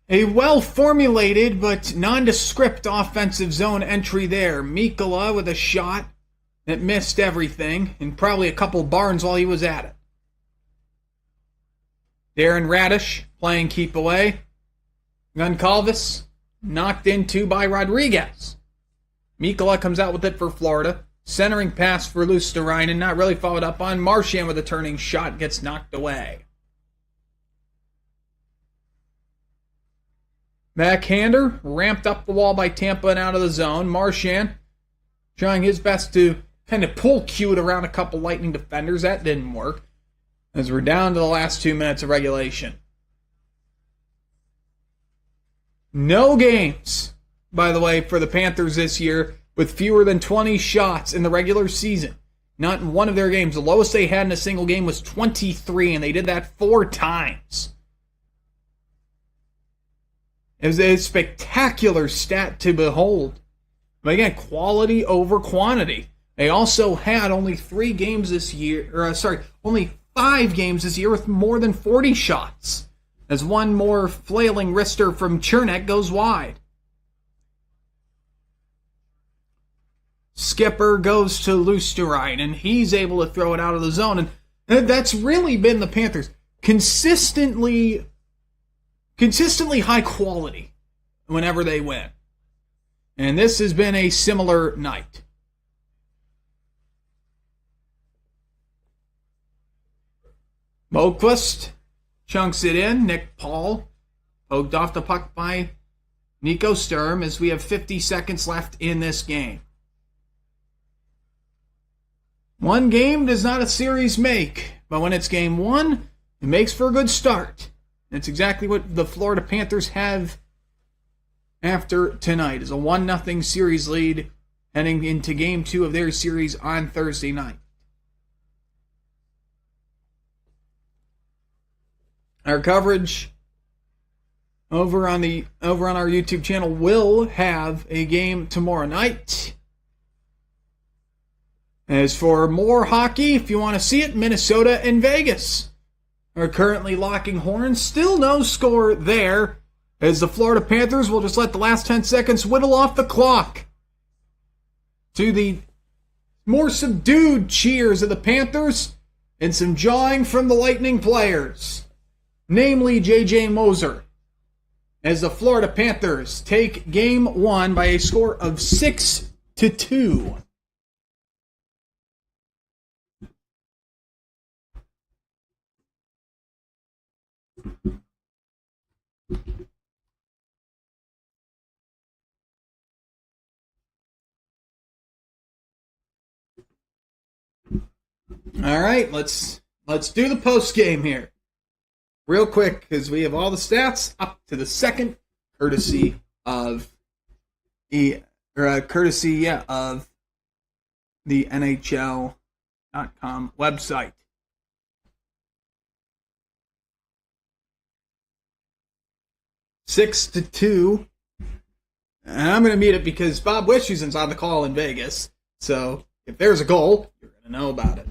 a well-formulated but nondescript offensive zone entry there. Mikkola with a shot that missed everything and probably a couple barns while he was at it. Darren Radish playing keep away. Goncalves knocked into by Rodriguez. Mikkola comes out with it for Florida. Centering pass for Luosterainen, not really followed up on. Marchand with a turning shot gets knocked away. Backhander ramped up the wall by Tampa and out of the zone. Marchand trying his best to kind of pull cute around a couple Lightning defenders. That didn't work. As we're down to the last 2 minutes of regulation. No games, by the way, for the Panthers this year with fewer than 20 shots in the regular season. Not in one of their games. The lowest they had in a single game was 23, and they did that 4 times. It was a spectacular stat to behold. But again, quality over quantity. They also had only 3 games this year, only 5 games this year with more than 40 shots. As one more flailing wrister from Chernak goes wide. Skipper goes to Luosterainen, and he's able to throw it out of the zone. And that's really been the Panthers. Consistently high quality whenever they win. And this has been a similar night. Boqvist chunks it in. Nick Paul poked off the puck by Nico Sturm as we have 50 seconds left in this game. One game does not a series make, but when it's game 1, it makes for a good start. That's exactly what the Florida Panthers have after tonight, is a 1-0 series lead heading into game 2 of their series on Thursday night. Our coverage over on our YouTube channel will have a game tomorrow night. As for more hockey, if you want to see it, Minnesota and Vegas are currently locking horns. Still no score there, as the Florida Panthers will just let the last 10 seconds whittle off the clock to the more subdued cheers of the Panthers and some jawing from the Lightning players, namely J.J. Moser, as the Florida Panthers take game 1 by a score of 6-2. All right, let's do the post game here, real quick, because we have all the stats up to the second, courtesy of the NHL.com website. Six to 2. And I'm going to mute it because Bob Wischusen's on the call in Vegas. So if there's a goal, you're going to know about it.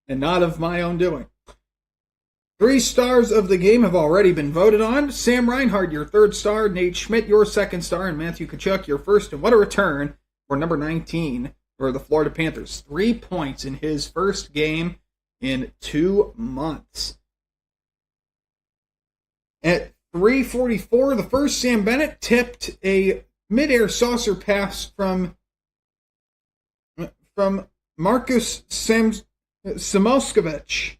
And not of my own doing. 3 stars of the game have already been voted on. Sam Reinhart, your 3rd star. Nate Schmidt, your 2nd star. And Matthew Tkachuk, your 1st. And what a return for number 19 for the Florida Panthers. 3 points in his first game in 2 months. At 3:44, the first, Sam Bennett tipped a midair saucer pass from Marcus Samoskevich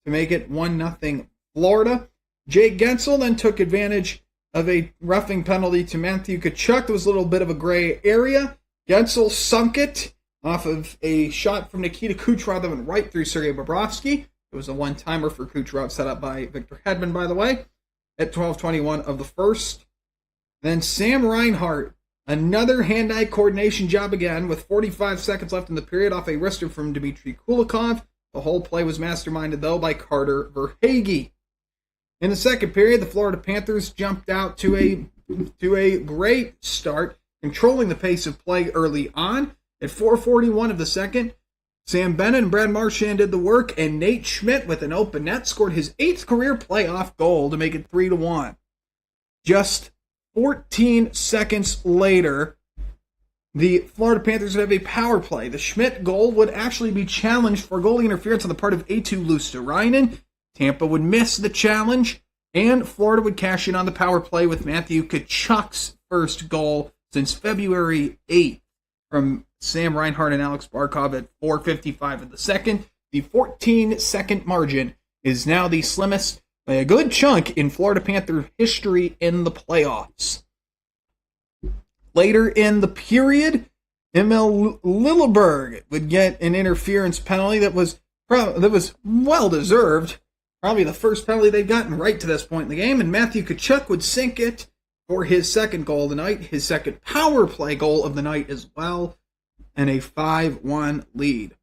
to make it 1-0 Florida. Jake Gensel then took advantage of a roughing penalty to Matthew Tkachuk. There was a little bit of a gray area. Gensel sunk it off of a shot from Nikita Kucherov that went right through Sergei Bobrovsky. It was a one-timer for Kucherov, set up by Victor Hedman, by the way, at 12:21 of the first. Then Sam Reinhart, another hand-eye coordination job again, with 45 seconds left in the period off a wrister from Dmitry Kulikov. The whole play was masterminded, though, by Carter Verhaeghe. In the second period, the Florida Panthers jumped out to a great start, controlling the pace of play early on. At 4:41 of the second, Sam Bennett and Brad Marchand did the work, and Nate Schmidt, with an open net, scored his 8th career playoff goal to make it 3-1. Just 14 seconds later, the Florida Panthers would have a power play. The Schmidt goal would actually be challenged for goalie interference on the part of Eetu Luostarinen. Tampa would miss the challenge, and Florida would cash in on the power play with Matthew Tkachuk's first goal since February 8th from Sam Reinhart and Alex Barkov at 4:55 of the second. The 14-second margin is now the slimmest by a good chunk in Florida Panther history in the playoffs. Later in the period, Emil Lilleberg would get an interference penalty that was well-deserved. Probably the first penalty they've gotten right to this point in the game, and Matthew Tkachuk would sink it for his second goal of the night, his second power play goal of the night as well, and a 5-1 lead.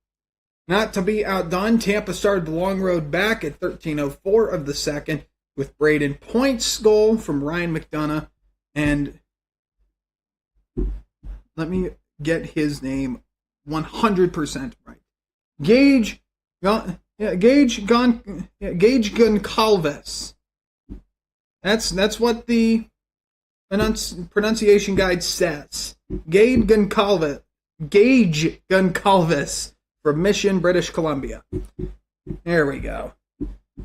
Not to be outdone, Tampa started the long road back at 13:04 of the second with Braden Point's goal from Ryan McDonough, and let me get his name 100% right. Gage Goncalves. That's what the pronunciation guide says. Gage Goncalves from Mission, British Columbia. There we go.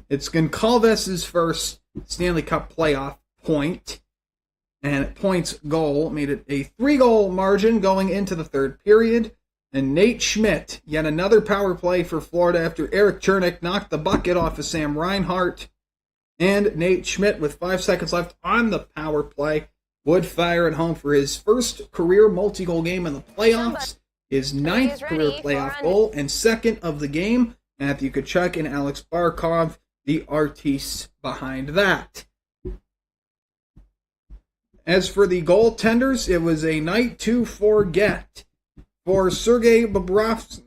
It's Goncalves' first Stanley Cup playoff point, and Point's goal made it a 3-goal margin going into the third period. And Nate Schmidt, yet another power play for Florida after Eric Chernick knocked the bucket off of Sam Reinhart. And Nate Schmidt, with 5 seconds left on the power play, would fire at home for his first career multi-goal game in the playoffs, his 9th career playoff goal, and second of the game. Matthew Tkachuk and Alex Barkov, the artistes behind that. As for the goaltenders, it was a night to forget. For Sergei Bobrovsky,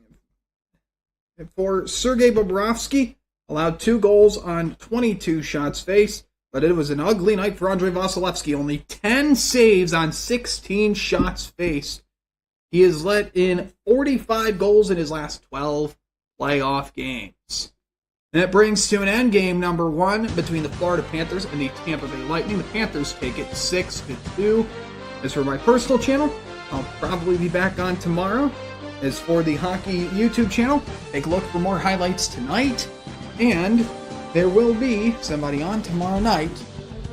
allowed 2 goals on 22 shots faced, but it was an ugly night for Andrei Vasilevsky. Only 10 saves on 16 shots faced. He has let in 45 goals in his last 12 playoff games. And that brings to an end game number 1 between the Florida Panthers and the Tampa Bay Lightning. The Panthers take it 6-2. As for my personal channel, I'll probably be back on tomorrow. As for the hockey YouTube channel, take a look for more highlights tonight. And there will be somebody on tomorrow night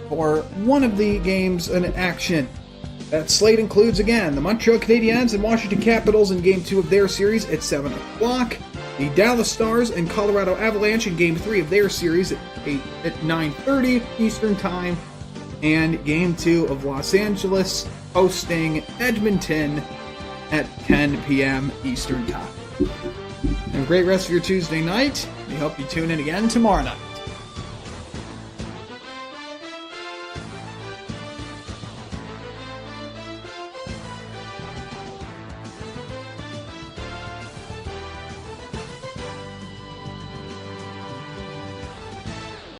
for one of the games in action. That slate includes, again, the Montreal Canadiens and Washington Capitals in Game 2 of their series at 7 o'clock. The Dallas Stars and Colorado Avalanche in Game 3 of their series at 9:30 Eastern Time. And Game 2 of Los Angeles hosting Edmonton at 10 p.m. Eastern Time. Have a great rest of your Tuesday night. We hope you tune in again tomorrow night.